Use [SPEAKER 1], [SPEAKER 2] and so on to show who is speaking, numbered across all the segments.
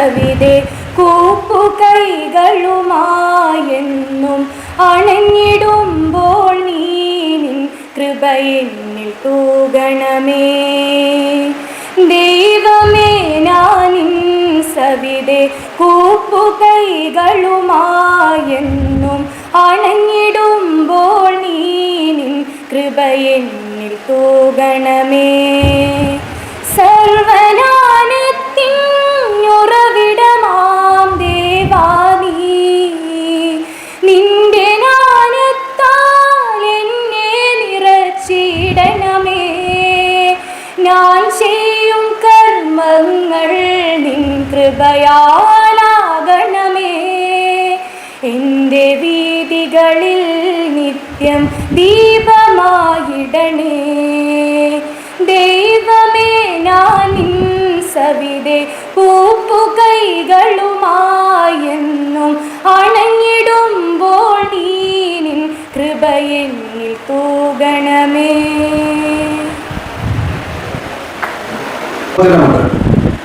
[SPEAKER 1] സവിതേ കൂപ്പുകൈകളുമായെന്നും അണഞ്ഞിടുമ്പോൾ നീ നിൻ കൃപയെന്നിൽ തൂകണമേ. ദൈവമേ ഞാനിൻ സവിതേ കൂപ്പുകൈകളുമായെന്നും അണഞ്ഞിടുമ്പോൾ നീ നിൻ കൃപയെന്നിൽ തൂകണമേ. സർവനാനത്തിൻ ഉറവിടമാം ദേവാ നീ നിന്റെ ജ്ഞാനത്താൽ എന്നെ നിറച്ചിടണമേ. ഞാൻ ചെയ്യും കർമ്മങ്ങൾ നിൻ കൃപയാലാകണമേ. എൻ്റെ വീഥികളിൽ നിത്യം ദീപമായിടണേ. ദൈവമേ ഞാനിൻ സവിതേ കൂപ്പുകൈകളുമായെന്നും അണഞ്ഞിടുമ്പോൾ നീ നിൻ കൃപയെന്നിൽ തൂകണമേ.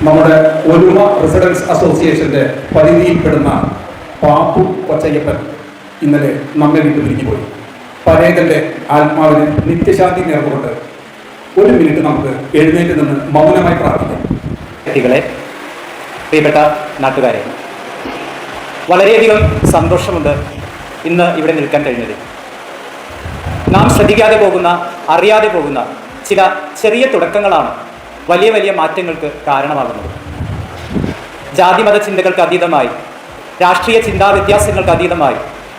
[SPEAKER 2] നമ്മുടെ ഒരുമ റെസിഡൻസ് അസോസിയേഷന്റെ പരിധിയിൽപ്പെടുന്ന പാപ്പു കൊച്ചയ്യപ്പൻ ഇന്നലെ നമ്മെ വിട്ടു പിരിഞ്ഞു പോയി. പരേതന്റെ ആത്മാവിന് നിത്യശാന്തി നേർന്നുകൊണ്ട് ഒരു മിനിറ്റ് നമുക്ക് എഴുന്നേറ്റ് നിന്ന് മൗനമായി പ്രാർത്ഥിക്കാം.
[SPEAKER 3] വ്യക്തികളെ, പ്രിയപ്പെട്ട നാട്ടുകാരെ, വളരെയധികം സന്തോഷമുണ്ട് ഇന്ന് ഇവിടെ നിൽക്കാൻ കഴിഞ്ഞത്. നാം ശ്രദ്ധിക്കാതെ പോകുന്ന, അറിയാതെ പോകുന്ന ചില ചെറിയ തുടക്കങ്ങളാണ് വലിയ വലിയ മാറ്റങ്ങൾക്ക് കാരണമാകുന്നത്. ജാതിമത ചിന്തകൾക്ക് അതീതമായി, രാഷ്ട്രീയ ചിന്താ വ്യത്യാസങ്ങൾക്ക് അതീതമായി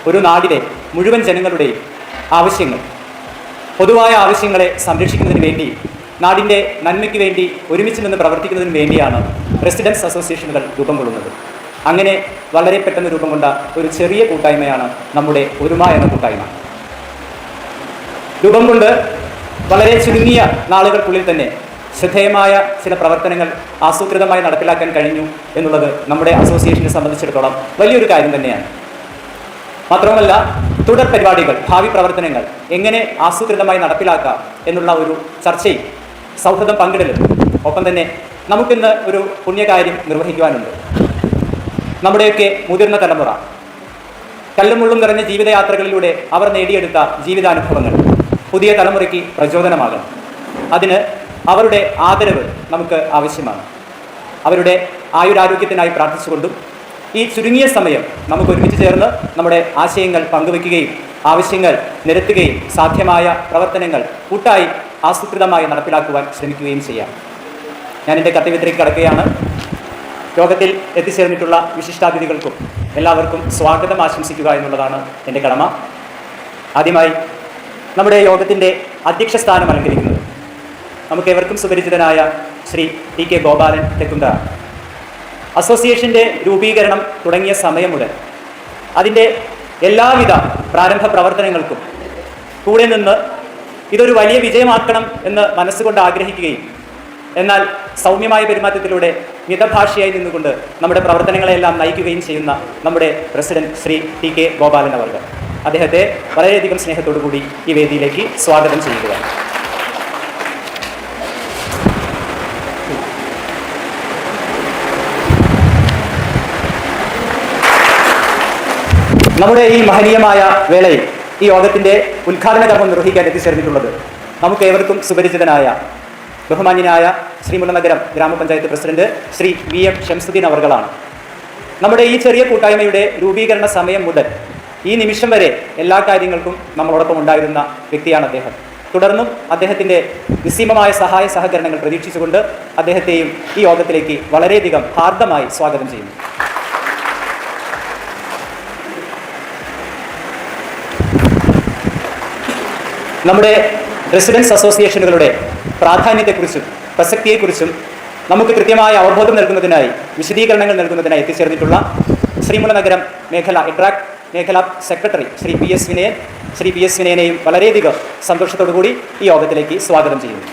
[SPEAKER 3] ഒരു നാടിലെ മുഴുവൻ ജനങ്ങളുടെയും ആവശ്യങ്ങൾ, പൊതുവായ ആവശ്യങ്ങളെ സംരക്ഷിക്കുന്നതിന് വേണ്ടി, നാടിൻ്റെ നന്മയ്ക്ക് വേണ്ടി ഒരുമിച്ച് നിന്ന് പ്രവർത്തിക്കുന്നതിന് വേണ്ടിയാണ് റെസിഡൻസ് അസോസിയേഷനുകൾ രൂപം കൊള്ളുന്നത്. അങ്ങനെ വളരെ പെട്ടെന്ന് രൂപം കൊണ്ട ഒരു ചെറിയ കൂട്ടായ്മയാണ് നമ്മുടെ ഒരുമ എന്ന കൂട്ടായ്മ. രൂപം കൊണ്ട് വളരെ ചുരുങ്ങിയ നാളുകൾക്കുള്ളിൽ തന്നെ ശ്രദ്ധേയമായ ചില പ്രവർത്തനങ്ങൾ ആസൂത്രിതമായി നടപ്പിലാക്കാൻ കഴിഞ്ഞു എന്നുള്ളത് നമ്മുടെ അസോസിയേഷനെ സംബന്ധിച്ചിടത്തോളം വലിയൊരു കാര്യം തന്നെയാണ്. മാത്രവുമല്ല, തുടർ പരിപാടികൾ, ഭാവി പ്രവർത്തനങ്ങൾ എങ്ങനെ ആസൂത്രിതമായി നടപ്പിലാക്കാം എന്നുള്ള ഒരു ചർച്ചയും സൗഹൃദം പങ്കിടലും, ഒപ്പം തന്നെ നമുക്കിന്ന് ഒരു പുണ്യകാര്യം നിർവഹിക്കുവാനുണ്ട്. നമ്മുടെയൊക്കെ മുതിർന്ന തലമുറ കല്ലും മുള്ളും നിറഞ്ഞ ജീവിതയാത്രകളിലൂടെ അവർ നേടിയെടുത്ത ജീവിതാനുഭവങ്ങൾ പുതിയ തലമുറയ്ക്ക് പ്രചോദനമാകണം. അതിന് അവരുടെ ആദരവ് നമുക്ക് ആവശ്യമാണ്. അവരുടെ ആയുരാരോഗ്യത്തിനായി പ്രാർത്ഥിച്ചുകൊണ്ടും ഈ ചുരുങ്ങിയ സമയം നമുക്ക് ഒരുമിച്ച് ചേർന്ന് നമ്മുടെ ആശയങ്ങൾ പങ്കുവയ്ക്കുകയും ആവശ്യങ്ങൾ നിരത്തുകയും സാധ്യമായ പ്രവർത്തനങ്ങൾ കൂട്ടായി ആസൂത്രിതമായി നടപ്പിലാക്കുവാൻ ശ്രമിക്കുകയും ചെയ്യാം. ഞാൻ എൻ്റെ കർത്തവ്യത്തിലേക്ക് കടക്കുകയാണ്. യോഗത്തിൽ എത്തിച്ചേർന്നിട്ടുള്ള വിശിഷ്ടാതിഥികൾക്കും എല്ലാവർക്കും സ്വാഗതം ആശംസിക്കുക എന്നുള്ളതാണ് എൻ്റെ കടമ. ആദ്യമായി നമ്മുടെ യോഗത്തിൻ്റെ അധ്യക്ഷ സ്ഥാനം അലങ്കരിക്കുന്നത് നമുക്ക് ഏവർക്കും സുപരിചിതനായ ശ്രീ ടി കെ ഗോപാലൻ തെക്കുംതറ. അസോസിയേഷൻ്റെ രൂപീകരണം തുടങ്ങിയ സമയം മുതൽ അതിൻ്റെ എല്ലാവിധ പ്രാരംഭ പ്രവർത്തനങ്ങൾക്കും കൂടെ നിന്ന് ഇതൊരു വലിയ വിജയമാക്കണം എന്ന് മനസ്സുകൊണ്ട് ആഗ്രഹിക്കുകയും എന്നാൽ സൗമ്യമായ പെരുമാറ്റത്തിലൂടെ മിതഭാഷയായി നിന്നുകൊണ്ട് നമ്മുടെ പ്രവർത്തനങ്ങളെല്ലാം നയിക്കുകയും ചെയ്യുന്ന നമ്മുടെ president Shri T K Gopalan അവർ, അദ്ദേഹത്തെ വളരെയധികം സ്നേഹത്തോടു കൂടി ഈ വേദിയിലേക്ക് സ്വാഗതം ചെയ്യുക. നമ്മുടെ ഈ മഹനീയമായ വേളയിൽ ഈ യോഗത്തിൻ്റെ ഉദ്ഘാടന കർമ്മം നിർവഹിക്കാൻ എത്തിച്ചേർന്നിട്ടുള്ളത് നമുക്ക് ഏവർക്കും സുപരിചിതനായ ബഹുമാന്യനായ Sreemoolanagaram grama panchayat president Shri V M Shamsuddin അവർകളാണ്. നമ്മുടെ ഈ ചെറിയ കൂട്ടായ്മയുടെ രൂപീകരണ സമയം മുതൽ ഈ നിമിഷം വരെ എല്ലാ കാര്യങ്ങൾക്കും നമ്മളോടൊപ്പം ഉണ്ടായിരുന്ന വ്യക്തിയാണ് അദ്ദേഹം. തുടർന്നും അദ്ദേഹത്തിൻ്റെ നിസ്സീമമായ സഹായ സഹകരണങ്ങൾ പ്രതീക്ഷിച്ചുകൊണ്ട് അദ്ദേഹത്തെയും ഈ യോഗത്തിലേക്ക് വളരെയധികം ഹാർദമായി സ്വാഗതം ചെയ്യുന്നു. നമ്മുടെ റെസിഡൻസ് അസോസിയേഷനുകളുടെ പ്രാധാന്യത്തെക്കുറിച്ചും പ്രസക്തിയെക്കുറിച്ചും നമുക്ക് കൃത്യമായ അവബോധം നൽകുന്നതിനായി വിശദീകരണങ്ങൾ നൽകുന്നതിനായി എത്തിച്ചേർന്നിട്ടുള്ള ശ്രീമുല്ലനഗരം മേഖല ഇട്രാക്ട് മേഖലാ സെക്രട്ടറി ശ്രീ പി എസ് വിനയനെയും വളരെയധികം സന്തോഷത്തോടുകൂടി ഈ യോഗത്തിലേക്ക് സ്വാഗതം ചെയ്യുന്നു.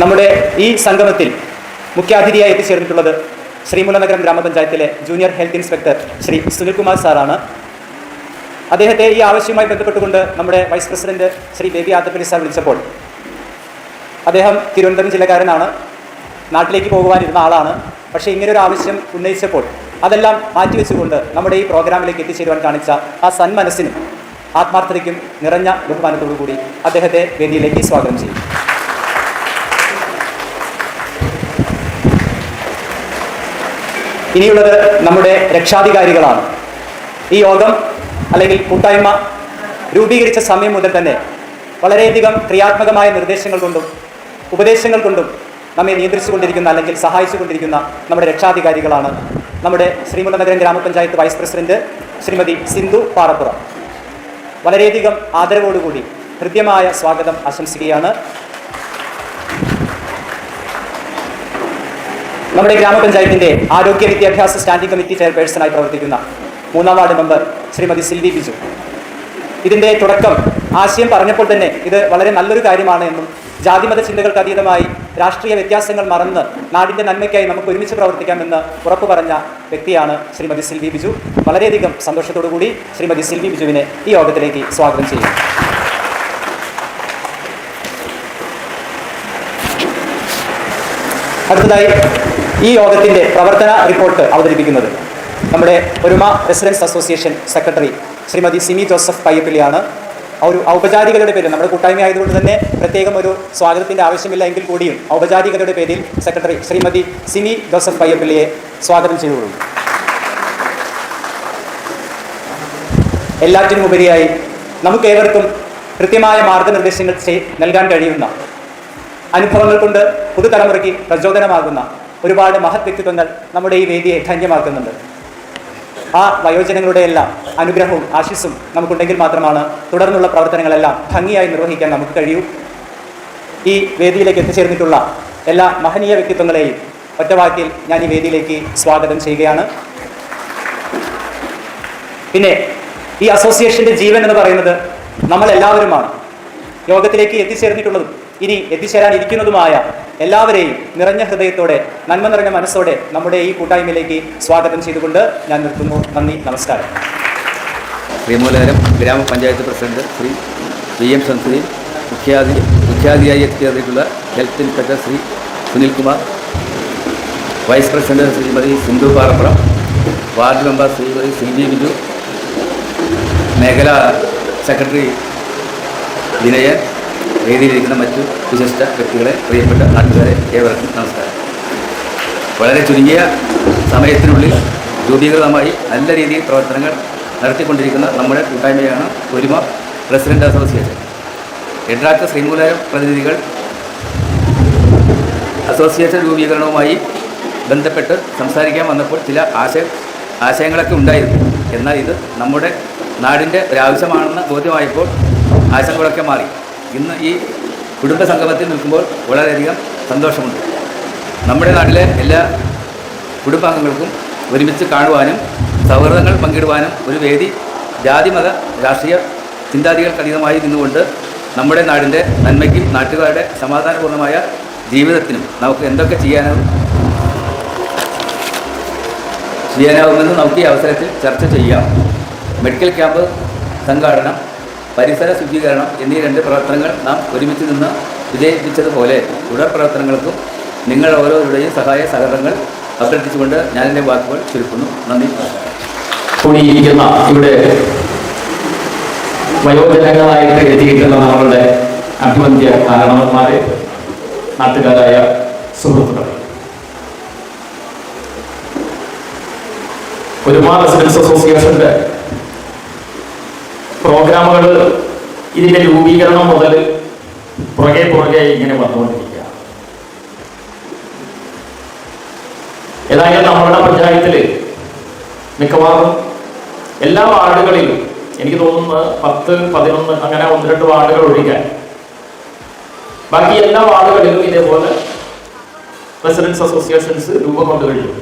[SPEAKER 3] നമ്മുടെ ഈ സംഗമത്തിൽ മുഖ്യാതിഥിയായി എത്തിച്ചേർന്നിട്ടുള്ളത് ശ്രീമുല്ലനഗരം ഗ്രാമപഞ്ചായത്തിലെ junior health inspector Shri Sunilkumar സാറാണ്. അദ്ദേഹത്തെ ഈ ആവശ്യവുമായി ബന്ധപ്പെട്ടുകൊണ്ട് നമ്മുടെ vice president Shri Baby Athappilly sir വിളിച്ചപ്പോൾ അദ്ദേഹം തിരുവനന്തപുരം ജില്ലക്കാരനാണ്, നാട്ടിലേക്ക് പോകുവാനിരുന്ന ആളാണ്. പക്ഷേ ഇങ്ങനൊരു ആവശ്യം ഉന്നയിച്ചപ്പോൾ അതെല്ലാം മാറ്റിവെച്ചുകൊണ്ട് നമ്മുടെ ഈ പ്രോഗ്രാമിലേക്ക് എത്തിച്ചേരുവാൻ കാണിച്ച ആ സന്മനസ്സിനും ആത്മാർത്ഥതയ്ക്കും നിറഞ്ഞ ബഹുമാനത്തോടു കൂടി അദ്ദേഹത്തെ വേദിയിലേക്ക് സ്വാഗതം ചെയ്യും. ഇനിയുള്ളത് നമ്മുടെ രക്ഷാധികാരികളാണ്. ഈ യോഗം അല്ലെങ്കിൽ കൂട്ടായ്മ രൂപീകരിച്ച സമയം മുതൽ തന്നെ വളരെയധികം ക്രിയാത്മകമായ നിർദ്ദേശങ്ങൾ കൊണ്ടും ഉപദേശങ്ങൾ കൊണ്ടും നമ്മെ നിയന്ത്രിച്ചുകൊണ്ടിരിക്കുന്ന അല്ലെങ്കിൽ സഹായിച്ചുകൊണ്ടിരിക്കുന്ന നമ്മുടെ രക്ഷാധികാരികളാണ് നമ്മുടെ ശ്രീമുണ്ടനഗരം ഗ്രാമപഞ്ചായത്ത് വൈസ് പ്രസിഡന്റ് ശ്രീമതി സിന്ധു പാറപ്പുറം. വളരെയധികം ആദരവോടുകൂടി ഹൃദ്യമായ സ്വാഗതം ആശംസിക്കുകയാണ്. നമ്മുടെ ഗ്രാമപഞ്ചായത്തിൻ്റെ ആരോഗ്യ വിദ്യാഭ്യാസ സ്റ്റാൻഡിംഗ് കമ്മിറ്റി ചെയർപേഴ്സണായി പ്രവർത്തിക്കുന്ന 3-ാം വാർഡ് മെമ്പർ ശ്രീമതി സിൽവി ബിജു. ഇതിൻ്റെ തുടക്കം ആശയം പറഞ്ഞപ്പോൾ തന്നെ ഇത് വളരെ നല്ലൊരു കാര്യമാണ് എന്നും ജാതിമത ചിന്തകൾക്ക് അതീതമായി രാഷ്ട്രീയ വ്യത്യാസങ്ങൾ മറന്ന് നാടിൻ്റെ നന്മയ്ക്കായി നമുക്ക് ഒരുമിച്ച് പ്രവർത്തിക്കാമെന്ന് ഉറപ്പു പറഞ്ഞ വ്യക്തിയാണ് ശ്രീമതി സിൽവി ബിജു. വളരെയധികം സന്തോഷത്തോടു കൂടി ശ്രീമതി സിൽവി ബിജുവിനെ ഈ യോഗത്തിലേക്ക് സ്വാഗതം ചെയ്യും. അടുത്തതായി ഈ യോഗത്തിൻ്റെ പ്രവർത്തന റിപ്പോർട്ട് അവതരിപ്പിക്കുന്നത് നമ്മുടെ Oruma residence association secretary Shrimati Simi Joseph പയ്യപ്പള്ളിയാണ്. ഒരു ഔപചാരികതയുടെ പേരിൽ നമ്മുടെ കൂട്ടായ്മ ആയതുകൊണ്ട് തന്നെ പ്രത്യേകം ഒരു സ്വാഗതത്തിൻ്റെ ആവശ്യമില്ല എങ്കിൽ കൂടിയും ഔപചാരികതയുടെ പേരിൽ സെക്രട്ടറി ശ്രീമതി സിമി ജോസഫ് പയ്യപ്പള്ളിയെ സ്വാഗതം ചെയ്തുകൊള്ളും. എല്ലാറ്റിനും ഉപരിയായി നമുക്കേവർക്കും കൃത്യമായ മാർഗനിർദ്ദേശങ്ങൾ നൽകാൻ കഴിയുന്ന, അനുഭവങ്ങൾ കൊണ്ട് പുതുതലമുറയ്ക്ക് പ്രചോദനമാകുന്ന ഒരുപാട് മഹത് വ്യക്തിത്വങ്ങൾ നമ്മുടെ ഈ വേദിയെ ധന്യമാക്കുന്നുണ്ട്. ആ വയോജനങ്ങളുടെ എല്ലാം അനുഗ്രഹവും ആശിസ്സും നമുക്കുണ്ടെങ്കിൽ മാത്രമാണ് തുടർന്നുള്ള പ്രവർത്തനങ്ങളെല്ലാം ഭംഗിയായി നിർവഹിക്കാൻ നമുക്ക് കഴിയൂ. ഈ വേദിയിലേക്ക് എത്തിച്ചേർന്നിട്ടുള്ള എല്ലാ മഹനീയ വ്യക്തിത്വങ്ങളെയും ഒറ്റവാക്കിൽ ഞാൻ ഈ വേദിയിലേക്ക് സ്വാഗതം ചെയ്യുകയാണ്. പിന്നെ ഈ അസോസിയേഷൻ്റെ ജീവൻ എന്ന് പറയുന്നത് നമ്മളെല്ലാവരുമാണ്. യോഗത്തിലേക്ക് എത്തിച്ചേർന്നിട്ടുള്ളതും ഇനി എത്തിച്ചേരാനിരിക്കുന്നതുമായ എല്ലാവരെയും നിറഞ്ഞ ഹൃദയത്തോടെ നന്മ നിറഞ്ഞ മനസ്സോടെ നമ്മുടെ ഈ കൂട്ടായ്മയിലേക്ക് സ്വാഗതം ചെയ്തുകൊണ്ട് ഞാൻ നിർത്തുന്നു. നന്ദി, നമസ്കാരം.
[SPEAKER 4] ശ്രീമൂലനഗരം ഗ്രാമപഞ്ചായത്ത് പ്രസിഡന്റ് ശ്രീ VM സംസദയിൽ മുഖ്യാതിഥിയായി എത്തിച്ചേർന്നിട്ടുള്ള health inspector Shri Sunilkumar, vice president Shrimati Sindhu Parappuram, ward member Shrimati Silvy Biju, മേഖലാ സെക്രട്ടറി വിനയൻ, വേദിയിലിരിക്കുന്ന മറ്റു വിശിഷ്ട വ്യക്തികളെ, പ്രിയപ്പെട്ട നാട്ടുകാരെ, ഏവർക്കും നമസ്കാരം. വളരെ ചുരുങ്ങിയ സമയത്തിനുള്ളിൽ രൂപീകൃതമായി നല്ല രീതിയിൽ പ്രവർത്തനങ്ങൾ നടത്തിക്കൊണ്ടിരിക്കുന്ന നമ്മുടെ കൂട്ടായ്മയാണ് ഒരുമ റെസിഡൻറ്റ് അസോസിയേഷൻ. എഡ്രാക്ക് ശ്രീമൂലനഗരം പ്രതിനിധികൾ അസോസിയേഷൻ രൂപീകരണവുമായി ബന്ധപ്പെട്ട് സംസാരിക്കാൻ വന്നപ്പോൾ ചില ആശയങ്ങളൊക്കെ ഉണ്ടായിരുന്നു. എന്നാൽ ഇത് നമ്മുടെ നാടിൻ്റെ ഒരാവശ്യമാണെന്ന് ബോധ്യമായപ്പോൾ ആശങ്കകളൊക്കെ മാറി. ഇന്ന് ഈ കുടുംബ സംഗമത്തിൽ നിൽക്കുമ്പോൾ വളരെയധികം സന്തോഷമുണ്ട്. നമ്മുടെ നാട്ടിലെ എല്ലാ കുടുംബാംഗങ്ങൾക്കും ഒരുമിച്ച് കാണുവാനും സൗഹൃദങ്ങൾ പങ്കിടുവാനും ഒരു വേദി ജാതിമത രാഷ്ട്രീയ ചിന്താഗതികൾക്കതീതമായി നിന്നുകൊണ്ട് നമ്മുടെ നാടിൻ്റെ നന്മയ്ക്കും നാട്ടുകാരുടെ സമാധാനപൂർണ്ണമായ ജീവിതത്തിനും നമുക്ക് എന്തൊക്കെ ചെയ്യാനാവുമെന്ന് നമുക്ക് ഈ അവസരത്തിൽ ചർച്ച ചെയ്യാം. മെഡിക്കൽ ക്യാമ്പ് സംഘാടനം, പരിസര ശുചീകരണം എന്നീ 2 പ്രവർത്തനങ്ങൾ നാം ഒരുമിച്ച് നിന്ന് വിജയിപ്പിച്ചതുപോലെ തുടർ പ്രവർത്തനങ്ങൾക്കും നിങ്ങൾ ഓരോരുടെയും സഹായ സഹകരണങ്ങൾ അഭ്യർത്ഥിച്ചുകൊണ്ട് ഞാൻ എൻ്റെ വാക്കുകൾ ചുരുക്കുന്നു. നന്ദി.
[SPEAKER 5] കൂടിയിരിക്കുന്ന ഇവിടെ വയോജനങ്ങളായിട്ട് എത്തിയിട്ടുള്ള നമ്മളുടെ അഭിവന്ദ്യ കാരണവന്മാരെ, നാട്ടുകാരായ സുഹൃത്തുക്കൾ, ഒരുമ റെസിഡൻസ് അസോസിയേഷന്റെ പ്രോഗ്രാമുകൾ ഇതിൻ്റെ രൂപീകരണം മുതൽ പുറകെ ഇങ്ങനെ വന്നുകൊണ്ടിരിക്കുക. ഏതായാലും നമ്മുടെ പഞ്ചായത്തിൽ മിക്കവാറും എല്ലാ വാർഡുകളിലും എനിക്ക് തോന്നുന്നു 10, 11 അങ്ങനെ 1-2 വാർഡുകൾ ഒഴിക്കാൻ ബാക്കി എല്ലാ വാർഡുകളിലും ഇതേപോലെ റെസിഡൻസ് അസോസിയേഷൻസ് രൂപം കൊണ്ട് കഴിഞ്ഞു.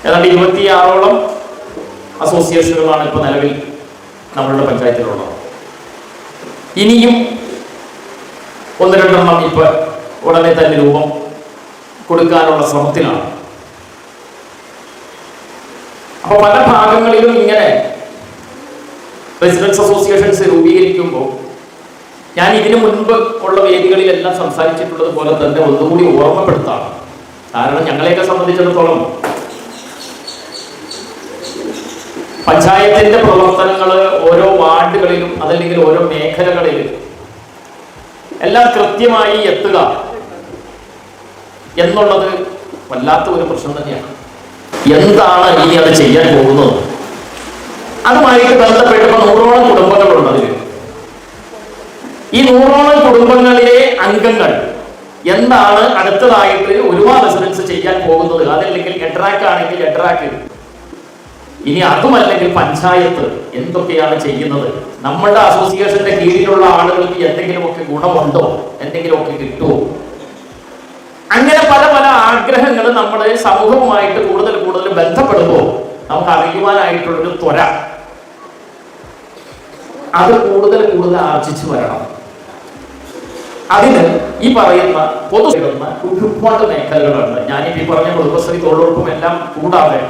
[SPEAKER 5] ഏതാണ്ട് 26ഓളം അസോസിയേഷനുകളാണ് ഇപ്പോൾ നിലവിൽ നമ്മളുടെ പഞ്ചായത്തിലുള്ളത്. ഇനിയും 1-2 എണ്ണം ഇപ്പോൾ ഉടനെ തന്നെ രൂപം കൊടുക്കാനുള്ള ശ്രമത്തിലാണ്. അപ്പോൾ പല ഭാഗങ്ങളിലും ഇങ്ങനെ റെസിഡൻസ് അസോസിയേഷൻസ് രൂപീകരിക്കുമ്പോൾ ഞാൻ ഇതിനു മുൻപ് ഉള്ള വേദികളിലെല്ലാം സംസാരിച്ചിട്ടുള്ളത് പോലെ തന്നെ ഒന്നുകൂടി ഓർമ്മപ്പെടുത്താണ്. കാരണം ഞങ്ങളെയൊക്കെ സംബന്ധിച്ചിടത്തോളം പഞ്ചായത്തിന്റെ പ്രവർത്തനങ്ങൾ ഓരോ വാർഡുകളിലും അതല്ലെങ്കിൽ ഓരോ മേഖലകളിലും എല്ലാം കൃത്യമായി എത്തുക എന്നുള്ളത് വല്ലാത്ത ഒരു പ്രശ്നം തന്നെയാണ്. എന്താണ് ഇനി അത് ചെയ്യാൻ പോകുന്നത്? അതുമായിട്ട് ബന്ധപ്പെട്ട് 100ഓളം കുടുംബങ്ങളുണ്ട്. അതിൽ ഈ 100ഓളം കുടുംബങ്ങളിലെ അംഗങ്ങൾ എന്താണ് അടുത്തതായിട്ട് ഒരുപാട് റെസിഡൻസ് ചെയ്യാൻ പോകുന്നത്, അതല്ലെങ്കിൽ എഡ്രാക്ക് ആണെങ്കിൽ എഡ്രാക്ക്, ഇനി അതുമല്ലെങ്കിൽ പഞ്ചായത്ത് എന്തൊക്കെയാണ് ചെയ്യുന്നത്, നമ്മളുടെ അസോസിയേഷന്റെ കീഴിലുള്ള ആളുകൾക്ക് എന്തെങ്കിലുമൊക്കെ ഗുണമുണ്ടോ, എന്തെങ്കിലുമൊക്കെ കിട്ടുമോ, അങ്ങനെ പല പല ആഗ്രഹങ്ങൾ നമ്മൾ സമൂഹവുമായിട്ട് കൂടുതൽ കൂടുതൽ ബന്ധപ്പെടുമ്പോൾ നമുക്ക് അറിയുവാനായിട്ടുള്ളൊരു ത്വര അത് കൂടുതൽ കൂടുതൽ ആർജിച്ചു വരണം. അതിന് ഈ പറയുന്ന പൊതുവെന്ന ഒരുപാട് മേഖലകളുണ്ട്. ഞാനിപ്പോ ഈ പറഞ്ഞ കുടുംബശ്രീ തൊഴിലുറപ്പും എല്ലാം കൂടാതെ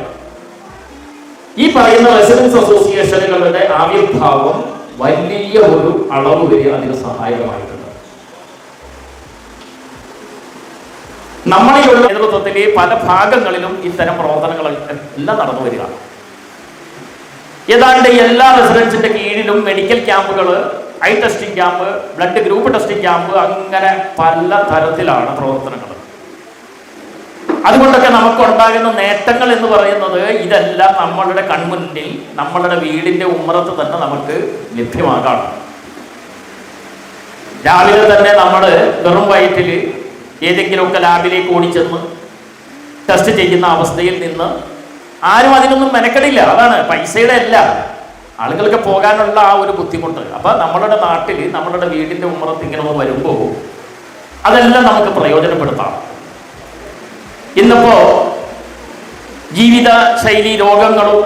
[SPEAKER 5] ഈ പറയുന്ന റെസിഡൻസ് അസോസിയേഷനുകളുടെ ആവിർഭാവം വലിയ ഒരു അളവ് വരെ അതിന് സഹായകമായിട്ടുണ്ട്. നമ്മളിലുള്ള നേതൃത്വത്തിലെ പല ഭാഗങ്ങളിലും ഇത്തരം പ്രവർത്തനങ്ങൾ എല്ലാം നടന്നു വരിക. ഏതാണ്ട് എല്ലാ റെസിഡൻസിന്റെ കീഴിലും മെഡിക്കൽ ക്യാമ്പുകൾ, I testing camp, blood group testing camp, അങ്ങനെ പല തരത്തിലാണ് പ്രവർത്തനങ്ങൾ. അതുകൊണ്ടൊക്കെ നമുക്കുണ്ടാകുന്ന നേട്ടങ്ങൾ എന്ന് പറയുന്നത് ഇതെല്ലാം നമ്മളുടെ കൺമുന്നിൽ നമ്മളുടെ വീടിന്റെ ഉമ്മറത്ത് തന്നെ നമുക്ക് ലഭ്യമാകാം. രാവിലെ തന്നെ നമ്മൾ വെറും വയറ്റിൽ ഏതെങ്കിലുമൊക്കെ ലാബിലേക്ക് ഓടിച്ചെന്ന് ടെസ്റ്റ് ചെയ്യുന്ന അവസ്ഥയിൽ നിന്ന് ആരും അതിനൊന്നും മെനക്കെടില്ല. അതാണ് പൈസയുടെ അല്ല, ആളുകൾക്ക് പോകാനുള്ള ആ ഒരു ബുദ്ധിമുട്ട്. അപ്പൊ നമ്മളുടെ നാട്ടിൽ നമ്മളുടെ വീടിന്റെ ഉമ്മറത്ത് ഇങ്ങനെ വരുമ്പോൾ അതെല്ലാം നമുക്ക് പ്രയോജനപ്പെടുത്താം. ഇന്നിപ്പോ ജീവിത ശൈലി രോഗങ്ങളും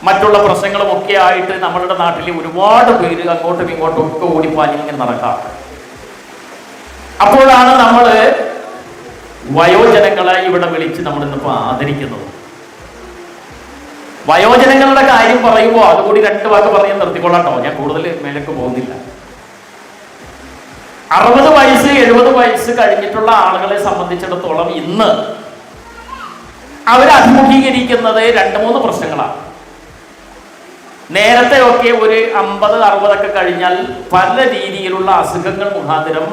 [SPEAKER 5] മറ്റുള്ള പ്രശ്നങ്ങളും ഒക്കെ ആയിട്ട് നമ്മളുടെ നാട്ടിൽ ഒരുപാട് പേര് അങ്ങോട്ടും ഇങ്ങോട്ടും ഒക്കെ ഓടിപ്പാഞ്ഞിങ്ങനെ നടക്കാം. അപ്പോഴാണ് നമ്മൾ വയോജനങ്ങളെ ഇവിടെ വിളിച്ച് നമ്മൾ ഇന്നിപ്പോ ആദരിക്കുന്നത്. വയോജനങ്ങളുടെ കാര്യം പറയുമ്പോൾ അതുകൂടി 2 വാക്ക് പറഞ്ഞ് നിർത്തിക്കൊള്ളാട്ടോ, ഞാൻ കൂടുതൽ മേലേക്ക് പോകുന്നില്ല. 60 വയസ്സ് 70 വയസ്സ് കഴിഞ്ഞിട്ടുള്ള ആളുകളെ സംബന്ധിച്ചിടത്തോളം ഇന്ന് അവർ അഭിമുഖീകരിക്കുന്നത് 2-3 പ്രശ്നങ്ങളാണ്. നേരത്തെ ഒക്കെ ഒരു 50-60 കഴിഞ്ഞാൽ പല രീതിയിലുള്ള അസുഖങ്ങൾ മുഖാന്തരം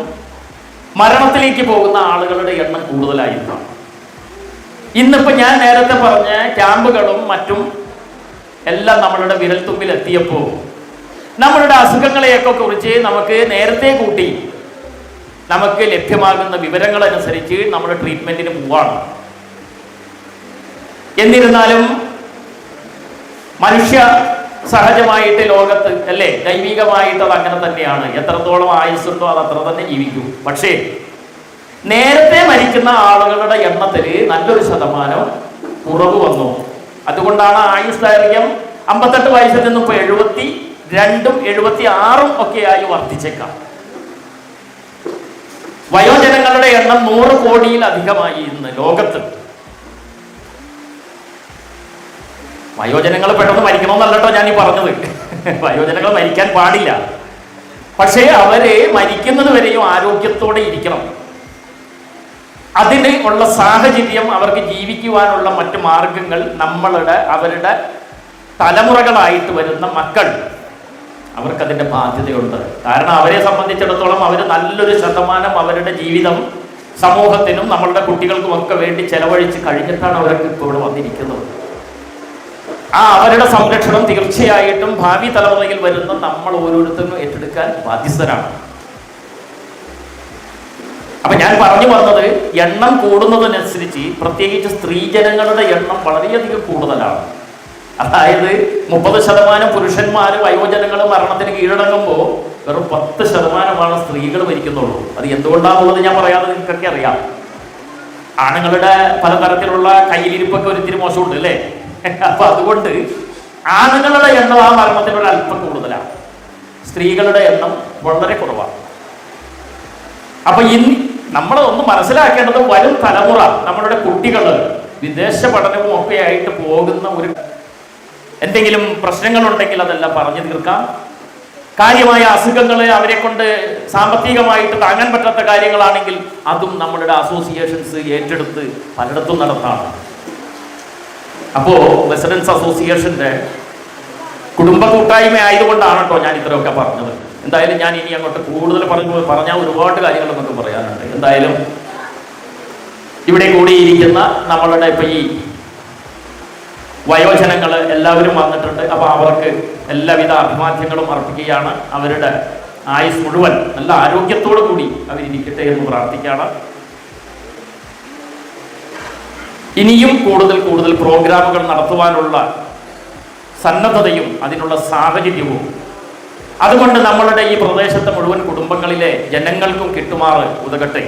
[SPEAKER 5] മരണത്തിലേക്ക് പോകുന്ന ആളുകളുടെ എണ്ണം കൂടുതലായിരിക്കും. ഇന്നിപ്പോ ഞാൻ നേരത്തെ പറഞ്ഞ ക്യാമ്പുകളും മറ്റും എല്ലാം നമ്മളുടെ വിരൽത്തുമ്പിൽ എത്തിയപ്പോൾ നമ്മളുടെ അസുഖങ്ങളെയൊക്കെ കുറിച്ച് നമുക്ക് നേരത്തെ കൂട്ടി നമുക്ക് ലഭ്യമാകുന്ന വിവരങ്ങൾ അനുസരിച്ച് നമ്മുടെ ട്രീറ്റ്മെന്റിന് പോവാണ്. എന്നിരുന്നാലും മനുഷ്യ സഹജമായിട്ട് ലോകത്ത് അല്ലേ, ദൈവികമായിട്ട് അത് അങ്ങനെ തന്നെയാണ്. എത്രത്തോളം ആയുസ്സുണ്ടോ അത് അത്ര തന്നെ ജീവിക്കും. പക്ഷേ നേരത്തെ മരിക്കുന്ന ആളുകളുടെ എണ്ണത്തിൽ നല്ലൊരു ശതമാനം കുറവ് വന്നു. അതുകൊണ്ടാണ് ആയുസ് ദൈർഘ്യം 58 വയസ്സിൽ നിന്നും ഇപ്പോൾ 72-ഉം 76-ഉം ഒക്കെ ആയി വർദ്ധിച്ചേക്കാം. വയോജനങ്ങളുടെ എണ്ണം 100 കോടിയിലധികമായി ഇന്ന് ലോകത്ത്. വയോജനങ്ങൾ പെട്ടെന്ന് മരിക്കണമെന്നല്ലോ ഞാൻ ഈ പറഞ്ഞത്. വയോജനങ്ങൾ മരിക്കാൻ പാടില്ല. പക്ഷേ അവരെ മരിക്കുന്നത് വരെയും ആരോഗ്യത്തോടെ ഇരിക്കണം. അതിന് ഉള്ള സാഹചര്യം, അവർക്ക് ജീവിക്കുവാനുള്ള മറ്റു മാർഗങ്ങൾ അവരുടെ തലമുറകളായിട്ട് വരുന്ന മക്കൾ അവർക്കതിൻ്റെ ബാധ്യതയുണ്ട്. കാരണം അവരെ സംബന്ധിച്ചിടത്തോളം അവർ നല്ലൊരു ശതമാനം അവരുടെ ജീവിതം സമൂഹത്തിനും നമ്മളുടെ കുട്ടികൾക്കും ഒക്കെ വേണ്ടി ചെലവഴിച്ച് കഴിഞ്ഞിട്ടാണ് അവർക്ക് ഇപ്പോൾ ഇവിടെ വന്നിരിക്കുന്നത്. അവരുടെ സംരക്ഷണം തീർച്ചയായിട്ടും ഭാവി തലമുറയിൽ വരുന്ന നമ്മൾ ഓരോരുത്തരും ഏറ്റെടുക്കാൻ ബാധ്യസ്ഥരാണ്. അപ്പൊ ഞാൻ പറഞ്ഞു വന്നത്, എണ്ണം കൂടുന്നതിനനുസരിച്ച് പ്രത്യേകിച്ച് സ്ത്രീജനങ്ങളുടെ എണ്ണം വളരെയധികം കൂടുതലാണ്. അതായത് 30% പുരുഷന്മാർ വയോജനങ്ങൾ മരണത്തിന് കീഴടങ്ങുമ്പോൾ വെറും 10% സ്ത്രീകൾ മരിക്കുന്നുള്ളൂ. അത് എന്തുകൊണ്ടാണെന്നുള്ളത് ഞാൻ പറയാതെ നിങ്ങൾക്കൊക്കെ അറിയാം. ആണുങ്ങളുടെ പലതരത്തിലുള്ള കയ്യിലിരിപ്പൊക്കെ ഒരിത്തിരി മോശമുണ്ട് അല്ലേ? അപ്പൊ അതുകൊണ്ട് ആണുങ്ങളുടെ എണ്ണം ആ മരണത്തിനൊരു അല്പം കൂടുതലാണ്, സ്ത്രീകളുടെ എണ്ണം വളരെ കുറവാണ്. അപ്പൊ ഇന്ന് നമ്മൾ ഒന്ന് മനസ്സിലാക്കേണ്ടത്, വരും തലമുറ നമ്മളുടെ കുട്ടികൾ വിദേശ പഠനവും ഒക്കെ ആയിട്ട് പോകുന്ന ഒരു എന്തെങ്കിലും പ്രശ്നങ്ങളുണ്ടെങ്കിൽ അതെല്ലാം പറഞ്ഞു തീർക്കാം. കാര്യമായ അസുഖങ്ങൾ അവരെ കൊണ്ട് സാമ്പത്തികമായിട്ട് താങ്ങാൻ പറ്റാത്ത കാര്യങ്ങളാണെങ്കിൽ അതും നമ്മളുടെ അസോസിയേഷൻസ് ഏറ്റെടുത്ത് പലയിടത്തും നടത്താണ്. അപ്പോൾ റെസിഡൻസ് അസോസിയേഷൻ്റെ കുടുംബ കൂട്ടായ്മ ആയതുകൊണ്ടാണ് കേട്ടോ ഞാൻ ഇത്രയൊക്കെ പറഞ്ഞത്. എന്തായാലും ഞാൻ ഇനി അങ്ങോട്ട് കൂടുതൽ പറഞ്ഞാൽ ഒരുപാട് കാര്യങ്ങൾ നമുക്ക് പറയാനുണ്ട്. എന്തായാലും ഇവിടെ കൂടിയിരിക്കുന്ന നമ്മളുടെ ഇപ്പം ഈ വയോജനങ്ങൾ എല്ലാവരും വന്നിട്ടുണ്ട്. അപ്പോൾ അവർക്ക് എല്ലാവിധ അഭിവാദ്യങ്ങളും അർപ്പിക്കുകയാണ്. അവരുടെ ആയുസ് മുഴുവൻ നല്ല ആരോഗ്യത്തോടു കൂടി അവരിരിക്കട്ടെ എന്ന് പ്രാർത്ഥിക്കുകയാണ്. ഇനിയും കൂടുതൽ കൂടുതൽ പ്രോഗ്രാമുകൾ നടത്തുവാനുള്ള സന്നദ്ധതയും അതിനുള്ള സാഹചര്യവും അതുകൊണ്ട് നമ്മളുടെ ഈ പ്രദേശത്തെ മുഴുവൻ കുടുംബങ്ങളിലെ ജനങ്ങൾക്കും കിട്ടുമാറ് ഉതകട്ടെ.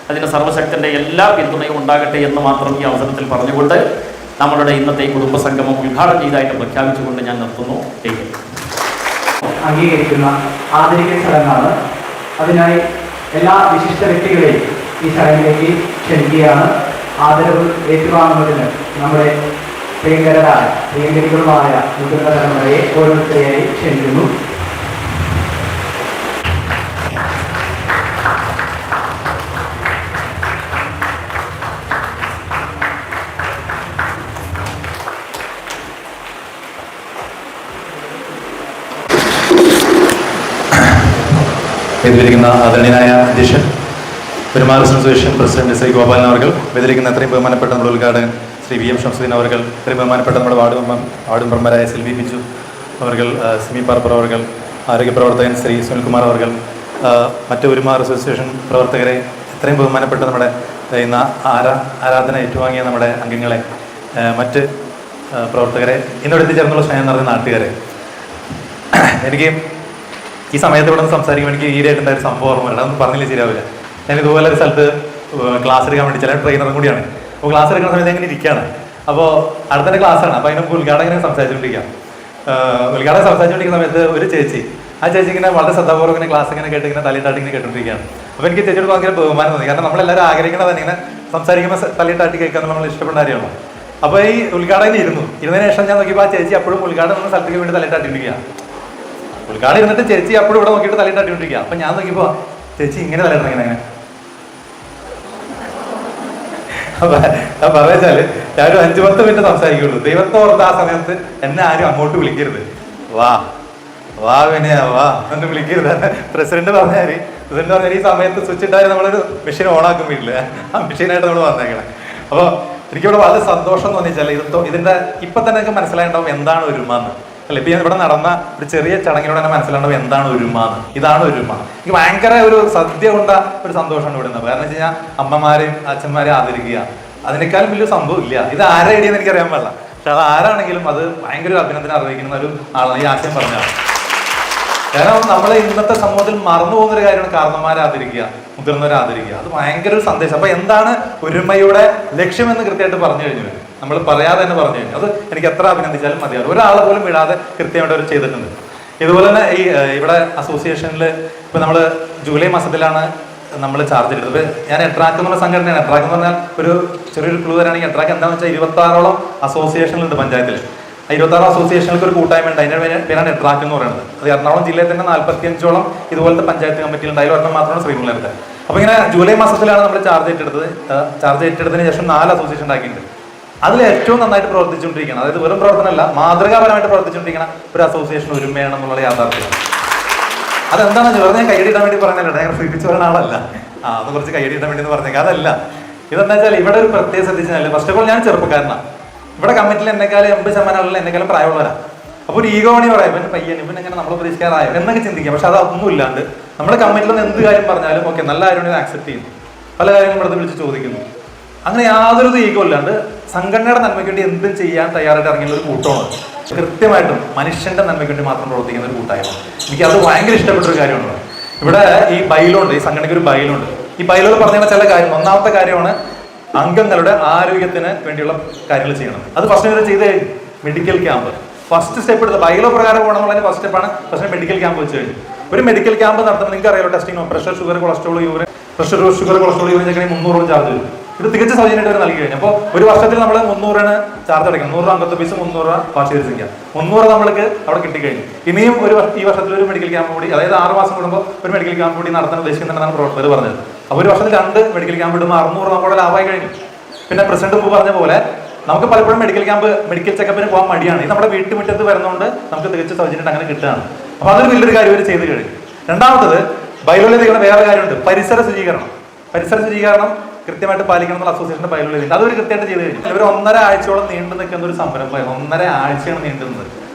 [SPEAKER 5] അതിന് സർവശക്തന്റെ എല്ലാ പിന്തുണയും ഉണ്ടാകട്ടെ എന്ന് മാത്രം ഈ അവസരത്തിൽ പറഞ്ഞുകൊണ്ട് നമ്മളുടെ ഇന്നത്തെ കുടുംബസംഗമം ഉദ്ഘാടനം ചെയ്തതായിട്ട് പ്രഖ്യാപിച്ചുകൊണ്ട് ഞാൻ നിർത്തുന്നു.
[SPEAKER 6] അംഗീകരിക്കുന്ന ആദരിക്കൽ ചടങ്ങാണ്. അതിനായി എല്ലാ വിശിഷ്ട വ്യക്തികളെയും ഈ ചടങ്ങിലേക്ക് ക്ഷണിക്കുകയാണ്. ആദരവ് ഏറ്റുവാങ്ങുന്നതിന് നമ്മുടെ പ്രിയങ്കരികളുമായ മുതിർന്ന തലമുറയെ ഓരോരുത്തരെയായി ക്ഷണിക്കുന്നു.
[SPEAKER 7] വേദിയിരിക്കുന്ന ആദരണീയനായ അധ്യക്ഷൻ പെരുമാൾ അസോസിയേഷൻ പ്രസിഡന്റ് ശ്രീ ഗോപാലൻ അവർ, വേദിയിരിക്കുന്ന എത്രയും ബഹുമാനപ്പെട്ട നമ്മുടെ ഉദ്ഘാടകൻ ശ്രീ വി എം ഷംസുദ്ദീൻ അവർ, ഇത്രയും ബഹുമാനപ്പെട്ട നമ്മുടെ വാർഡ് മെമ്പർമാരായ സെൽവി ബിജു അവർ, സിമി പാർപ്പർ അവർ, ആരോഗ്യപ്രവർത്തകൻ ശ്രീ സുനിൽകുമാർ അവർ, മറ്റ് പെരുമാൾ അസോസിയേഷൻ പ്രവർത്തകരെ, ഇത്രയും ബഹുമാനപ്പെട്ട നമ്മുടെ ഇന്ന് ആരാധന ഏറ്റുവാങ്ങിയ നമ്മുടെ അംഗങ്ങളെ, മറ്റ് പ്രവർത്തകരെ, എന്നോട് എത്തിച്ചേർന്നുള്ള സ്നേഹം നിറഞ്ഞ നാട്ടുകാരെ, എനിക്ക് ഈ സമയത്ത് ഇവിടെ നിന്ന് സംസാരിക്കുമ്പോൾ എനിക്ക് ഈടായിട്ടുണ്ടായ ഒരു സംഭവം ഓർമ്മയുണ്ട്. അതൊന്നും പറഞ്ഞില്ല ശരിയാവില്ല. ഞാൻ ഇതുപോലെ ഒരു സ്ഥലത്ത് ക്ലാസ് എടുക്കാൻ വേണ്ടി, ചില ട്രെയിനറും കൂടിയാണ്. അപ്പോൾ ക്ലാസ് എടുക്കുന്ന സമയത്ത് എങ്ങനെ ഇരിക്കുകയാണ്. അപ്പോൾ അടുത്ത ക്ലാസ്സാണ്. അപ്പോൾ അതിന് ഉദ്ഘാടകനെ സംസാരിച്ചുകൊണ്ടിരിക്കുകയാണ്. ഉദ്ഘാടകൻ സംസാരിച്ചുകൊണ്ടിരിക്കുന്ന സമയത്ത് ഒരു ചേച്ചി, ആ ചേച്ചി ഇങ്ങനെ വളരെ ശ്രദ്ധാപൂർവ്വം ഇങ്ങനെ ക്ലാസ് ഇങ്ങനെ കേട്ട് ഇങ്ങനെ തലയിട്ടാട്ടി ഇങ്ങനെ കേട്ടുകൊണ്ടിരിക്കുകയാണ്. അപ്പോൾ എനിക്ക് ചേച്ചിയോട് ഭയങ്കര ബഹുമാനം തോന്നി. കാരണം നമ്മളെല്ലാവരും ആഗ്രഹിക്കുന്നത് തന്നെ ഇങ്ങനെ സംസാരിക്കുമ്പോൾ തലയിട്ടാട്ടി കേൾക്കാൻ നമ്മൾ ഇഷ്ടപ്പെടുന്ന കാര്യമാണോ. അപ്പോൾ ഈ ഉദ്ഘാടകൻ ഇരുന്നതിന് ശേഷം ഞാൻ നോക്കിയപ്പോൾ ആ ചേച്ചി അപ്പോഴും ഉദ്ഘാടനം എന്ന സ്ഥലത്തേക്ക് വേണ്ടി തലയിട്ടാട്ടിരിക്കുകയാണ്. ഉദ്ഘാടനം ഇരുന്നിട്ട് ചേച്ചി അപ്പോഴും ഇവിടെ നോക്കിയിട്ട് തലയിട്ടാട്ടിക്കൊണ്ടിരിക്കുക. അപ്പം ഞാൻ നോക്കിയപ്പോൾ ചേച്ചി ഇങ്ങനെ തലയിടണം ഇങ്ങനെ. ഞാൻ പറഞ്ഞാല് ഞാനൊരു 5-10 മിനിറ്റ് സംസാരിക്കുള്ളൂ. ദൈവത്തെ ഓർത്ത് ആ സമയത്ത് എന്നെ ആരും അങ്ങോട്ട് വിളിക്കരുത്. വാ വിനയ വാ എന്ന് വിളിക്കരുത്. പ്രസിഡന്റ് പറഞ്ഞാൽ ഈ സമയത്ത് സ്വിച്ച് ഇട്ടാൽ നമ്മളൊരു മെഷീൻ ഓണാക്കും വീട്ടില്. ആ മെഷീനായിട്ട് നമ്മൾ വന്നേക്കണം. അപ്പോൾ എനിക്കിവിടെ വളരെ സന്തോഷം എന്ന് തോന്നിച്ചാൽ ഇതിന്റെ ഇപ്പൊ തന്നെ എനിക്ക് മനസ്സിലായിട്ടുണ്ടാവും എന്താണ് ഒരുമാന്ന്. അല്ല, ഇപ്പൊ ഞാൻ ഇവിടെ നടന്ന ഒരു ചെറിയ ചടങ്ങിലൂടെ തന്നെ മനസ്സിലാണ്ടാവും എന്താണ് ഒരുമാന്ന്. ഇതാണ് ഒരുമ. എനിക്ക് ഭയങ്കര ഒരു സദ്യ കൊണ്ട ഒരു സന്തോഷമാണ് ഇവിടെ നിന്ന്. കാരണം വെച്ച് കഴിഞ്ഞാൽ അമ്മമാരെയും അച്ഛന്മാരെയും ആദരിക്കുക, അതിനേക്കാളും വലിയ സംഭവം ഇല്ല. ഇത് ആരെ ഐഡിയെന്ന് എനിക്കറിയാൻ പാടില്ല. പക്ഷെ അത് ആരാണെങ്കിലും അത് ഭയങ്കര ഒരു അഭിനന്ദനം അറിയിക്കുന്ന ഒരു ആളാണ് ഈ ആശയം പറഞ്ഞാൽ. കാരണം നമ്മൾ ഇന്നത്തെ സമൂഹത്തിൽ മറന്നു പോകുന്നൊരു കാര്യമാണ് കാരണന്മാരെ ആദരിക്കുക, മുതിർന്നവരെ ആദരിക്കുക. അത് ഭയങ്കര ഒരു സന്ദേശം. അപ്പൊ എന്താണ് ഒരുമയുടെ ലക്ഷ്യമെന്ന് കൃത്യമായിട്ട് പറഞ്ഞു കഴിഞ്ഞു. നമ്മൾ പറയാതെ തന്നെ പറഞ്ഞു കഴിഞ്ഞു. അത് എനിക്ക് എത്ര അഭിനന്ദിച്ചാലും മതിയാവും. ഒരാളെ പോലും വിടാതെ കൃത്യമായിട്ട് അവർ ചെയ്തിട്ടുണ്ട്. ഇതുപോലെ തന്നെ ഈ ഇവിടെ അസോസിയേഷനിൽ ഇപ്പൊ നമ്മൾ ജൂലൈ മാസത്തിലാണ് നമ്മൾ ചാർജ് എടുത്തത്. ഞാൻ എട്രാക്ക് എന്നുള്ള സംഘടനയാണ്. എട്രാക്ക് എന്ന് പറഞ്ഞാൽ ഒരു ചെറിയൊരു ക്ലൂ തരാണെങ്കിൽ എട്രാക്ക് എന്താണെന്ന് വെച്ചാൽ 26ഓളം അസോസിയേഷനുണ്ട് പഞ്ചായത്തിൽ. 26 അസോസിയേഷനുകൾക്ക് ഒരു കൂട്ടായ്മ ഉണ്ട്. അതിന്റെ പേരാണ് എട്രാക്ക് എന്ന് പറയുന്നത്. അത് എറണാകുളം ജില്ലയിൽ തന്നെ 45ഓളം ഇതുപോലത്തെ പഞ്ചായത്ത് കമ്മിറ്റികളുണ്ട്. അതിൽ ഒരെണ്ണം മാത്രമാണ് ശ്രീമുള്ളരുടെ. അപ്പൊ ഇങ്ങനെ ജൂലൈ മാസത്തിലാണ് നമ്മൾ ചാർജ് ഏറ്റെടുത്തത്. ചാർജ് ഏറ്റെടുത്തതിന് ശേഷം 4 അസോസിയേഷൻ ഉണ്ടാക്കിയിട്ടുണ്ട്. അതിൽ ഏറ്റവും നന്നായിട്ട് പ്രവർത്തിച്ചുകൊണ്ടിരിക്കണം, അതായത് വെറും പ്രവർത്തനമല്ല മാതൃകാപരമായിട്ട് പ്രവർത്തിച്ചുകൊണ്ടിരിക്കണം ഒരു അസോസിയേഷൻ ഒരുമയാണ് എന്നുള്ള യാഥാർത്ഥ്യം. അതെന്താണെന്ന് വെറുതെ ഞാൻ കൈയടിയിടാൻ വേണ്ടി പറഞ്ഞല്ലോ, ഞാൻ സൂചിപ്പിച്ചു പറയുന്ന ആളല്ല. അത് കുറച്ച് കൈയടിയിടാൻ വേണ്ടി എന്ന് പറഞ്ഞേക്കാം. അതല്ല, ഇതെന്താ വെച്ചാൽ ഇവിടെ ഒരു പ്രത്യേക ശ്രദ്ധിച്ചാൽ ഫസ്റ്റ് ഓഫ് ഓൾ ഞാൻ ചെറുപ്പക്കാരനാണ്. ഇവിടെ കമ്മിറ്റിയിൽ എന്നെക്കാളും 80% ആളുകൾ എന്നെക്കാളും പ്രായമുള്ളവരാണ്. അപ്പോൾ ഒരു ഈഗോ പണി പറയാം, ഇവൻ പയ്യൻ ഇവൻ എങ്ങനെ നമ്മൾ പ്രതീക്ഷിക്കാറായോ എന്നൊക്കെ ചിന്തിക്കാം. പക്ഷെ അതൊന്നും ഇല്ലാണ്ട് നമ്മുടെ കമ്മിറ്റിയിൽ നിന്ന് എന്ത് കാര്യം പറഞ്ഞാലും ഓക്കെ നല്ല കാര്യം ആക്സെപ്റ്റ് ചെയ്യുന്നു, പല കാര്യങ്ങളും ഇവിടെ വിളിച്ച് ചോദിക്കുന്നു. അങ്ങനെ യാതൊരു ഈഗോ ഇല്ലാണ്ട് സംഘടനയുടെ നന്മയ്ക്ക് വേണ്ടി എന്തും ചെയ്യാൻ തയ്യാറായിട്ട് ഇറങ്ങിയുള്ള ഒരു കൂട്ടമാണ്. കൃത്യമായിട്ടും മനുഷ്യന്റെ നന്മയ്ക്ക് വേണ്ടി മാത്രം പ്രവർത്തിക്കുന്ന ഒരു കൂട്ടായ്മ. എനിക്ക് അത് ഭയങ്കര ഇഷ്ടപ്പെട്ടൊരു കാര്യമാണ്. ഇവിടെ ഈ ബൈലുണ്ട്, ഈ സംഘടനയ്ക്ക് ഒരു ബൈലുണ്ട്. ഈ ബൈലോട് പറഞ്ഞ ചില കാര്യം, ഒന്നാമത്തെ കാര്യമാണ് അംഗങ്ങളുടെ ആരോഗ്യത്തിന് വേണ്ടിയുള്ള കാര്യങ്ങൾ ചെയ്യണം. അത് ഫസ്റ്റ് ചെയ്ത് മെഡിക്കൽ ക്യാമ്പ് ഫസ്റ്റ് സ്റ്റെപ്പ് എടുത്ത് ബൈലോ പ്രകാരം പോകണമെന്നുള്ളതിന് ഫസ്റ്റ് സ്റ്റെപ്പാണ് ഫസ്റ്റ് മെഡിക്കൽ ക്യാമ്പ് വെച്ച് കഴിഞ്ഞു. ഒരു മെഡിക്കൽ ക്യാമ്പ് നടത്തുമ്പോൾ നിങ്ങൾക്ക് അറിയാലോ, testing pressure, sugar, cholesterol, urine, pressure, sugar, cholesterol, urine ചെക്കണി 300 ചാർജ് വരും. ഇത് തികച്ച സൗജന്യമായിട്ട് അവർ നൽകി കഴിഞ്ഞു. അപ്പോൾ ഒരു വർഷത്തിൽ നമ്മൾ 300 ചാർജ് അടയ്ക്കണം. 100 അംഗത്വ ഫീസ്, 300 വാർഷിക സംഖ്യ, 300 നമ്മൾക്ക് അവിടെ കിട്ടിക്കഴിഞ്ഞു. ഇനിയും ഈ വർഷത്തിൽ ഒരു മെഡിക്കൽ ക്യാമ്പ് കൂടി, അതായത് 6 മാസം കൂടുമ്പോൾ ഒരു മെഡിക്കൽ ക്യാമ്പ് കൂടി നടത്താൻ ഉദ്ദേശിക്കുന്നുണ്ടെന്നാണ് പ്രവർത്തകർ പറഞ്ഞത്. അപ്പോൾ ഒരു വർഷത്തിൽ 2 മെഡിക്കൽ ക്യാമ്പ് ഇടുമ്പോൾ 600 നമ്മുടെ ലാഭമായി കഴിഞ്ഞു. പിന്നെ പ്രസിഡന്റ് മുമ്പ് പറഞ്ഞ പോലെ നമുക്ക് പലപ്പോഴും മെഡിക്കൽ ചെക്കപ്പിന് പോകാൻ മടിയാണ്. ഇത് നമ്മുടെ വീട്ടുമുറ്റത്ത് വരുന്നതുകൊണ്ട് നമുക്ക് തികച്ച സൗജന്യമായിട്ട് അങ്ങനെ കിട്ടുകയാണ്. അപ്പോൾ അതൊരു വലിയൊരു കാര്യം ഇവർ ചെയ്ത് കഴിഞ്ഞു. രണ്ടാമത്തത് ബൈലോയിൽ ചെയ്യുന്ന വേറെ കാര്യമുണ്ട്, പരിസര ശുചീകരണം. പരിസര ശുചീകരണം കൃത്യമായിട്ട് പാലിക്കണം എന്നുള്ള അസോസിയേഷന്റെ ബൈലോയിൽ അതൊരു കൃത്യമായിട്ട് ചെയ്ത് കഴിഞ്ഞു. ഇവർ 1.5 ആഴ്ചയോളം നീണ്ടു നിൽക്കുന്ന ഒരു സംരംഭമായിരുന്നു. 1.5 ആഴ്ചയാണ് നീണ്ടുന്നത്.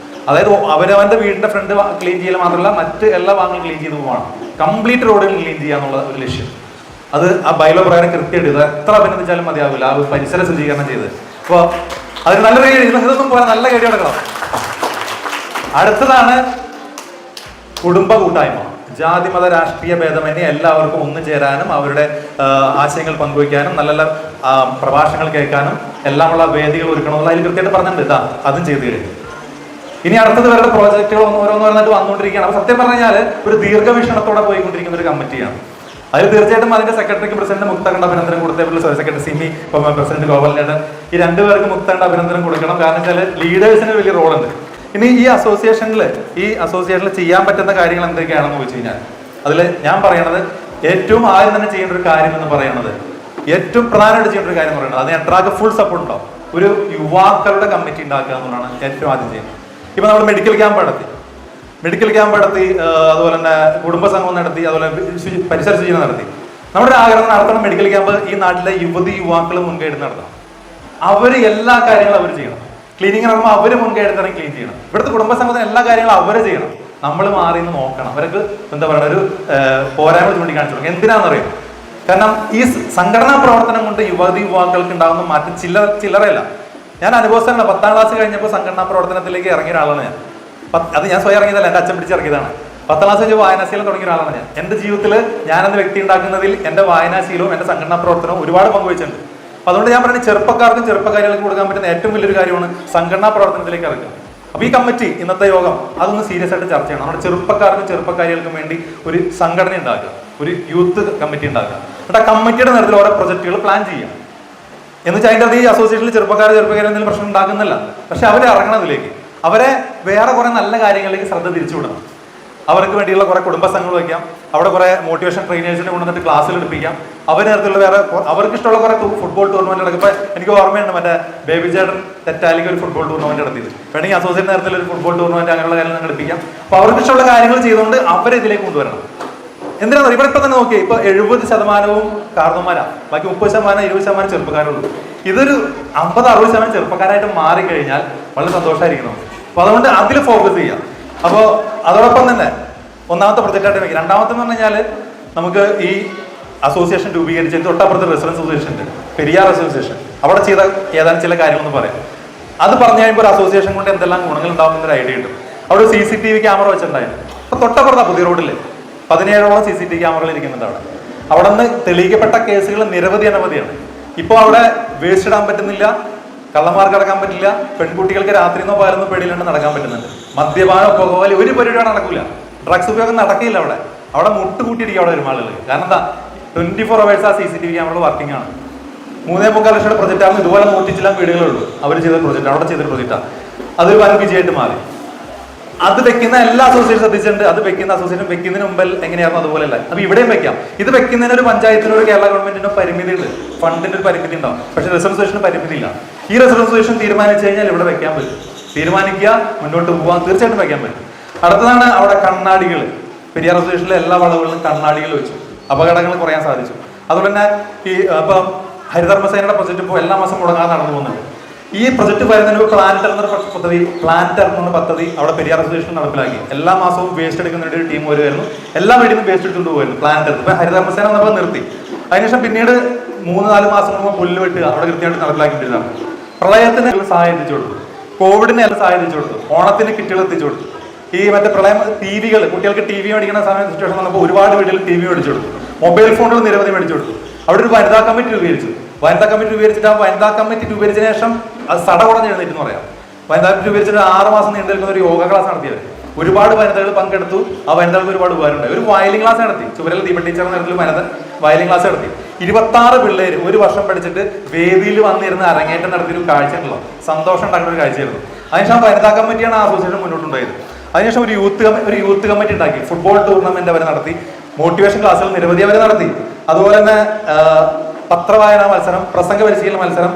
[SPEAKER 7] അതായത് അവരവന്റെ വീടിന്റെ ഫ്രണ്ട് ക്ലീൻ ചെയ്യൽ മാത്രമല്ല, മറ്റ് എല്ലാ ഭാഗങ്ങളും ക്ലീൻ ചെയ്ത് പോവാണ്. കംപ്ലീറ്റ് റോഡുകൾ ക്ലീൻ ചെയ്യാന്നുള്ള ഒരു ലക്ഷ്യം. അത് ആ ബൈലോ പ്രകാരം കൃത്യമായിട്ട് ഇത് എത്ര അഭിനന്ദിച്ചാലും മതിയാവില്ല. ആ പരിസര ശുചീകരണം ചെയ്ത്. അപ്പോൾ അതിന് നല്ലൊരു ഇതൊന്നും പോലെ നല്ല കാര്യം എടുക്കണം. അടുത്തതാണ് കുടുംബ കൂട്ടായ്മ. ജാതി മത രാഷ്ട്രീയ ഭേദമന്യേ എല്ലാവർക്കും ഒന്നു ചേരാനും അവരുടെ ആശയങ്ങൾ പങ്കുവയ്ക്കാനും നല്ല നല്ല പ്രഭാഷണങ്ങൾ കേൾക്കാനും എല്ലാമുള്ള വേദികൾ ഒരുക്കണമെന്നുള്ള അതിൽ കൃത്യമായിട്ട് പറഞ്ഞിട്ടുണ്ട്. ഇതാ അതും ചെയ്തു കഴിഞ്ഞു. ഇനി അടുത്തത് ഇവരുടെ പ്രോജക്റ്റുകൾ ഓരോന്നോരോന്നായിട്ട് വന്നുകൊണ്ടിരിക്കുകയാണ്. അപ്പോൾ സത്യം പറഞ്ഞാൽ ഒരു ദീർഘവീക്ഷണത്തോടെ പോയിക്കൊണ്ടിരിക്കുന്ന ഒരു കമ്മിറ്റിയാണ്. അതിൽ തീർച്ചയായിട്ടും അതിന്റെ സെക്രട്ടറിക്ക് പ്രസിഡന്റ് മുക്തകണ്ഠ അഭിനന്ദനം കൊടുത്തേ സെക്രട്ടറി സിമി, പ്രസിഡന്റ് ഗോപാലനേട്ടൻ, ഈ 2 പേർക്ക് മുക്തകണ്ഠ അഭിനന്ദനം കൊടുക്കണം. കാരണം വെച്ചാൽ ലീഡേഴ്സിന് വലിയ റോളുണ്ട്. ഇനി ഈ അസോസിയേഷനിൽ ചെയ്യാൻ പറ്റുന്ന കാര്യങ്ങൾ എന്തൊക്കെയാണെന്ന് ചോദിച്ചു കഴിഞ്ഞാൽ അതിൽ ഞാൻ പറയണത് ഏറ്റവും ആദ്യം തന്നെ ചെയ്യേണ്ട ഒരു കാര്യം എന്ന് പറയുന്നത്, ഏറ്റവും പ്രധാനമായിട്ട് ചെയ്യേണ്ട ഒരു കാര്യം എന്ന് പറയുന്നത്, അത് എട്രാക്ക് ഫുൾ സപ്പോർട്ട് ഉണ്ടാവും. ഒരു യുവാക്കളുടെ കമ്മിറ്റി ഉണ്ടാക്കുക എന്നുള്ളതാണ് ഏറ്റവും ആദ്യം ചെയ്യുന്നത്. ഇപ്പൊ നമ്മൾ മെഡിക്കൽ ക്യാമ്പ് നടത്തി, അതുപോലെ തന്നെ കുടുംബ സംഗമം നടത്തി, അതുപോലെ പരിസര ശുചീകരണം നടത്തി. നമ്മുടെ ആഗ്രഹം നടത്തണം മെഡിക്കൽ ക്യാമ്പ് ഈ നാട്ടിലെ യുവാക്കൾ മുൻകൈ എടുത്ത് നടത്തണം. അവർ എല്ലാ കാര്യങ്ങളും അവർ ചെയ്യണം. ക്ലീനിങ് നടക്കുമ്പോൾ അവർ മുൻകൈ എടുത്താണ് ക്ലീൻ ചെയ്യണം. ഇവിടുത്തെ കുടുംബ സംഘത്തിന് എല്ലാ കാര്യങ്ങളും അവരെ ചെയ്യണം. നമ്മൾ മാറി നിന്ന് നോക്കണം. അവർക്ക് എന്താ പറയുക, ഒരു പോരായ്മ ചൂണ്ടിക്കാണിച്ചു കൊടുക്കണം. എന്തിനാണെന്നറിയാം? കാരണം ഈ സംഘടനാ പ്രവർത്തനം കൊണ്ട് യുവാക്കൾക്ക് ഉണ്ടാകുന്ന മാറ്റം ചില്ലറയല്ല. ഞാൻ അനുഭവസ്ഥനാണ്. 10ാം ക്ലാസ് കഴിഞ്ഞപ്പോൾ സംഘടനാ പ്രവർത്തനത്തിലേക്ക് ഇറങ്ങിയ ഒരാളാണ് ഞാൻ. അത് ഞാൻ സ്വയം ഇറങ്ങിയതല്ല, എൻ്റെ അച്ഛൻ പിടിച്ചിറങ്ങിയതാണ്. 10ാം ക്ലാസ് കഴിഞ്ഞ് വായനാശീലം തുടങ്ങിയ ഒരാളാണ് ഞാൻ. എൻ്റെ ജീവിതത്തിൽ ഞാനെന്ന വ്യക്തി ഉണ്ടാക്കുന്നതിൽ എൻ്റെ വായനാശീലവും എൻ്റെ സംഘടനാ പ്രവർത്തനവും ഒരുപാട് പങ്കുവച്ചിട്ടുണ്ട്. അപ്പോൾ അതുകൊണ്ട് ഞാൻ പറയുന്നത് ചെറുപ്പക്കാർക്കും ചെറുപ്പക്കാരികൾക്കും കൊടുക്കാൻ പറ്റുന്ന ഏറ്റവും വലിയൊരു കാര്യമാണ് സംഘടനാ പ്രവർത്തനത്തിലേക്ക് ഇറക്കുക. അപ്പോൾ ഈ കമ്മിറ്റി, ഇന്നത്തെ യോഗം അതൊന്ന് സീരിയസ് ആയിട്ട് ചർച്ച ചെയ്യണം. നമ്മുടെ ചെറുപ്പക്കാർക്കും ചെറുപ്പക്കാരികൾക്കും വേണ്ടി ഒരു സംഘടന ഉണ്ടാക്കുക, ഒരു യൂത്ത് കമ്മിറ്റി ഉണ്ടാക്കുക. എന്നിട്ട് ആ കമ്മിറ്റിയുടെ നേതൃത്വത്തിൽ ഓരോ പ്രൊജക്റ്റുകൾ പ്ലാൻ ചെയ്യാം. എന്ന് വെച്ചാൽ അതിൻ്റെ ഈ അസോസിയേഷനിൽ ചെറുപ്പക്കാരെ എന്തെങ്കിലും പ്രശ്നം ഉണ്ടാക്കുന്നില്ല. പക്ഷെ അവരെ ഇറങ്ങണതിലേക്ക്, അവരെ വേറെ കുറെ നല്ല കാര്യങ്ങളിലേക്ക് ശ്രദ്ധ തിരിച്ചുവിടണം. അവർക്ക് വേണ്ടിയുള്ള കുറെ കുടുംബ സംഘങ്ങൾ വയ്ക്കാം. അവിടെ കുറെ മോട്ടിവേഷൻ ട്രെയിനേഴ്സിനെ കൊണ്ടുവന്നിട്ട് ക്ലാസ്സിൽ എടുപ്പിക്കാം. അവർ നേരത്തുള്ള വേറെ അവർക്ക് ഇഷ്ടമുള്ള കുറെ ഫുട്ബോൾ ടൂർണമെന്റ് നടക്കും. ഇപ്പൊ എനിക്ക് ഓർമ്മയുണ്ട്, മറ്റേ ബേബി ചേട്ടൻ തെറ്റാലിക്ക് ഒരു ഫുട്ബോൾ ടൂർണമെന്റ് നടത്തിയത്. വേണമെങ്കിൽ അസോസിയേഷൻ നേരത്തിൽ ഒരു ഫുട്ബോൾ ടൂർണമെന്റ് അങ്ങനെയുള്ള കാര്യങ്ങൾ സംഘടിപ്പിക്കാം. അപ്പൊ അവർക്ക് ഇഷ്ടമുള്ള കാര്യങ്ങൾ ചെയ്തുകൊണ്ട് അവരെ ഇതിലേക്ക് കൊണ്ടുവരണം. എന്തിനാണ് ഇവിടെ ഇപ്പൊ തന്നെ നോക്കിയേ, ഇപ്പൊ 70% കാർന്നോന്മാരാണ്, ബാക്കി 30%, 20% ചെറുപ്പക്കാരുള്ളൂ. ഇതൊരു 50-60% ചെറുപ്പക്കാരായിട്ട് മാറിക്കഴിഞ്ഞാൽ വളരെ സന്തോഷമായിരിക്കണം. അപ്പൊ അതുകൊണ്ട് അതിൽ ഫോക്കസ് ചെയ്യാം. അപ്പോൾ അതോടൊപ്പം തന്നെ ഒന്നാമത്തെ പ്രൊജക്റ്റായിട്ട് വയ്ക്കും. രണ്ടാമത്തെന്ന് പറഞ്ഞു കഴിഞ്ഞാൽ നമുക്ക് ഈ അസോസിയേഷൻ രൂപീകരിച്ച് തൊട്ടപ്പുറത്ത് റെസിഡൻസ് അസോസിയേഷൻ ഉണ്ട്, പെരിയാർ അസോസിയേഷൻ. അവിടെ ചെയ്ത ഏതാനും ചില കാര്യങ്ങളെന്ന് പറയാം. അത് പറഞ്ഞു കഴിയുമ്പോൾ ഒരു അസോസിയേഷൻ കൊണ്ട് എന്തെല്ലാം ഗുണങ്ങൾ ഉണ്ടാവും എന്നൊരു ഐഡിയ കിട്ടും. അവിടെ ഒരു CCTV ക്യാമറ വെച്ചിട്ടുണ്ടായിരുന്നു. അപ്പൊ തൊട്ടപ്പുറത്താ പുതിയ റോഡില് 17ഓളം CCTV ക്യാമറകൾ ഇരിക്കുന്നുണ്ട്. അവിടെ നിന്ന് തെളിയിക്കപ്പെട്ട കേസുകൾ നിരവധിയാണ്. ഇപ്പോൾ അവിടെ വേസ്റ്റ് ഇടാൻ പറ്റുന്നില്ല, കള്ളന്മാർക്ക് അടക്കാൻ പറ്റില്ല, പെൺകുട്ടികൾക്ക് രാത്രിന്നോ പകലൊന്നും പേടിയില്ലാണ്ട് നടക്കാൻ പറ്റുന്നുണ്ട്. മദ്യപാനം, പുകവലി ഒരു പരിപാടി നടക്കില്ല. ഡ്രഗ്സ് ഉപയോഗം നടക്കില്ല. അവിടെ മുട്ടുകൂട്ടിയിരിക്കും അവിടെ വരുന്ന ആളുകൾ. കാരണം എന്താ, 24 hours ആ CCTV ക്യാമറകൾ വർക്കിംഗ് ആണ്. 3.25 ലക്ഷം പ്രൊജക്റ്റ് ആകുമ്പോൾ ഇതുപോലെ 100 വീടുകളുള്ളൂ. അവർ ചെയ്ത പ്രൊജക്റ്റ്, അവിടെ ചെയ്തൊരു പ്രൊജക്റ്റാണ്. അതൊരു വൻ വിജയമായിട്ട് മാറി. അത് വെക്കുന്ന എല്ലാ അസോസിയേഷൻ ശ്രദ്ധിച്ചിട്ടുണ്ട്. അത് വെക്കുന്ന അസോസിയേഷൻ വെക്കുന്നതിന് മുമ്പിൽ എങ്ങനെയായിരുന്നു അതുപോലെയല്ല. അപ്പൊ ഇവിടെയും വെക്കാം. ഇത് വെക്കുന്നതിന് ഒരു പഞ്ചായത്തിനോ ഒരു കേരള ഗവൺമെന്റിനോ പരിമിതി ഉണ്ട്, ഫണ്ടിന്റെ ഒരു പരിമിതി ഉണ്ടാവും. പക്ഷെ റിസർവേഷന് പരിമിതി ഇല്ല. ഈ റിസർവേഷൻ തീരുമാനിച്ചു കഴിഞ്ഞാൽ ഇവിടെ വെക്കാൻ പറ്റും. തീരുമാനിക്കുക, മുന്നോട്ട് പോകാൻ തീർച്ചയായിട്ടും വെക്കാൻ പറ്റും. അടുത്തതാണ് അവിടെ കണ്ണാടികൾ. പെരിയാർ അസോസിയേഷനിലെ എല്ലാ വളവുകളിലും കണ്ണാടികൾ വെച്ചു. അപകടങ്ങൾ കുറയാൻ സാധിച്ചു. അതുപോലെ തന്നെ ഈ ഇപ്പം ഹരിതകർമ്മസേനയുടെ പ്രൊജക്ട് ഇപ്പോൾ എല്ലാ മാസം മുടങ്ങാതെ നടന്നു പോകുന്നുണ്ട്. ഈ പ്രൊജക്ട് വരുന്നതിന് പ്ലാന്റർ എന്ന പദ്ധതി അവിടെ പെരിയാർ അസോസിയേഷൻ നടപ്പിലാക്കി. എല്ലാ മാസവും വേസ്റ്റ് എടുക്കുന്ന ഒരു ടീം വരുമായിരുന്നു. എല്ലാ വീട്ടിൽ നിന്നും വേസ്റ്റ് എടുത്തുകൊണ്ട് പോയിരുന്നു പ്ലാന്റർ. ഇപ്പൊ ഹരിതകർമ്മസേന നമ്മൾ നിർത്തി. അതിനുശേഷം പിന്നീട് 3-4 മാസം മുമ്പ് പുല്ല് വെട്ടുക അവിടെ കൃത്യമായിട്ട് നടപ്പിലാക്കിയിട്ടിരുന്നതാണ്. പ്രളയത്തിന് സഹായം എത്തിച്ചു കൊടുത്തു, കോവിഡിനെ എല്ലാം സഹായം എത്തിച്ചു കൊടുത്തു, ഓണത്തിന് കിറ്റുകൾ എത്തിച്ചു കൊടുത്തു. ഈ മറ്റേ പ്രളയം ടിവികൾ, കുട്ടികൾക്ക് TV മേടിക്കുന്ന സമയം സിറ്റുവേഷൻ വന്നപ്പോൾ ഒരുപാട് വീടുകളിൽ TV മേടിച്ചു കൊടുത്തു. മൊബൈൽ ഫോണുകൾ നിരവധി മേടിച്ചു കൊടുത്തു. അവിടെ ഒരു വനിതാ കമ്മിറ്റി രൂപീകരിച്ചു. വനിതാ കമ്മിറ്റി രൂപീകരിച്ചിട്ട് ആ വനിതാ കമ്മിറ്റി രൂപീകരിച്ചതിന് ശേഷം അത് സടകുടഞ്ഞ് എഴുന്നേറ്റെന്ന് പറയാം. വനിതാ കമ്മിറ്റി രൂപീകരിച്ചിട്ട് 6 മാസം നീണ്ടു നിൽക്കുന്ന ഒരു യോഗ ക്ലാസ് നടത്തിയത്. ഒരുപാട് വനിതകൾ പങ്കെടുത്തു. ആ വനിതകൾക്ക് ഒരുപാട് ഉപകാരമുണ്ടായി. ഒരു വയലിൻ ക്ലാസ് നടത്തി, ചുവരൽ ദീപ ടീച്ചർ നേരത്തിൽ വയലിൻ ക്ലാസ് നടത്തി. 26 പിള്ളേർ ഒരു വർഷം പഠിച്ചിട്ട് വേദിയിൽ വന്നിരുന്ന് അരങ്ങേറ്റം നടത്തിയൊരു കാഴ്ച ഉണ്ടല്ലോ, സന്തോഷം ഉണ്ടാക്കുന്ന ഒരു കാഴ്ചയായിരുന്നു. അതിനുശേഷം വനിതാ കമ്മിറ്റിയാണ് ആ അസോസിയേഷൻ മുന്നോട്ടുണ്ടായത്. അതിനുശേഷം ഒരു യൂത്ത് കമ്മിറ്റി ഉണ്ടാക്കി, ഫുട്ബോൾ ടൂർണമെന്റ് അവർ നടത്തി, മോട്ടിവേഷൻ ക്ലാസ്സുകൾ നിരവധി അവർ നടത്തി. അതുപോലെ തന്നെ പത്രവായനാ മത്സരം, പ്രസംഗ പരിശീലന മത്സരം,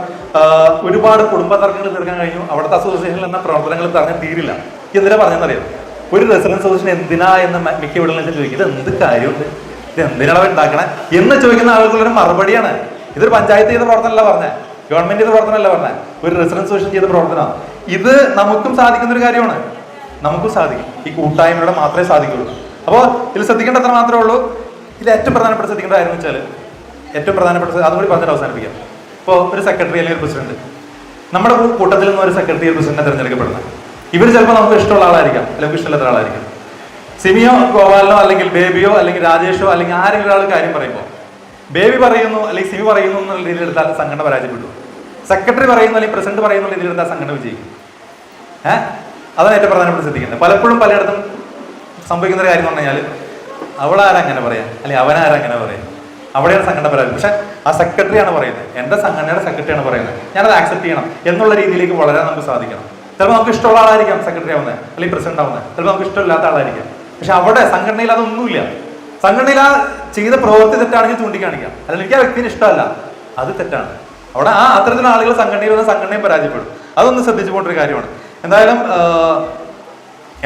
[SPEAKER 7] ഒരുപാട് കുടുംബ തർക്കങ്ങൾ തീർക്കാൻ കഴിഞ്ഞു. അവിടുത്തെ അസോസിയേഷനിൽ എന്ന പ്രവർത്തനങ്ങൾ പറഞ്ഞാൽ തീരില്ല. എന്തിനാ പറഞ്ഞെന്നറിയാം? ഒരു റെസിഡൻസ് അസോസിയേഷൻ എന്തിനാ എന്ന് മിക്ക വീടുകളിൽ ചോദിക്കും. ഇത് എന്ത് കാര്യമുണ്ട്, ഇത് എന്തിനാണ് അവർ ഉണ്ടാക്കണേ എന്ന് ചോദിക്കുന്ന ആളുകളുടെ മറുപടിയാണ്. ഇതൊരു പഞ്ചായത്ത് ചെയ്ത പ്രവർത്തനമല്ല പറഞ്ഞത്, ഗവൺമെന്റ് ചെയ്ത പ്രവർത്തനമല്ല പറഞ്ഞത്, ഒരു റെസിഡൻസ് അസോസിയേഷൻ ചെയ്ത പ്രവർത്തനമാണ്. ഇത് നമുക്കും സാധിക്കുന്ന ഒരു കാര്യമാണ്, നമുക്കും സാധിക്കും. ഈ കൂട്ടായ്മയുടെ മാത്രമേ സാധിക്കുള്ളൂ. അപ്പോൾ ഇതിൽ ശ്രദ്ധിക്കേണ്ട അത്ര മാത്രമേ ഉള്ളൂ. ഇതിൽ ഏറ്റവും പ്രധാനപ്പെട്ട ശ്രദ്ധിക്കേണ്ട കാര്യം എന്ന് വെച്ചാൽ, ഏറ്റവും പ്രധാനപ്പെട്ട അതുകൂടി പറഞ്ഞിട്ട് അവസാനിപ്പിക്കാം. ഇപ്പോൾ ഒരു സെക്രട്ടറി അല്ലെങ്കിൽ ഒരു പ്രസിഡന്റ്, നമ്മുടെ കൂട്ടത്തിൽ നിന്ന് ഒരു സെക്രട്ടറി പ്രസിഡന്റിനെ തിരഞ്ഞെടുക്കപ്പെടുന്നത്, ഇവർ ചിലപ്പോൾ നമുക്ക് ഇഷ്ടമുള്ള ആളായിരിക്കാം, അല്ലെങ്കിൽ ഇഷ്ടമില്ലാത്ത ആളായിരിക്കും. സിമിയോ ഗോപാലനോ അല്ലെങ്കിൽ ബേബിയോ അല്ലെങ്കിൽ രാജേഷോ അല്ലെങ്കിൽ ആരെങ്കിലും ഒരാൾ കാര്യം പറയുമ്പോൾ ബേബി പറയുന്നു അല്ലെങ്കിൽ സിമി പറയുന്നു എന്നുള്ള രീതിയിൽ എടുത്താൽ സംഘടന പരാജയപ്പെട്ടു. സെക്രട്ടറി പറയുന്നു അല്ലെങ്കിൽ പ്രസിഡന്റ് പറയുന്ന രീതിയിൽ എടുത്താൽ സംഘടന വിജയിക്കും. അതാണ് ഏറ്റവും പ്രധാനപ്പെട്ട ശ്രദ്ധിക്കുന്നത്. പലപ്പോഴും പലയിടത്തും സംഭവിക്കുന്ന ഒരു കാര്യം എന്ന് പറഞ്ഞു കഴിഞ്ഞാൽ, അവളാരങ്ങനെ പറയാം അല്ലെങ്കിൽ അവനാരങ്ങനെ പറയാം, അവിടെയാണ് സംഘടന പരാജയം. പക്ഷെ ആ സെക്രട്ടറിയാണ് പറയുന്നത്, എൻ്റെ സംഘടനയുടെ സെക്രട്ടറിയാണ് പറയുന്നത്, ഞാനത് ആക്സെപ്റ്റ് ചെയ്യണം എന്നുള്ള രീതിയിലേക്ക് വളരാൻ നമുക്ക് സാധിക്കണം. ചിലപ്പോൾ നമുക്ക് ഇഷ്ടമുള്ള ആളായിരിക്കാം സെക്രട്ടറി ആവുന്നത് അല്ലെങ്കിൽ പ്രസിഡന്റ് ആവുന്നത്, ചിലപ്പോൾ നമുക്ക് ഇഷ്ടമില്ലാത്ത ആളായിരിക്കാം. പക്ഷെ അവിടെ സംഘടനയിൽ അതൊന്നുമില്ല. സംഘടനയിൽ ആ ചെയ്ത പ്രവൃത്തി തെറ്റാണെങ്കിൽ ചൂണ്ടിക്കാണിക്കാം, അല്ലെങ്കിൽ എനിക്ക് ആ വ്യക്തിന് ഇഷ്ടമല്ല, അത് തെറ്റാണ്. അവിടെ ആ അത്തരത്തിലുള്ള ആളുകൾ സംഘടനയിൽ വന്ന സംഘടനയും പരാജയപ്പെടും. അതൊന്ന് ശ്രദ്ധിച്ചു പോകേണ്ട കാര്യമാണ്. എന്തായാലും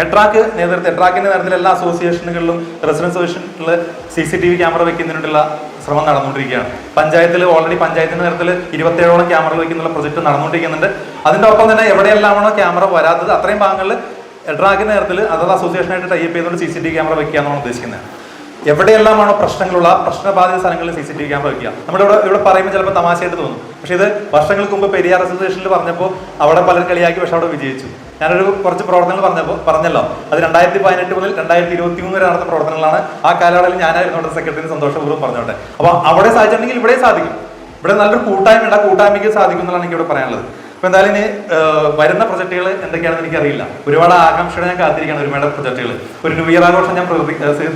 [SPEAKER 7] എട്രാക്കിന്റെ നേതൃത്വത്തിൽ എല്ലാ അസോസിയേഷനുകളിലും റെസിഡൻസ് അസോസിയേഷനിൽ CCTV ക്യാമറ വെക്കുന്നതിനുള്ള ശ്രമം നടന്നുകൊണ്ടിരിക്കുകയാണ്. പഞ്ചായത്തിൽ ഓൾറെഡി പഞ്ചായത്തിന്റെ നേതൃത്വത്തിൽ 27ഓളം ക്യാമറകൾ വെക്കുന്നുള്ള പ്രൊജക്ട് നടന്നുകൊണ്ടിരിക്കുന്നുണ്ട്. അതിന്റെ ഒപ്പം തന്നെ എവിടെയെല്ലാമാണോ ക്യാമറ വരാത്തത് അത്രയും ഭാഗങ്ങളിൽ എട്രാക്കിന്റെ നേതൃത്വത്തിൽ അതത് അസോസിയേഷനായിട്ട് ടൈപ്പ് ചെയ്തുകൊണ്ട് CCTV ക്യാമറ വെക്കുക എന്നാണ് ഉദ്ദേശിക്കുന്നത്. എവിടെയെല്ലാമാണോ പ്രശ്നങ്ങളുള്ള പ്രശ്നബാധിത സ്ഥലങ്ങളിൽ CCTV ക്യാമറ വെക്കുക. ഇവിടെ പറയുമ്പോൾ ചിലപ്പോൾ തമാശയായിട്ട് തോന്നും, പക്ഷെ ഇത് വർഷങ്ങൾക്ക് മുമ്പ് പെരിയാർ അസോസിയേഷനിൽ പറഞ്ഞപ്പോൾ അവിടെ പലരും കളിയാക്കി, പക്ഷെ അവിടെ വിജയിച്ചു. ഞാനൊരു കുറച്ച് പ്രവർത്തനങ്ങൾ പറഞ്ഞല്ലോ, അത് 2018 മുതൽ 2023 വരെ നടന്ന പ്രവർത്തനങ്ങളാണ്. ആ കാലയളവിൽ ഞാനായിരുന്നു അവിടെ സെക്രട്ടറി, സന്തോഷപൂർവ്വം പറഞ്ഞോട്ടെ. അപ്പോൾ അവിടെ സാധിച്ചിട്ടുണ്ടെങ്കിൽ ഇവിടെ സാധിക്കും. ഇവിടെ നല്ലൊരു കൂട്ടായ്മ ഉണ്ട്, ആ കൂട്ടായ്മയ്ക്ക് സാധിക്കും എന്നുള്ളതാണ് എനിക്ക് ഇവിടെ പറയാനുള്ളത്. അപ്പൊ എന്തായാലും ഇനി വരുന്ന പ്രൊജക്ടുകൾ എന്തൊക്കെയാണെന്ന് എനിക്കറിയില്ല. ഒരുപാട് ആകാംക്ഷയോടെ ഞാൻ കാത്തിരിക്കുകയാണ് ഒരുപാട് പ്രൊജക്ടുകൾ. ഒരു ന്യൂ ഇയർ ആഘോഷം ഞാൻ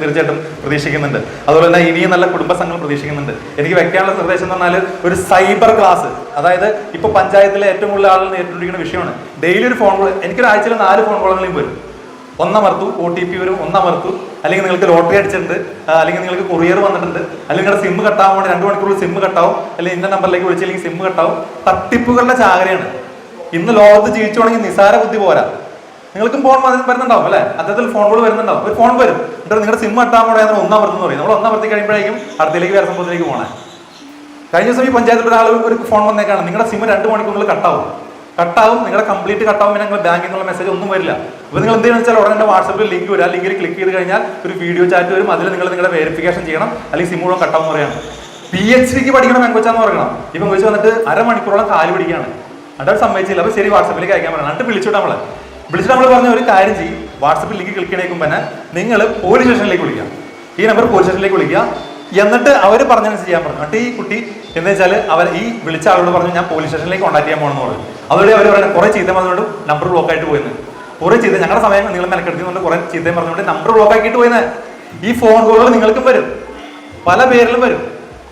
[SPEAKER 7] തീർച്ചയായിട്ടും പ്രതീക്ഷിക്കുന്നുണ്ട്. അതുപോലെ തന്നെ ഇനിയും നല്ല കുടുംബ സംഘം പ്രതീക്ഷിക്കുന്നുണ്ട്. എനിക്ക് വെക്കാനുള്ള നിർദ്ദേശം എന്ന് പറഞ്ഞാൽ ഒരു സൈബർ ക്ലാസ്, അതായത് ഇപ്പൊ പഞ്ചായത്തിലെ ഏറ്റവും കൂടുതൽ ആളുകൾ നേരിട്ടുകൊണ്ടിരിക്കുന്ന വിഷയമാണ്. ഡെയിലി ഒരു ഫോൺ കോൾ, എനിക്കൊരാഴ്ചയിൽ 4 ഫോൺ കോളുകളെങ്കിലും വരും. ഒന്നമർത്തു, OTP വരും, ഒന്നമർത്തു, അല്ലെങ്കിൽ നിങ്ങൾക്ക് ലോട്ടറി അടിച്ചിട്ടുണ്ട്, അല്ലെങ്കിൽ നിങ്ങൾക്ക് കൊറിയർ വന്നിട്ടുണ്ട്, അല്ലെങ്കിൽ നിങ്ങളുടെ സിം കട്ടാവാൻ വേണ്ടി 2 മണിക്കൂറിൽ സിം കട്ടാവും, അല്ലെങ്കിൽ ഇന്ന നമ്പറിലേക്ക് വിളിച്ചില്ലെങ്കിൽ സിം കട്ടാവും. തട്ടിപ്പുകളുടെ ചാകരയാണ്. ഇന്ന് ലോകത്ത് ജീവിച്ചുവാണെങ്കിൽ നിസാര ബുദ്ധി പോരാ. നിങ്ങൾക്കും ഫോൺ വരുന്നുണ്ടാവും അല്ലെ, അത്തരത്തിൽ ഫോൺ കോൾ വരുന്നുണ്ടാവും. ഒരു ഫോൺ വരും, എന്നിട്ട് നിങ്ങളുടെ സിം കട്ടാൻ കൂടെ ഒന്നമർത്തെന്ന് പറയും. നമ്മൾ ഒന്നമർത്തി കഴിയുമ്പോഴേക്കും അടുത്തേക്ക് വേറെ സംഭവത്തിലേക്ക് പോകണേ. കഴിഞ്ഞ ദിവസം ഈ പഞ്ചായത്തിൽ ഒരാൾ ഒരു ഫോൺ വന്നേക്കാണ്, നിങ്ങളുടെ സിം 2 മണിക്കൂറിൽ കട്ടാവും, നിങ്ങളുടെ കംപ്ലീറ്റ് കട്ടാവും, പിന്നെ നിങ്ങൾ ബാങ്കിൽ നിന്നുള്ള മെസ്സേജ് ഒന്നും വരില്ല. അപ്പോൾ നിങ്ങൾ എന്തെന്ന് വെച്ചാൽ ഉടനെ എൻ്റെ വാട്സപ്പിൽ ലിങ്ക് വരും, ആ ലിങ്കിൽ ക്ലിക്ക് ചെയ്ത് കഴിഞ്ഞാൽ ഒരു വീഡിയോ ചാറ്റ് വരും, അതിൽ നിങ്ങളുടെ വെരിഫിക്കേഷൻ ചെയ്യണം, അല്ലെങ്കിൽ സിം മുഴുവൻ കട്ടാവും എന്ന് പറയാം. PhDക്ക് പഠിക്കണം പെങ്കൊച്ചാന്ന് പറയണം. ഈ പെങ്കൊച്ച് വന്നിട്ട് 1/2 മണിക്കൂറോളം കാല് പിടിക്കുകയാണ്, എന്നിട്ട് സമ്മതിച്ചില്ല. അപ്പോൾ ശരി വാട്സപ്പിലേക്ക് അയക്കാൻ പറയണം, എന്നിട്ട് വിളിച്ചിട്ട് നമ്മൾ പറഞ്ഞ ഒരു കാര്യം ചെയ്യും, വാട്സപ്പിൽ ലിങ്ക് ക്ലിക്ക് ചെയ്യണേക്കും തന്നെ നിങ്ങൾ പോലീസ് സ്റ്റേഷനിലേക്ക് വിളിക്കാം, ഈ നമ്പർ പോലീസ് സ്റ്റേഷനിലേക്ക് വിളിക്കുക, എന്നിട്ട് അവർ പറഞ്ഞനുസരിച്ച് ചെയ്യാൻ പറഞ്ഞു. എന്നിട്ട് ഈ കുട്ടി എന്ന് വെച്ചാൽ അവർ ഈ വിളിച്ച ആളോട് പറഞ്ഞു ഞാൻ പോലീസ് സ്റ്റേഷനിലേക്ക് കോൺടാക്ട് ചെയ്യാൻ പോകണമെന്ന് പറഞ്ഞു. അതോടെ അവർ പറയുന്നത് കുറേ ചീത്ത പറഞ്ഞുകൊണ്ട് നമ്പർ ബ്ലോക്ക് ആയിട്ട് പോയെന്ന്, കുറേ ചീത്ത ഞങ്ങളുടെ സമയം നിങ്ങൾ മെനക്കെടുത്തുകൊണ്ട് കുറേ ചീത്തയും പറഞ്ഞുകൊണ്ട് നമ്പർ ബ്ലോക്ക് ആക്കിയിട്ട് പോയെന്ന്. ഈ ഫോൺ കോളുകൾ നിങ്ങൾക്കും വരും, പല പേരിലും വരും,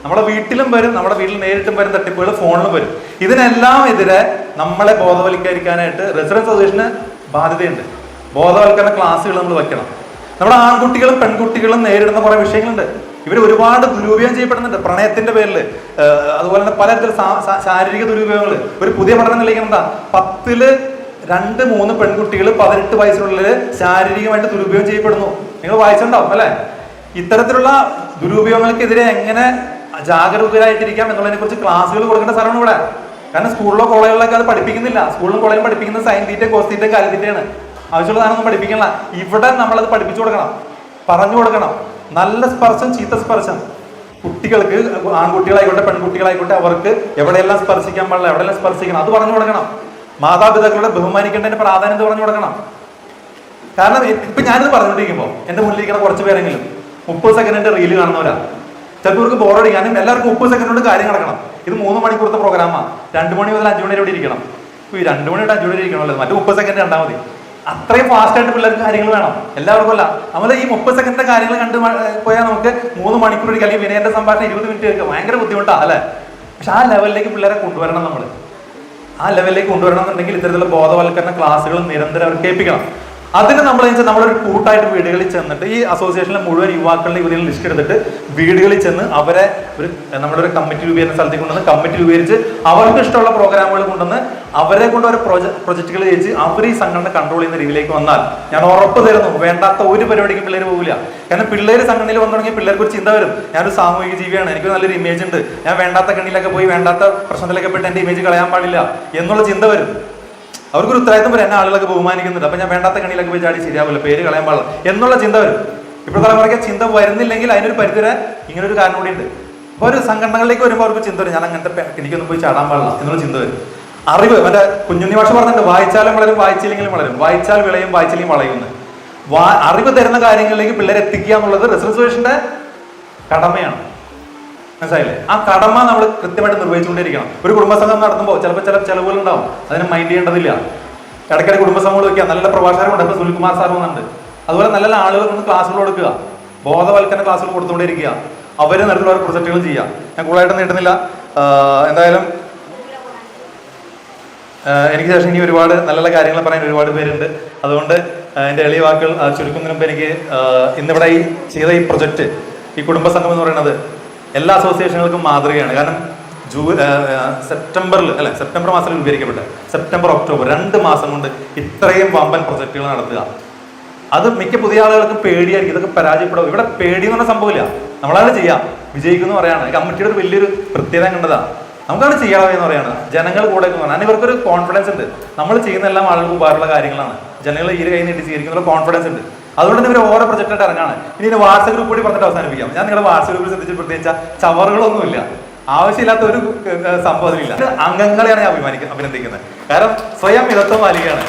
[SPEAKER 7] നമ്മുടെ വീട്ടിലും വരും, നമ്മുടെ വീട്ടിൽ നേരിട്ടും വരും, തട്ടിപ്പുകൾ ഫോണിലും വരും. ഇതിനെല്ലാം എതിരെ നമ്മളെ ബോധവൽക്കരിക്കാനായിട്ട് റെസിഡൻസ് അസോസിയേഷന് ബാധ്യതയുണ്ട്. ബോധവൽക്കരണ ക്ലാസ്സുകൾ നമ്മൾ വെക്കണം. നമ്മുടെ ആൺകുട്ടികളും പെൺകുട്ടികളും നേരിടുന്ന കുറേ വിഷയങ്ങളുണ്ട്. ഇവർ ഒരുപാട് ദുരുപയോഗം ചെയ്യപ്പെടുന്നുണ്ട് പ്രണയത്തിന്റെ പേരിൽ. അതുപോലെ തന്നെ പലതരത്തിൽ ശാരീരിക ദുരുപയോഗങ്ങൾ. ഒരു പുതിയ പഠനം തെളിയിക്കുന്നത് 10ൽ 2-3 പെൺകുട്ടികൾ 18 വയസ്സിനുള്ളിൽ ശാരീരികമായിട്ട് ദുരുപയോഗം ചെയ്യപ്പെടുന്നു. നിങ്ങൾ വായിച്ചിട്ടുണ്ടാവും അല്ലെ? ഇത്തരത്തിലുള്ള ദുരുപയോഗങ്ങൾക്കെതിരെ എങ്ങനെ ജാഗരൂകരായിട്ടിരിക്കാം എന്നുള്ളതിനെ കുറിച്ച് ക്ലാസ്സുകൾ കൊടുക്കേണ്ട സ്ഥലമാണ് ഇവിടെ. കാരണം സ്കൂളിലോ കോളേജിലൊക്കെ അത് പഠിപ്പിക്കുന്നില്ല. സ്കൂളിലും കോളേജിലും പഠിപ്പിക്കുന്ന സൈൻ തീറ്റയും കോസ് തീറ്റയും കാലിത്തീറ്റയാണ്. ആവശ്യമുള്ള സാധനമൊന്നും പഠിപ്പിക്കണില്ല. ഇവിടെ നമ്മളത് പഠിപ്പിച്ചു കൊടുക്കണം, പറഞ്ഞു കൊടുക്കണം. നല്ല സ്പർശം, ചീത്ത സ്പർശം കുട്ടികൾക്ക്, ആൺകുട്ടികളായിക്കോട്ടെ പെൺകുട്ടികളായിക്കോട്ടെ, അവർക്ക് എവിടെയെല്ലാം സ്പർശിക്കാൻ പാടില്ല, എവിടെയെല്ലാം സ്പർശിക്കണം, അത് പറഞ്ഞു കൊടുക്കണം. മാതാപിതാക്കളുടെ ബഹുമാനിക്കേണ്ടതിന്റെ പ്രാധാന്യത പറഞ്ഞു കൊടുക്കണം. കാരണം ഇപ്പൊ ഞാനിത് പറഞ്ഞുകൊണ്ടിരിക്കുമ്പോൾ എൻ്റെ മുന്നിലിരിക്കുന്ന കുറച്ച് പേരെങ്കിലും 30 സെക്കൻഡിന്റെ റീല് കാണുന്നവരാ. ചിലപ്പോൾ ഇവർക്ക് ബോറടിക്കാനും എല്ലാവർക്കും 30 സെക്കൻഡ് കൊണ്ട് കാര്യം നടക്കണം. ഇത് 3 മണിക്കൂറത്തെ പ്രോഗ്രാമാണ്. 2 മണി മുതൽ 5 മണി വരെ ഇരിക്കണം. ഈ 2 മണി തൊട്ട് 5 മണി വരെ ഇരിക്കണമല്ലോ, മറ്റു 30 സെക്കൻഡ് കണ്ടാൽ മതി. അത്രയും ഫാസ്റ്റായിട്ട് പിള്ളേർക്ക് കാര്യങ്ങൾ വേണം, എല്ലാവർക്കും അല്ല. നമ്മൾ ഈ 30 സെക്കൻഡിന്റെ കാര്യങ്ങൾ കണ്ട് പോയാൽ നമുക്ക് 3 മണിക്കൂർ അല്ലെങ്കിൽ വിനയന്റെ സംഭാഷണം 20 മിനിറ്റ് കേൾക്കുക, ഭയങ്കര ബുദ്ധിമുട്ടാണ് അല്ലേ? പക്ഷെ ആ ലെവലിലേക്ക് പിള്ളേരെ കൊണ്ടുവരണം. നമ്മൾ ആ ലെവലിലേക്ക് കൊണ്ടുവരണം എന്നുണ്ടെങ്കിൽ ഇത്തരത്തിലുള്ള ബോധവൽക്കരണ ക്ലാസ്സുകൾ നിരന്തരം അവർ കേൾപ്പിക്കണം. അതിന് നമ്മളൊരു കൂട്ടായിട്ട് വീടുകളിൽ ചെന്നിട്ട് ഈ അസോസിയേഷനിലെ മുഴുവൻ യുവാക്കളുടെ യുവതികൾ ലിസ്റ്റ് എടുത്തിട്ട് വീടുകളിൽ ചെന്ന് അവരെ നമ്മളൊരു കമ്മിറ്റി രൂപീകരണ സ്ഥലത്തേക്ക് കൊണ്ടുവന്ന് കമ്മിറ്റി രൂപീകരിച്ച് അവർക്ക് ഇഷ്ടമുള്ള പ്രോഗ്രാമുകൾ കൊണ്ടുവന്ന് അവരെ കൊണ്ട് ഒരു പ്രൊജക്ടുകൾ ചെയ്യിച്ച് അവർ ഈ സംഘടന കൺട്രോൾ ചെയ്യുന്ന രീതിയിലേക്ക് വന്നാൽ ഞാൻ ഉറപ്പ് തരുന്നു, വേണ്ടാത്ത ഒരു പരിപാടിക്കും പിള്ളേർ പോകില്ല. കാരണം പിള്ളേർ സംഘടനയിൽ വന്നു തുടങ്ങിയ പിള്ളേർക്ക് ഒരു ചിന്ത വരും, ഞാനൊരു സാമൂഹിക ജീവിയാണ്, എനിക്ക് നല്ലൊരു ഇമേജ് ഉണ്ട്, ഞാൻ വേണ്ടാത്ത കണ്ണിലൊക്കെ പോയി വേണ്ടാത്ത പ്രശ്നത്തിലൊക്കെ പെട്ട് എൻ്റെ ഇമേജ് കളയാൻ പാടില്ല എന്നുള്ള ചിന്ത വരും. അവർക്കൊരു ഉത്തരവാദിത്തം വരും, എന്നെ ആളുകളൊക്കെ ബഹുമാനിക്കുന്നുണ്ട്, അപ്പൊ ഞാൻ വേണ്ടാത്ത കണ്ണിലൊക്കെ പോയി ചാടി ശരിയാവില്ല, പേര് കളയാൻ പാടില്ല എന്നുള്ള ചിന്ത വരും. ഇപ്പോൾ തലമുറയ്ക്ക് ചിന്ത വരുന്നില്ലെങ്കിൽ അതിനൊരു പരിധിവരെ ഇങ്ങനൊരു കാരണം കൂടി ഉണ്ട്. അപ്പോൾ ഒരു സംഘടനകളിലേക്ക് വരുമ്പോൾ അവർക്ക് ചിന്ത വരും, ഞാൻ അങ്ങനത്തെ എനിക്കൊന്നും പോയി ചാടാൻ പാടില്ല എന്നുള്ള ചിന്ത വരും. അറിവ് മറ്റേ കുഞ്ഞുണ്ണി ഭാഷ പറഞ്ഞിട്ടുണ്ട്, വായിച്ചാലും വളരും വായിച്ചില്ലെങ്കിലും വളരും, വായിച്ചാൽ വിളയും വായിച്ചില്ലെങ്കിൽ വളയുന്നു. അറിവ് തരുന്ന കാര്യങ്ങളിലേക്ക് പിള്ളേരെ എത്തിക്കുക എന്നുള്ളത് റിസർവേഷന്റെ കടമയാണ്. മനസ്സിലായില്ലേ? ആ കടമ നമ്മൾ കൃത്യമായിട്ട് നിർവഹിച്ചുകൊണ്ടിരിക്കണം. ഒരു കുടുംബസംഘം നടത്തുമ്പോൾ ചിലപ്പോൾ ചില ചെലവുകൾ ഉണ്ടാവും, അതിനെ മൈൻഡ് ചെയ്യേണ്ടതില്ല. ഇടയ്ക്കിടയ്ക്ക് കുടുംബസംഘങ്ങൾ വെക്കുക, നല്ല പ്രഭാഷകരുണ്ട്, ഇപ്പോൾ സുനിൽകുമാർ സാർ വന്നിട്ടുണ്ട്. അതുപോലെ നല്ല ആളുകൾക്ക് ക്ലാസ്സുകൾ കൊടുക്കുക, ബോധവൽക്കരണ ക്ലാസ്സുകൾ കൊടുത്തുകൊണ്ടിരിക്കുക, അവരെ നല്ല പ്രൊജക്റ്റുകൾ ചെയ്യുക. ഞാൻ കൂടുതലായിട്ട് നീട്ടുന്നില്ല. എന്തായാലും എനിക്ക് ശേഷം ഇനി ഒരുപാട് നല്ല നല്ല കാര്യങ്ങൾ പറയാൻ ഒരുപാട് പേരുണ്ട്. അതുകൊണ്ട് എൻ്റെ എളിയ വാക്കുകൾ ചുരുക്കുന്നതിന് മുമ്പ് എനിക്ക് ഇന്നിവിടെ ഈ ചെയ്ത ഈ പ്രൊജക്റ്റ്, ഈ കുടുംബസംഘം എന്ന് പറയുന്നത് എല്ലാ അസോസിയേഷനുകൾക്കും മാതൃകയാണ്. കാരണം സെപ്റ്റംബർ മാസത്തിൽ രൂപീകരിക്കപ്പെട്ട സെപ്റ്റംബർ ഒക്ടോബർ 2 മാസം കൊണ്ട് ഇത്രയും വമ്പൻ പ്രൊജക്റ്റുകൾ നടത്തുക. അത് മിക്ക പുതിയ ആളുകൾക്ക് പേടിയായിരിക്കും, ഇതൊക്കെ പരാജയപ്പെടും. ഇവിടെ പേടി എന്ന് പറഞ്ഞ സംഭവമില്ല, നമ്മളാണ് ചെയ്യാം, വിജയിക്കുന്നു പറയാണ്. കമ്മിറ്റിയുടെ ഒരു വലിയൊരു പ്രത്യേകത കണ്ടതാണ്, നമുക്കാണ് ചെയ്യാമെന്ന് പറയാണ്. ജനങ്ങൾ കൂടെ പറഞ്ഞാൽ ഇവർക്കൊരു കോൺഫിഡൻസ് ഉണ്ട്, നമ്മൾ ചെയ്യുന്ന എല്ലാം ആളുകൾക്ക് ഉപകാരമുള്ള കാര്യങ്ങളാണ്, ജനങ്ങൾ ഈ കൈ നീട്ടി സ്വീകരിക്കുന്ന കോൺഫിഡൻസ് ഉണ്ട്. അതുകൊണ്ട് ഇവർ ഓരോ പ്രൊജക്റ്റായിട്ട് ഇറങ്ങാണ്. ഇനി വാട്സ്ആപ്പ് ഗ്രൂപ്പ് കൂടി പറഞ്ഞിട്ട് അവസാനിപ്പിക്കാം. ഞാൻ നിങ്ങളുടെ വാട്സ്ആപ്പ് ഗ്രൂപ്പിൽ ശ്രദ്ധിച്ച് പ്രത്യേകിച്ച ചവറുകളൊന്നുമില്ല, ആവശ്യമില്ലാത്ത ഒരു സംഭവത്തിലില്ല. അംഗങ്ങളെയാണ് ഞാൻ അഭിനന്ദിക്കുന്നത്, കാരണം സ്വയം മിതത്വം പാലിക്കുകയാണ്.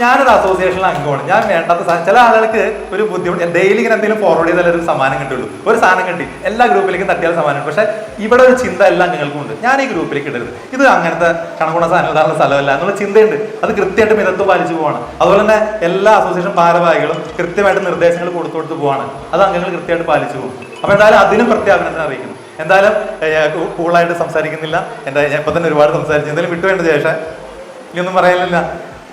[SPEAKER 7] ഞാനൊരു അസോസിയേഷനിലെ അംഗമാണ്, ഞാൻ വേണ്ടാത്ത ചില ആളുകൾക്ക് ഒരു ബുദ്ധിമുട്ട്, ഡെയിലി ഇങ്ങനെ എന്തെങ്കിലും ഫോർവേഡ് ചെയ്താൽ ഒരു സമ്മാനം കിട്ടുള്ളൂ, ഒരു സാധനം കിട്ടി എല്ലാ ഗ്രൂപ്പിലേക്കും തട്ടിയാൽ സമ്മാനം. പക്ഷേ ഇവിടെ ഒരു ചിന്ത എല്ലാ അംഗങ്ങൾക്കും ഉണ്ട്, ഞാൻ ഈ ഗ്രൂപ്പിലേക്ക് ഇടരുത്, ഇത് അങ്ങനത്തെ കണക്കുണ സാധനം സ്ഥലമല്ല എന്നുള്ള ചിന്തയുണ്ട്. അത് കൃത്യമായിട്ട് മിതത്വം പാലിച്ചു പോവാണ്. അതുപോലെ തന്നെ എല്ലാ അസോസിയേഷൻ ഭാരവാഹികളും കൃത്യമായിട്ട് നിർദ്ദേശങ്ങൾ കൊടുത്തു പോവാണ്, അത് അംഗങ്ങൾ കൃത്യമായിട്ട് പാലിച്ചു പോകും. അപ്പോൾ എന്തായാലും അതിനും പ്രത്യേകത്തിന് അറിയിക്കുന്നു. എന്തായാലും കൂടുതലായിട്ട് സംസാരിക്കുന്നില്ല, ഞാൻ ഇപ്പം തന്നെ ഒരുപാട് സംസാരിച്ചു, എന്തായാലും വിട്ടുവേണ്ട ശേഷം ഇനിയൊന്നും പറയാനില്ല.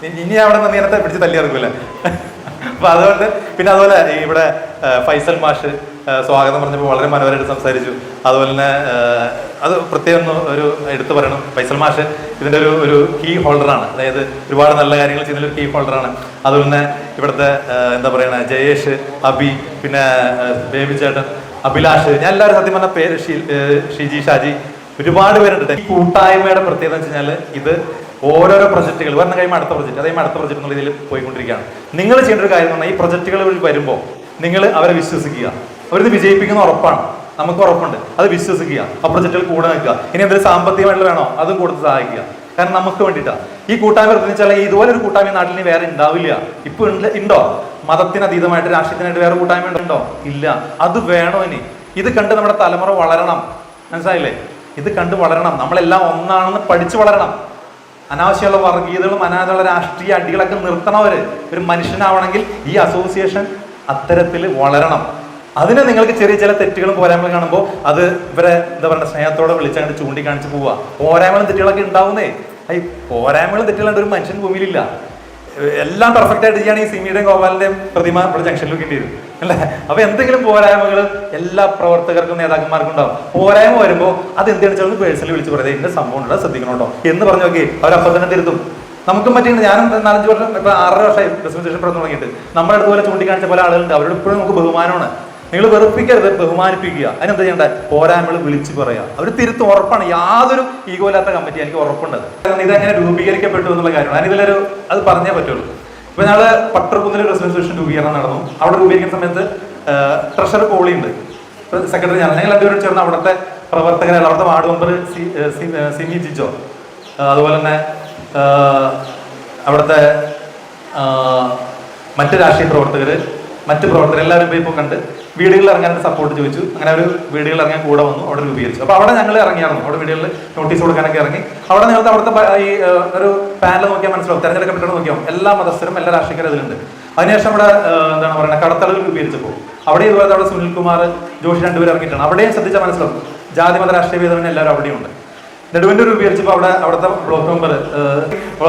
[SPEAKER 7] ഇനി അവിടെ നിന്ന് നേരത്തെ പിടിച്ച് തല്ലിയിറക്കൂല്ലേ. അപ്പൊ അതുകൊണ്ട് പിന്നെ അതുപോലെ ഇവിടെ ഫൈസൽ മാഷ് സ്വാഗതം പറഞ്ഞപ്പോൾ വളരെ മനോഹരമായിട്ട് സംസാരിച്ചു. അതുപോലെ തന്നെ അത് പ്രത്യേകം ഒരു എടുത്തു പറയണം, ഫൈസൽ മാഷ് ഇതിൻ്റെ ഒരു കീ ഹോൾഡറാണ്, അതായത് ഒരുപാട് നല്ല കാര്യങ്ങൾ ചെയ്യുന്നൊരു കീ ഹോൾഡറാണ്. അതുപോലെ തന്നെ ഇവിടുത്തെ എന്താ പറയണ ജയേഷ്, അബി, പിന്നെ ബേബി ചേട്ടൻ, അഭിലാഷ്, ഞാൻ എല്ലാവരും സത്യം പറഞ്ഞ പേര് ഷിജി, ഷാജി, ഒരുപാട് പേരുണ്ട്. ഈ കൂട്ടായ്മയുടെ പ്രത്യേകത എന്ന് വെച്ച് കഴിഞ്ഞാൽ ഇത് ഓരോരോ പ്രൊജക്റ്റുകൾ വരണം കഴിയുമ്പോൾ അടുത്ത പ്രൊജക്റ്റ്, അതേപോലെ അടുത്ത പ്രൊജക്റ്റ് എന്നുള്ള രീതിയിൽ പോയിക്കൊണ്ടിരിക്കുകയാണ്. നിങ്ങൾ ചെയ്യേണ്ട ഒരു കാര്യം എന്ന് പറഞ്ഞാൽ ഈ പ്രൊജക്റ്റുകൾ വരുമ്പോൾ നിങ്ങൾ അവരെ വിശ്വസിക്കുക, അവരിത് വിജയിപ്പിക്കുന്ന ഉറപ്പാണ്, നമുക്ക് ഉറപ്പുണ്ട്, അത് വിശ്വസിക്കുക, ആ പ്രൊജക്റ്റുകൾ കൂടെ നിൽക്കുക. ഇനി എന്തെങ്കിലും സാമ്പത്തികമായിട്ട് വേണോ അതും കൊടുത്ത് സഹായിക്കുക, കാരണം നമുക്ക് വേണ്ടിയിട്ടാണ് ഈ കൂട്ടായ്മ പ്രവർത്തിച്ചാൽ. ഇതുപോലെ ഒരു കൂട്ടായ്മ നാട്ടിൽ വേറെ ഉണ്ടാവില്ല. ഇപ്പൊ ഉണ്ടോ? മതത്തിനതീതമായിട്ട് രാഷ്ട്രീയത്തിനായിട്ട് വേറെ കൂട്ടായ്മ ഉണ്ടോ? ഇല്ല. അത് വേണോ? ഇനി ഇത് കണ്ട് നമ്മുടെ തലമുറ വളരണം, മനസ്സിലായില്ലേ? ഇത് കണ്ട് വളരണം, നമ്മളെല്ലാം ഒന്നാണെന്ന് പഠിച്ചു വളരണം. അനാവശ്യമുള്ള വർഗീയതകളും അനാവശ്യമുള്ള രാഷ്ട്രീയ അടികളൊക്കെ നിർത്തണവര്. ഒരു മനുഷ്യനാവണമെങ്കിൽ ഈ അസോസിയേഷൻ അത്തരത്തിൽ വളരണം. അതിന് നിങ്ങൾക്ക് ചെറിയ ചില തെറ്റുകളും പോരായ്മകളും കാണുമ്പോൾ അത് ഇവരെ എന്താ പറയുക സ്നേഹത്തോടെ വിളിച്ചങ്ങോട്ട് ചൂണ്ടിക്കാണിച്ച് പോവുക. പോരായ്മകളും തെറ്റുകളൊക്കെ ഉണ്ടാവുന്നേ. ഈ പോരായ്മകളും തെറ്റുകളുണ്ട് ഒരു മനുഷ്യൻ ഭൂമിയിലില്ല. എല്ലാം പെർഫെക്റ്റ് ആയിട്ട് ചെയ്യുകയാണ് ഈ സിമിയുടെയും ഗോപാലിന്റെയും പ്രതിമ ഇവിടെ ജംഗ്ഷനിൽ വെക്കേണ്ടി വരും അല്ലേ? അപ്പൊ എന്തെങ്കിലും പോരായ്മകൾ എല്ലാ പ്രവർത്തകർക്കും നേതാക്കന്മാർക്കും ഉണ്ടാവും. പോരായ്മ വരുമ്പോൾ അത് എന്താണ് വെച്ചാൽ പേഴ്സണലി വിളിച്ച് പറയുന്നത് ഇന്ന സംഭവം ഉണ്ടോ ശ്രദ്ധിക്കണോട്ടോ എന്ന് പറഞ്ഞു നോക്കി അവരപ്പം തന്നെ തിരുത്തും. നമുക്കും പറ്റിയിട്ടുണ്ട്. ഞാനും 4-5 വർഷം ഇപ്പൊ 6 വർഷമായി പ്രസന്റേഷൻ പ്രവർത്തനം തുടങ്ങിയിട്ട് നമ്മുടെ അടുത്തുപോലെ ചൂണ്ടിക്കാണിച്ച പല ആളുകളുണ്ട്. അവരോട് ഇപ്പോഴും നമുക്ക് ബഹുമാനമാണ്. നിങ്ങൾ വെറുപ്പിക്കരുത്, ബഹുമാനിപ്പിക്കുക. അതിനെന്താ ചെയ്യേണ്ട? പോരായ്മകൾ വിളിച്ചു പറയുക. അവർ തിരുത്തും, ഉറപ്പാണ്. യാതൊരു ഈഗോ ഇല്ലാത്ത കമ്മിറ്റി എനിക്ക് ഉറപ്പുണ്ട്. ഇതെങ്ങനെ രൂപീകരിക്കപ്പെട്ടു എന്നുള്ള കാര്യമാണ് അതിനിതിലൊരു അത് പറഞ്ഞേ പറ്റുള്ളൂ. ഇപ്പൊ ഞങ്ങള് പട്ടർകുന്നിൽ റെസിഡൻസ് രൂപീകരണം നടന്നു. അവിടെ രൂപീകരിക്കുന്ന സമയത്ത് ട്രഷറർ കോളി ഉണ്ട്, സെക്രട്ടറി ഞാൻ, ഞങ്ങൾ രണ്ടുപേരും ചേർന്ന് അവിടുത്തെ പ്രവർത്തകരെ, അവിടുത്തെ വാർഡ് മെമ്പർ സിമി ജിജോ, അതുപോലെ തന്നെ അവിടുത്തെ മറ്റ് രാഷ്ട്രീയ പ്രവർത്തകർ, മറ്റു പ്രവർത്തകർ എല്ലാവരും ഇപ്പോൾ കണ്ട് വീടുകളിൽ ഇറങ്ങാനായിട്ട് സപ്പോർട്ട് ചോദിച്ചു. അങ്ങനെ ഒരു വീടുകളിൽ ഇറങ്ങാൻ കൂടെ വന്നു, അവിടെ രൂപീകരിച്ചു. അപ്പോൾ അവിടെ ഞങ്ങൾ ഇറങ്ങിയായിരുന്നു, അവിടെ വീടുകളിൽ നോട്ടീസ് കൊടുക്കാനൊക്കെ ഇറങ്ങി. അവിടെ നിങ്ങൾക്ക് അവിടുത്തെ ഈ ഒരു പാനൽ നോക്കിയാൽ മനസ്സിലാവും, തെരഞ്ഞെടുക്കപ്പെട്ടത് നോക്കിയാൽ എല്ലാ മതസ്ഥരും എല്ലാ രാഷ്ട്രീയക്കാരും അതിലുണ്ട്. അതിനുശേഷം ഇവിടെ എന്താണ് പറയുന്നത്, കടത്തലുകൾ രൂപീകരിച്ചപ്പോൾ അവിടെ ഇതുപോലെ അവിടെ സുനിൽകുമാർ, ജോഷി രണ്ടുപേരും ഇറങ്ങിയിട്ടാണ്. അവിടെയും ശ്രദ്ധിച്ചാൽ മനസ്സിലാവും ജാതി മത രാഷ്ട്രീയ ഭേദമന്യേ എല്ലാവരും അവിടെയുണ്ട്. നെടുവൻ്റെ രൂപീകരിച്ചപ്പോൾ അവിടുത്തെ ബ്ലോക്ക്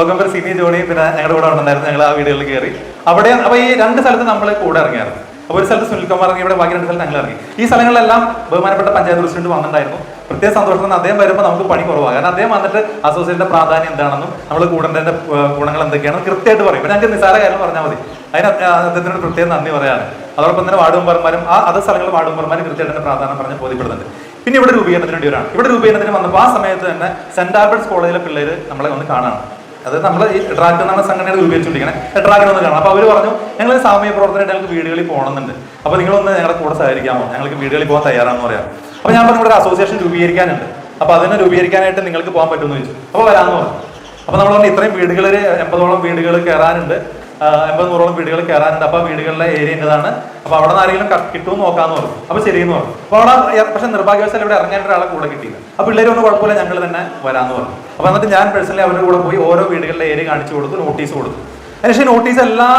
[SPEAKER 7] മെമ്പർ സിനി ജോണിയും പിന്നെ ഞങ്ങളുടെ കൂടെ ഉണ്ടായിരുന്നു. ഞങ്ങൾ ആ വീടുകളിൽ കയറി അവിടെ. അപ്പോൾ ഈ രണ്ട് സ്ഥലത്ത് നമ്മൾ കൂടെ ഇറങ്ങിയായിരുന്നു. അപ്പോൾ ഒരു സ്ഥലത്ത് സുനിൽകുമാർ ഇറങ്ങി, ഇവിടെ ബാക്കി രണ്ട് സ്ഥലത്ത് ഞങ്ങൾ ഇറങ്ങി. ഈ സ്ഥലങ്ങളിലെല്ലാം ബഹുമാനപ്പെട്ട പഞ്ചായത്ത് പ്രസിഡന്റ് വന്നിട്ടുണ്ടായിരുന്നു. പ്രത്യേക സന്തോഷം, അദ്ദേഹം വരുമ്പോൾ നമുക്ക് പണി കുറവാണ്. കാരണം അദ്ദേഹം വന്നിട്ട് അസോസിയേഷന്റെ പ്രാധാന്യം എന്താണെന്നും നമ്മൾ കൂടേണ്ടതിന്റെ ഗുണങ്ങൾ എന്തൊക്കെയാണെന്ന് കൃത്യമായിട്ട് പറയും. ഇപ്പം ഞങ്ങൾക്ക് നിസ്സാര കാര്യം പറഞ്ഞാൽ മതി, അതിന് അദ്ദേഹത്തിനോട് പ്രത്യേകം നന്ദി പറയാണ്. അതോടൊപ്പം തന്നെ വാർഡ് മെമ്പർമാരും അതേ സ്ഥലങ്ങളിൽ വാർഡ് മെമ്പർമാരും കൃത്യമായിട്ട് പ്രാധാന്യം പറഞ്ഞ് ബോധ്യപ്പെടുന്നുണ്ട്. പിന്നെ ഇവിടെ രൂപീകരണത്തിന് വേണ്ടി ഒരാണ്. ഇവിടെ രൂപീകരണത്തിന് വന്നപ്പോൾ ആ സമയത്ത് തന്നെ സെന്റ് ആൽബർട്ട്സ് കോളേജിലെ പിള്ളേർ നമ്മളെ ഒന്ന് കാണാണ്. അത് നമ്മൾ ഈ എട്രാക്ക് എന്നാണ് സംഘടന രൂപീകരിച്ചുകൊണ്ടിരിക്കുന്നത്. എട്രാക്കിനൊന്ന് കാണാം. അപ്പോൾ അവർ പറഞ്ഞു, ഞങ്ങൾ സാമൂഹ്യ പ്രവർത്തനമായിട്ട് ഞങ്ങൾക്ക് വീടുകളിൽ പോകണമെന്നുണ്ട്, അപ്പോൾ നിങ്ങളൊന്ന് ഞങ്ങളുടെ കൂടെ സഹകരിക്കാമോ, ഞങ്ങൾക്ക് വീടുകളിൽ പോകാൻ തയ്യാറാണെന്ന് പറയാം. അപ്പോൾ ഞാൻ പറഞ്ഞു, ഇവിടെ ഒരു അസോസിയേഷൻ രൂപീകരിക്കാനുണ്ട്, അപ്പോൾ അതിനെ രൂപീകരിക്കാനായിട്ട് നിങ്ങൾക്ക് പോകാൻ പറ്റുമെന്ന് ചോദിച്ചു. അപ്പോൾ വരാമെന്ന് പറഞ്ഞു. അപ്പോൾ നമ്മൾ പറഞ്ഞു, ഇത്രയും വീടുകളിൽ 80ഓളം വീടുകൾ കയറാനുണ്ട്, 80-100ഓളം വീടുകൾ കയറാനുണ്ട്. അപ്പോൾ വീടുകളിലെ ഏരിയ എന്നതാണ്, അപ്പോൾ അവിടെ നിന്ന് ആരെങ്കിലും കിട്ടുമെന്ന് നോക്കാമെന്ന് പറഞ്ഞു. അപ്പോൾ ശരിയെന്ന് പറഞ്ഞു. അപ്പോൾ അവിടെ പക്ഷേ നിർഭാഗ്യവശാൽ ഇവിടെ ഇറങ്ങാൻ ഒരാളെ കൂടെ കിട്ടിയില്ല. അപ്പോൾ പിള്ളേരൊന്നും കുഴപ്പമില്ല, ഞങ്ങൾ തന്നെ വരാമെന്ന് പറഞ്ഞു. അപ്പോൾ എന്നിട്ട് ഞാൻ പേഴ്സണലി അവരുടെ കൂടെ പോയി ഓരോ വീടുകളിലെ ഏരിയ കാണിച്ചു കൊടുത്തു, നോട്ടീസ് കൊടുത്തു. അതിനുശേഷം നോട്ടീസ് എല്ലാ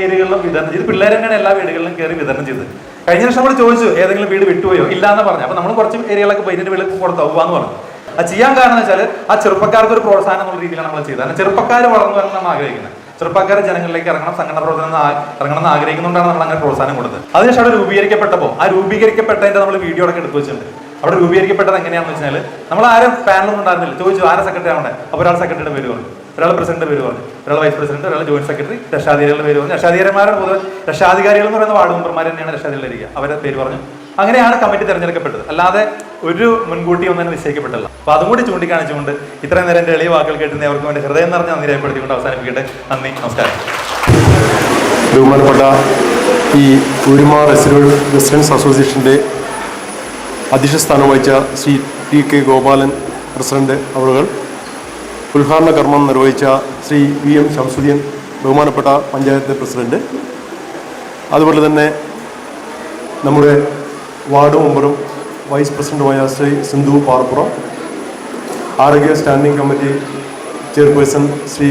[SPEAKER 7] ഏരിയകളിലും വിതരണം ചെയ്ത് പിള്ളേർ തന്നെയാണ് എല്ലാ വീടുകളിലും കയറി വിതരണം ചെയ്തത്. കഴിഞ്ഞ വർഷം നമ്മൾ ചോദിച്ചു, ഏതെങ്കിലും വീട് വിട്ടുപോയോ, ഇല്ലാന്ന് പറഞ്ഞു. അപ്പോൾ നമ്മൾ കുറച്ച് ഏരിയകളൊക്കെ പോയി ഇതിന്റെ വീട്ടിൽ കൊടുത്താവുകയെന്ന് പറഞ്ഞു. അത് ചെയ്യാൻ കാരണം എന്ന് വെച്ചാൽ ആ ചെറുപ്പക്കാർക്ക് ഒരു പ്രോത്സാഹനം എന്നുള്ള രീതിയിലാണ് നമ്മൾ ചെയ്തത്. കാരണം ചെറുപ്പക്കാർ വളർന്നു വരണം നമ്മൾ ആഗ്രഹിക്കുന്നത്. ചെറുപ്പക്കാർ ജനങ്ങളിലേക്ക് ഇറങ്ങണം, സംഘടന പ്രവർത്തനം ഇറങ്ങണം എന്ന് ആഗ്രഹിക്കുന്നുണ്ടാണ് നമ്മൾ അങ്ങനെ പ്രോത്സാഹനം കൊടുത്തത്. അതിനുശേഷം അവിടെ രൂപീകരിക്കപ്പെട്ടപ്പോൾ ആ രൂപീകരിക്കപ്പെട്ടതിന്റെ നമ്മൾ വീഡിയോ അടക്കം എടുത്തു വെച്ചിട്ടുണ്ട്. അവിടെ രൂപീകരിക്കപ്പെട്ടത് എങ്ങനെയാണെന്ന് വെച്ചാൽ, നമ്മൾ ആരും പാനലൊന്നും ഉണ്ടായിരുന്നില്ല. ചോദിച്ചു ആരെ സെക്രട്ടറി ആവണ്ടേ, അപ്പോൾ ഒരാൾ സെക്രട്ടറിയുടെ പേര് പറഞ്ഞു, ഒരാൾ പ്രസിഡന്റ് പേര് പറഞ്ഞു, ഒരാൾ വൈസ് പ്രസിഡന്റ്, ഒരാൾ ജോയിന്റ് സെക്രട്ടറി, രക്ഷാധികാരികളുടെ പേര് പറഞ്ഞു. രക്ഷാധികാരിമാരുടെ പൊതുവെ രക്ഷാധികാരികൾ എന്ന് പറയുന്ന വാർഡ് മെമ്പർമാർ തന്നെയാണ് രക്ഷാധികാരികളിരിക്കുക, അവരുടെ പേര് പറഞ്ഞു. അങ്ങനെയാണ് കമ്മിറ്റി തെരഞ്ഞെടുക്കപ്പെട്ടത്, അല്ലാതെ ഒരു മുൻകൂട്ടി ഒന്നും നിശ്ചയിക്കപ്പെട്ടില്ല. അപ്പോൾ അതും കൂടി ചൂണ്ടിക്കാണിച്ചുകൊണ്ട് ഇത്രയും നേരം എൻ്റെ എളിയ വാക്കുകൾ കേട്ടുന്നവർക്ക് വേണ്ടി ഹൃദയം നിറഞ്ഞ നന്ദി രേഖപ്പെടുത്തിക്കൊണ്ട് അവസാനിപ്പിക്കട്ടെ. നന്ദി, നമസ്കാരം.
[SPEAKER 8] ബഹുമാനപ്പെട്ട ഈ ഒരുമ റെസിഡൻസ് അസോസിയേഷൻ്റെ അധ്യക്ഷ സ്ഥാനം വഹിച്ച ശ്രീ TK ഗോപാലൻ പ്രസിഡന്റ് അവറുകൾ, ഉദ്ഘാടന കർമ്മം നിർവഹിച്ച ശ്രീ VM ശംസുദ്ദീൻ ബഹുമാനപ്പെട്ട പഞ്ചായത്ത് പ്രസിഡന്റ്, അതുപോലെ തന്നെ നമ്മുടെ വാർഡ് മെമ്പറും വൈസ് പ്രസിഡന്റുമായ ശ്രീ സിന്ധു പാർപ്പുറം, ആരോഗ്യ standing committee chairperson Shri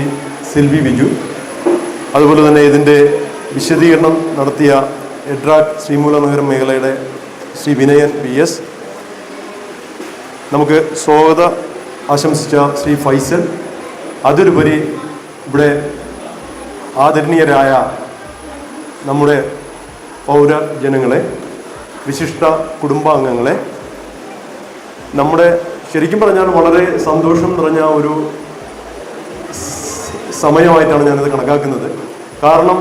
[SPEAKER 8] Silvy Biju, അതുപോലെ തന്നെ ഇതിൻ്റെ വിശദീകരണം നടത്തിയ എഡ്രാക്ക് ശ്രീമൂലനഗരം മേഖലയുടെ ശ്രീ വിനയൻ PS, നമുക്ക് സ്വാഗത ആശംസിച്ച ശ്രീ ഫൈസൽ, അതിലുപരി ഇവിടെ ആദരണീയരായ നമ്മുടെ പൗരജനങ്ങളെ, വിശിഷ്ട കുടുംബാംഗങ്ങളെ, നമ്മുടെ ശരിക്കും പറഞ്ഞാൽ വളരെ സന്തോഷം നിറഞ്ഞ ഒരു സമയമായിട്ടാണ് ഞാനിത് കണക്കാക്കുന്നത്. കാരണം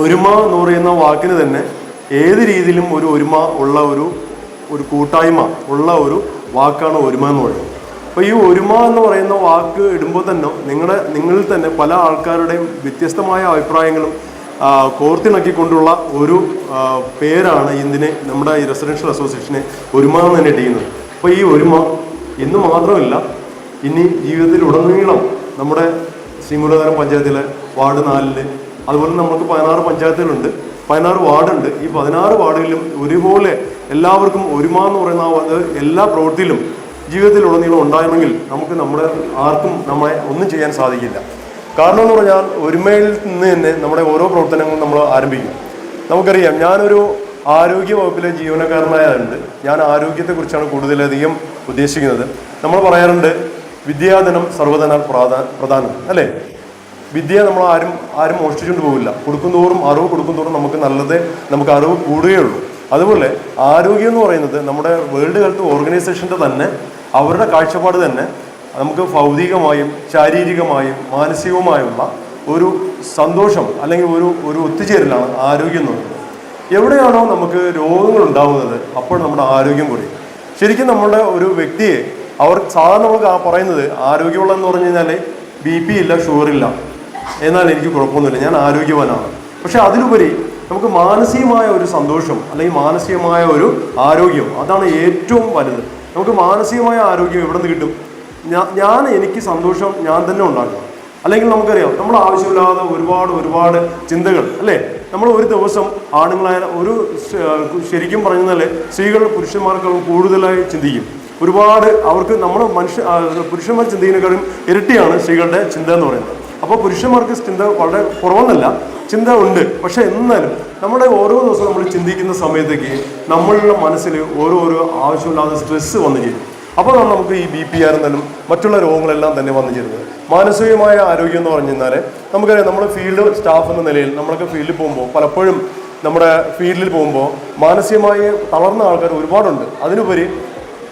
[SPEAKER 8] ഒരുമ എന്ന് പറയുന്ന വാക്കിന് തന്നെ ഏത് രീതിയിലും ഒരു ഒരുമ ഉള്ള ഒരു കൂട്ടായ്മ ഉള്ള ഒരു വാക്കാണ് ഒരുമ എന്ന് പറയുന്നത്. അപ്പോൾ ഈ ഒരുമ എന്ന് പറയുന്ന വാക്ക് ഇടുമ്പോൾ തന്നെ നിങ്ങളിൽ തന്നെ പല ആൾക്കാരുടെയും വ്യത്യസ്തമായ അഭിപ്രായങ്ങളും കോർത്തിണക്കിക്കൊണ്ടുള്ള ഒരു പേരാണ് ഇതിനെ നമ്മുടെ ഈ റെസിഡൻഷ്യൽ അസോസിയേഷനെ ഒരുമ എന്ന് തന്നെ ഇട്ടിരിക്കുന്നത്. അപ്പോൾ ഈ ഒരുമ ഇന്ന് മാത്രമല്ല, ഇനി ജീവിതത്തിൽ ഉടനീളം നമ്മുടെ ശ്രീമൂലനഗരം പഞ്ചായത്തിലെ വാർഡ് 4 അതുപോലെ നമുക്ക് 16 പഞ്ചായത്തുകളുണ്ട്, 16 വാർഡുണ്ട്. ഈ 16 വാർഡുകളിലും ഒരുപോലെ എല്ലാവർക്കും ഒരുമ എന്ന് പറയുന്ന എല്ലാ പ്രവൃത്തിയിലും ജീവിതത്തിലുടനീളം ഉണ്ടായിരുന്നെങ്കിൽ ആർക്കും നമ്മളെ ഒന്നും ചെയ്യാൻ സാധിക്കില്ല. കാരണം എന്ന് പറഞ്ഞാൽ ഒരുമയിൽ നിന്ന് തന്നെ നമ്മുടെ ഓരോ പ്രവർത്തനങ്ങളും നമ്മൾ ആരംഭിക്കും. നമുക്കറിയാം, ഞാനൊരു ആരോഗ്യ വകുപ്പിലെ ജീവനക്കാരനായതുകൊണ്ട് ഞാൻ ആരോഗ്യത്തെക്കുറിച്ചാണ് കൂടുതലധികം ഉദ്ദേശിക്കുന്നത്. നമ്മൾ പറയാറുണ്ട്, വിദ്യാധനം സർവ്വധനാൽ പ്രധാനം, അല്ലേ? വിദ്യ നമ്മൾ ആരും മോഷ്ടിച്ചുകൊണ്ട് പോകില്ല. അറിവ് കൊടുക്കുന്തോറും നമുക്ക് അറിവ് കൂടുകയുള്ളൂ. അതുപോലെ ആരോഗ്യം എന്ന് പറയുന്നത് നമ്മുടെ വേൾഡ് ഹെൽത്ത് ഓർഗനൈസേഷൻ്റെ തന്നെ അവരുടെ കാഴ്ചപ്പാട് തന്നെ നമുക്ക് ഭൗതികമായും ശാരീരികമായും മാനസികവുമായുള്ള ഒരു സന്തോഷം അല്ലെങ്കിൽ ഒരു ഒത്തുചേരലാണ് ആരോഗ്യം എന്ന് പറയുന്നത്. എവിടെയാണോ നമുക്ക് രോഗങ്ങൾ ഉണ്ടാകുന്നത് അപ്പോൾ നമ്മുടെ ആരോഗ്യം കുറയും. ശരിക്കും നമ്മുടെ ഒരു വ്യക്തിയെ സാധാരണ നമുക്ക് പറയുന്നത് ആരോഗ്യമുള്ളതെന്ന് പറഞ്ഞു കഴിഞ്ഞാൽ BP ഇല്ല, ഷുഗർ ഇല്ല, എന്നാൽ എനിക്ക് കുഴപ്പമൊന്നുമില്ല, ഞാൻ ആരോഗ്യവാനാണ്. പക്ഷെ അതിലുപരി നമുക്ക് മാനസികമായ ഒരു സന്തോഷം അല്ലെങ്കിൽ മാനസികമായ ഒരു ആരോഗ്യം, അതാണ് ഏറ്റവും വലുത്. നമുക്ക് മാനസികമായ ആരോഗ്യം എവിടെ നിന്ന് കിട്ടും? എനിക്ക് സന്തോഷം ഞാൻ തന്നെ ഉണ്ടാക്കണം. അല്ലെങ്കിൽ നമുക്കറിയാം നമ്മൾ ആവശ്യമില്ലാതെ ഒരുപാട് ചിന്തകൾ അല്ലേ. നമ്മൾ ഒരു ദിവസം ആണുങ്ങളായ ഒരു ശരിക്കും പറഞ്ഞാൽ സ്ത്രീകൾ പുരുഷന്മാർക്കും കൂടുതലായി ചിന്തിക്കും. ഒരുപാട് അവർക്ക് നമ്മൾ പുരുഷന്മാർ ചിന്തിക്കുന്നതിനേക്കാളും ഇരട്ടിയാണ് സ്ത്രീകളുടെ ചിന്ത എന്ന് പറയുന്നത്. അപ്പോൾ പുരുഷന്മാർക്ക് ചിന്ത വളരെ കുറവെന്നല്ല, ചിന്ത ഉണ്ട്. പക്ഷെ എന്നാലും നമ്മുടെ ഓരോ ദിവസവും നമ്മൾ ചിന്തിക്കുന്ന സമയത്തേക്ക് നമ്മളുടെ മനസ്സിൽ ഓരോരോ ആവശ്യമില്ലാതെ സ്ട്രെസ്സ് വന്നു ചേരും. അപ്പോൾ നമുക്ക് ഈ BP ആയിരുന്നാലും മറ്റുള്ള രോഗങ്ങളെല്ലാം തന്നെ വന്നു ചേരുന്നത്. മാനസികമായ ആരോഗ്യം എന്ന് പറഞ്ഞു കഴിഞ്ഞാൽ നമുക്കറിയാം, നമ്മൾ ഫീൽഡ് സ്റ്റാഫ് എന്ന നിലയിൽ നമ്മളൊക്കെ ഫീൽഡിൽ പോകുമ്പോൾ പലപ്പോഴും നമ്മുടെ ഫീൽഡിൽ പോകുമ്പോൾ മാനസികമായി തളർന്ന ആൾക്കാർ ഒരുപാടുണ്ട്. അതിനുപരി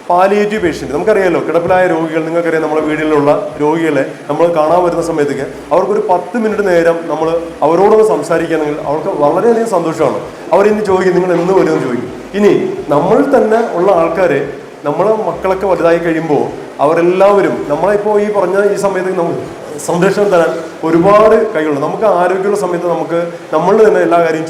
[SPEAKER 8] പാലിയേറ്റീവ് പേഷ്യൻ്റ് നമുക്കറിയാമല്ലോ, കിടപ്പിലായ രോഗികൾ, നിങ്ങൾക്കറിയാം നമ്മുടെ വീടുകളിലുള്ള രോഗികളെ നമ്മൾ കാണാൻ വരുന്ന സമയത്തേക്ക് അവർക്കൊരു 10 മിനിറ്റ് നേരം നമ്മൾ അവരോടൊന്ന് സംസാരിക്കുകയാണെങ്കിൽ അവർക്ക് വളരെയധികം സന്തോഷമാണ്. അവരിന്ന് ചോദിക്കും നിങ്ങൾ എന്ന് വരുമെന്ന് ചോദിക്കും. ഇനി നമ്മൾ തന്നെ ഉള്ള ആൾക്കാരെ നമ്മളെ മക്കളൊക്കെ വലുതായി കഴിയുമ്പോൾ അവരെല്ലാവരും നമ്മളിപ്പോൾ ഈ പറഞ്ഞ ഈ സമയത്ത് നമുക്ക് സംരക്ഷണം തരാൻ ഒരുപാട് കൈകളുണ്ട്. നമുക്ക് ആരോഗ്യമുള്ള സമയത്ത് നമ്മൾ തന്നെ എല്ലാ കാര്യം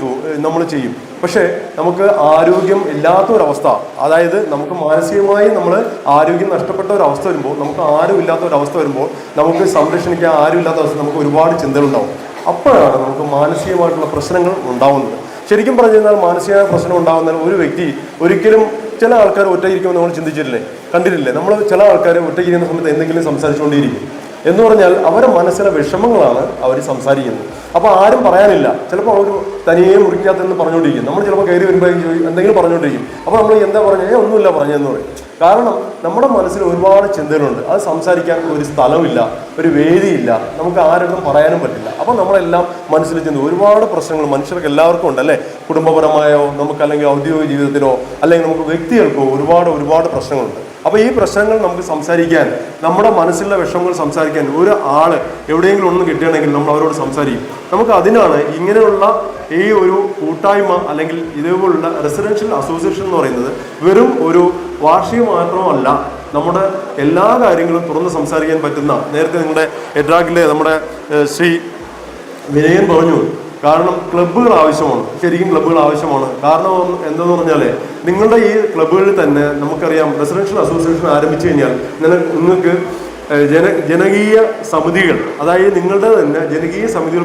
[SPEAKER 8] നമ്മൾ ചെയ്യും. പക്ഷേ നമുക്ക് ആരോഗ്യം ഇല്ലാത്തൊരവസ്ഥ, അതായത് നമുക്ക് മാനസികമായി നമ്മൾ ആരോഗ്യം നഷ്ടപ്പെട്ട ഒരവസ്ഥ വരുമ്പോൾ, നമുക്ക് ആരും ഇല്ലാത്ത ഒരവസ്ഥ വരുമ്പോൾ, നമുക്ക് സംരക്ഷിക്കാൻ ആരും ഇല്ലാത്ത അവസ്ഥ നമുക്ക് ഒരുപാട് ചിന്തകളുണ്ടാവും. അപ്പോഴാണ് നമുക്ക് മാനസികമായിട്ടുള്ള പ്രശ്നങ്ങൾ ഉണ്ടാവുന്നത്. ശരിക്കും പറഞ്ഞു കഴിഞ്ഞാൽ മാനസികമായ പ്രശ്നം ഉണ്ടാകുന്ന ഒരു വ്യക്തി ഒരിക്കലും, ചില ആൾക്കാർ ഒറ്റയിരിക്കുമെന്ന് നമ്മൾ ചിന്തിച്ചിട്ടില്ലേ, കണ്ടിട്ടില്ലേ? നമ്മൾ ചില ആൾക്കാർ ഒറ്റയിരിക്കുന്ന സമയത്ത് എന്തെങ്കിലും സംസാരിച്ചുകൊണ്ടിരിക്കും എന്ന് പറഞ്ഞാൽ അവരുടെ മനസ്സിലെ വിഷമങ്ങളാണ് അവർ സംസാരിക്കുന്നത്. അപ്പോൾ ആരും പറയാനില്ല. ചിലപ്പോൾ അവർ തനിയെ മുറിക്കാത്തെന്ന് പറഞ്ഞുകൊണ്ടിരിക്കും. നമ്മൾ ചിലപ്പോൾ കയറി വരുമ്പോൾ എന്തെങ്കിലും പറഞ്ഞുകൊണ്ടിരിക്കും. അപ്പോൾ നമ്മൾ എന്താ പറഞ്ഞത്, ഒന്നുമില്ല പറഞ്ഞതെന്ന് പറയും. കാരണം നമ്മുടെ മനസ്സിൽ ഒരുപാട് ചിന്തകളുണ്ട്. അത് സംസാരിക്കാൻ ഒരു സ്ഥലമില്ല, ഒരു വേദിയില്ല, നമുക്ക് ആരോടും പറയാനും പറ്റില്ല. അപ്പോൾ നമ്മളെല്ലാം മനസ്സിൽ ചിന്ത ഒരുപാട് പ്രശ്നങ്ങൾ മനുഷ്യർക്ക് എല്ലാവർക്കും ഉണ്ട് അല്ലേ. കുടുംബപരമായോ നമുക്ക് അല്ലെങ്കിൽ ഔദ്യോഗിക ജീവിതത്തിലോ അല്ലെങ്കിൽ നമുക്ക് വ്യക്തികൾക്കോ ഒരുപാട് പ്രശ്നങ്ങളുണ്ട്. അപ്പോൾ ഈ പ്രശ്നങ്ങൾ നമുക്ക് സംസാരിക്കാൻ, നമ്മുടെ മനസ്സിലുള്ള വിഷമങ്ങൾ സംസാരിക്കാൻ ഒരു ആള് എവിടെയെങ്കിലും ഒന്ന് കിട്ടുകയാണെങ്കിൽ നമ്മൾ അവരോട് സംസാരിക്കും. നമുക്ക് അതിനാണ് ഇങ്ങനെയുള്ള ഈ ഒരു കൂട്ടായ്മ അല്ലെങ്കിൽ ഇതേപോലുള്ള റെസിഡൻഷ്യൽ അസോസിയേഷൻ എന്ന് പറയുന്നത് വെറും ഒരു വാർഷികം മാത്രമല്ല, നമ്മുടെ എല്ലാ കാര്യങ്ങളും തുറന്ന് സംസാരിക്കാൻ പറ്റുന്ന. നേരത്തെ നിങ്ങളുടെ എഡ്രാഗിലെ നമ്മുടെ ശ്രീ വിനയൻ പറഞ്ഞു, കാരണം ക്ലബ്ബുകൾ ആവശ്യമാണ്. ശരിക്കും ക്ലബ്ബുകൾ ആവശ്യമാണ്. കാരണം എന്താന്ന് പറഞ്ഞാൽ നിങ്ങളുടെ ഈ ക്ലബ്ബുകളിൽ തന്നെ നമുക്കറിയാം, റെസിഡൻഷ്യൽ അസോസിയേഷൻ ആരംഭിച്ചു കഴിഞ്ഞാൽ നിങ്ങൾക്ക് ജനകീയ സമിതികൾ, അതായത് നിങ്ങളുടെ തന്നെ ജനകീയ സമിതികൾ,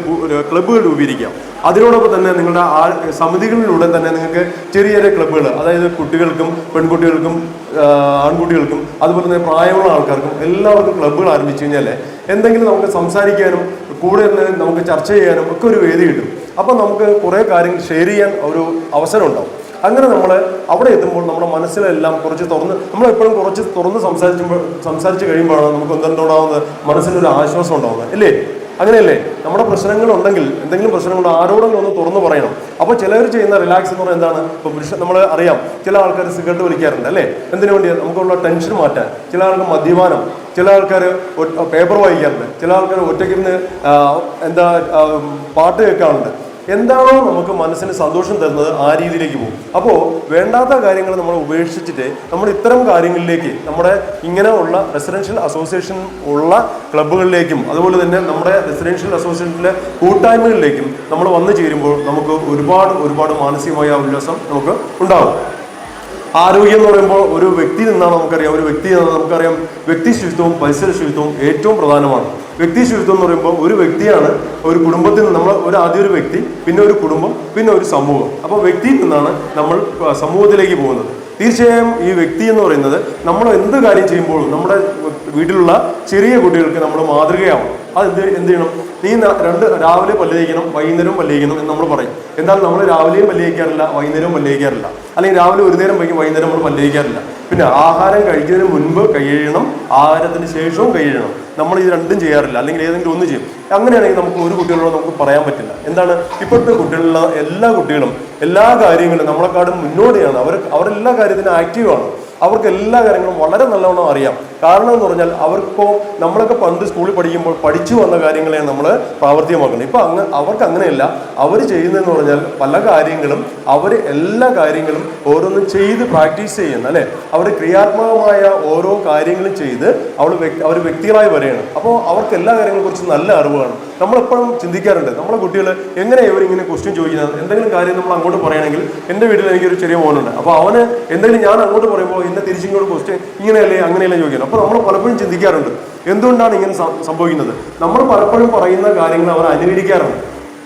[SPEAKER 8] ക്ലബ്ബുകൾ രൂപീകരിക്കാം. അതിനോടൊപ്പം തന്നെ നിങ്ങളുടെ സമിതികളിലൂടെ തന്നെ നിങ്ങൾക്ക് ചെറിയ ചെറിയ ക്ലബ്ബുകൾ, അതായത് കുട്ടികൾക്കും പെൺകുട്ടികൾക്കും ആൺകുട്ടികൾക്കും അതുപോലെ തന്നെ പ്രായമുള്ള ആൾക്കാർക്കും എല്ലാവർക്കും ക്ലബ്ബുകൾ ആരംഭിച്ചു കഴിഞ്ഞാൽ എന്തെങ്കിലും നമുക്ക് സംസാരിക്കാനും കൂടെ തന്നെ നമുക്ക് ചർച്ച ചെയ്യാനും ഒക്കെ ഒരു വേദി കിട്ടും. അപ്പോൾ നമുക്ക് കുറേ കാര്യങ്ങൾ ഷെയർ ചെയ്യാൻ ഒരു അവസരം ഉണ്ടാവും. അങ്ങനെ നമ്മൾ അവിടെ എത്തുമ്പോൾ നമ്മുടെ മനസ്സിലെല്ലാം കുറച്ച് നമ്മളെപ്പോഴും കുറച്ച് തുറന്ന് സംസാരിച്ച് കഴിയുമ്പോഴാണ് നമുക്ക് എന്തുണ്ടാവുന്നത്, മനസ്സിനൊരു ആശ്വാസം ഉണ്ടാവുന്നത് അല്ലേ? അങ്ങനെയല്ലേ? നമ്മുടെ പ്രശ്നങ്ങളുണ്ടെങ്കിൽ, എന്തെങ്കിലും പ്രശ്നങ്ങളുണ്ടോ, ആരോടെങ്കിലും ഒന്ന് തുറന്നു പറയണം. അപ്പോൾ ചിലർ ചെയ്യുന്ന റിലാക്സ് എന്ന് പറയുന്നത് എന്താണ്? ഇപ്പോൾ നമ്മൾ അറിയാം, ചില ആൾക്കാർ സിഗരറ്റ് വലിക്കാറുണ്ട് അല്ലേ? എന്തിനു വേണ്ടിയാണ്? നമുക്കുള്ള ടെൻഷൻ മാറ്റാൻ. ചില ആൾക്ക് മദ്യപാനം, ചില ആൾക്കാർ പേപ്പർ വായിക്കാറുണ്ട്, ചില ആൾക്കാർ ഒറ്റയ്ക്കിരുന്ന് പാട്ട് കേൾക്കാറുണ്ട്. എന്താണോ നമുക്ക് മനസ്സിന് സന്തോഷം തരുന്നത് ആ രീതിയിലേക്ക് പോകും. അപ്പോൾ വേണ്ടാത്ത കാര്യങ്ങൾ നമ്മൾ ഉപേക്ഷിച്ചിട്ട് നമ്മൾ ഇത്തരം കാര്യങ്ങളിലേക്ക്, നമ്മുടെ ഇങ്ങനെ ഉള്ള റെസിഡൻഷ്യൽ അസോസിയേഷൻ ഉള്ള ക്ലബ്ബുകളിലേക്കും അതുപോലെ തന്നെ നമ്മുടെ റെസിഡൻഷ്യൽ അസോസിയേഷനിലെ കൂട്ടായ്മകളിലേക്കും നമ്മൾ വന്നു ചേരുമ്പോൾ നമുക്ക് ഒരുപാട് മാനസികമായ ഉല്ലാസം നമുക്ക് ഉണ്ടാകും. ആരോഗ്യം എന്ന് പറയുമ്പോൾ ഒരു വ്യക്തി നിന്നാണ് നമുക്കറിയാം, വ്യക്തി ശുചിത്വവും പരിസര ശുചിത്വവും ഏറ്റവും പ്രധാനമാണ്. വ്യക്തി ശുചിത്വം എന്ന് പറയുമ്പോൾ ഒരു വ്യക്തിയാണ്, ഒരു കുടുംബത്തിൽ നിന്ന് നമ്മൾ ആദ്യം ഒരു വ്യക്തി, പിന്നെ ഒരു കുടുംബം, പിന്നെ ഒരു സമൂഹം. അപ്പോൾ വ്യക്തിയിൽ നിന്നാണ് നമ്മൾ സമൂഹത്തിലേക്ക് പോകുന്നത്. തീർച്ചയായും ഈ വ്യക്തി എന്ന് പറയുന്നത് നമ്മൾ എന്ത് കാര്യം ചെയ്യുമ്പോഴും നമ്മുടെ വീട്ടിലുള്ള ചെറിയ കുട്ടികൾക്ക് നമ്മൾ മാതൃകയാവണം. അത് എന്ത് ചെയ്യണം? നീ രാവിലെ പല്ല് തേക്കണം, വൈകുന്നേരവും പല്ല് തേക്കണം എന്ന് നമ്മൾ പറയും. എന്നാൽ നമ്മൾ രാവിലെയും പല്ല് തേക്കാറില്ല, വൈകുന്നേരവും പല്ല് തേക്കാറില്ല. അല്ലെങ്കിൽ രാവിലെ ഒരു നേരം വൈകും, വൈകുന്നേരം നമ്മൾ പല്ല് തേക്കാറില്ല. പിന്നെ ആഹാരം കഴിക്കുന്നതിന് മുൻപ് കൈ കഴുകണം, ആഹാരത്തിന് ശേഷവും കൈ കഴുകണം. നമ്മൾ ഇത് രണ്ടും ചെയ്യാറില്ല, അല്ലെങ്കിൽ ഏതെങ്കിലും ഒന്ന് ചെയ്യും. അങ്ങനെയാണെങ്കിൽ നമുക്ക് ഒരു കുട്ടികളോട് നമുക്ക് പറയാൻ പറ്റില്ല. എന്താണ്? ഇപ്പോഴത്തെ കുട്ടികളുള്ള എല്ലാ കുട്ടികളും എല്ലാ കാര്യങ്ങളും നമ്മളെക്കാളും മുന്നോടിയാണ്. അവരെല്ലാ കാര്യത്തിനും ആക്റ്റീവാണ്. അവർക്ക് എല്ലാ കാര്യങ്ങളും വളരെ നല്ലവണ്ണം അറിയാം. കാരണം എന്ന് പറഞ്ഞാൽ നമ്മളൊക്കെ പണ്ട് സ്കൂളിൽ പഠിക്കുമ്പോൾ പഠിച്ചു വന്ന കാര്യങ്ങളെയാണ് നമ്മൾ പ്രാവർത്തികമാക്കുന്നത്. ഇപ്പം അവർക്ക് അങ്ങനെയല്ല. അവർ ചെയ്യുന്നതെന്ന് പറഞ്ഞാൽ പല കാര്യങ്ങളും എല്ലാ കാര്യങ്ങളും ഓരോന്നും ചെയ്ത് പ്രാക്ടീസ് ചെയ്യുന്നു അല്ലേ? അവർ ക്രിയാത്മകമായ ഓരോ കാര്യങ്ങളും ചെയ്ത് അവർ വ്യക്തികളായി വരികയാണ്. അപ്പോൾ അവർക്ക് എല്ലാ കാര്യങ്ങളെ കുറിച്ച് നല്ല അറിവാണ്. നമ്മളെപ്പോഴും ചിന്തിക്കാറുണ്ട്, നമ്മളെ കുട്ടികൾ എങ്ങനെ ഇവരിങ്ങനെ ക്വസ്റ്റ്യൻ ചോദിക്കുന്നത്. എന്തെങ്കിലും കാര്യം നമ്മൾ അങ്ങോട്ട് പറയുകയാണെങ്കിൽ, എൻ്റെ വീട്ടിൽ എനിക്കൊരു ചെറിയ മോനുണ്ട്. അപ്പോൾ അവന് എന്തെങ്കിലും ഞാൻ അങ്ങോട്ട് പറയുമ്പോൾ എന്നെ തിരിച്ചിങ്ങോട്ട് ക്വസ്റ്റ്യൻ ഇങ്ങനെയല്ലേ അങ്ങനെയല്ലേ ചോദിക്കണം. അപ്പോൾ നമ്മൾ പലപ്പോഴും ചിന്തിക്കാറുണ്ട് എന്തുകൊണ്ടാണ് ഇങ്ങനെ സംഭവിക്കുന്നത്. നമ്മൾ പലപ്പോഴും പറയുന്ന കാര്യങ്ങൾ അവർ അനുകരിക്കാറുണ്ട്.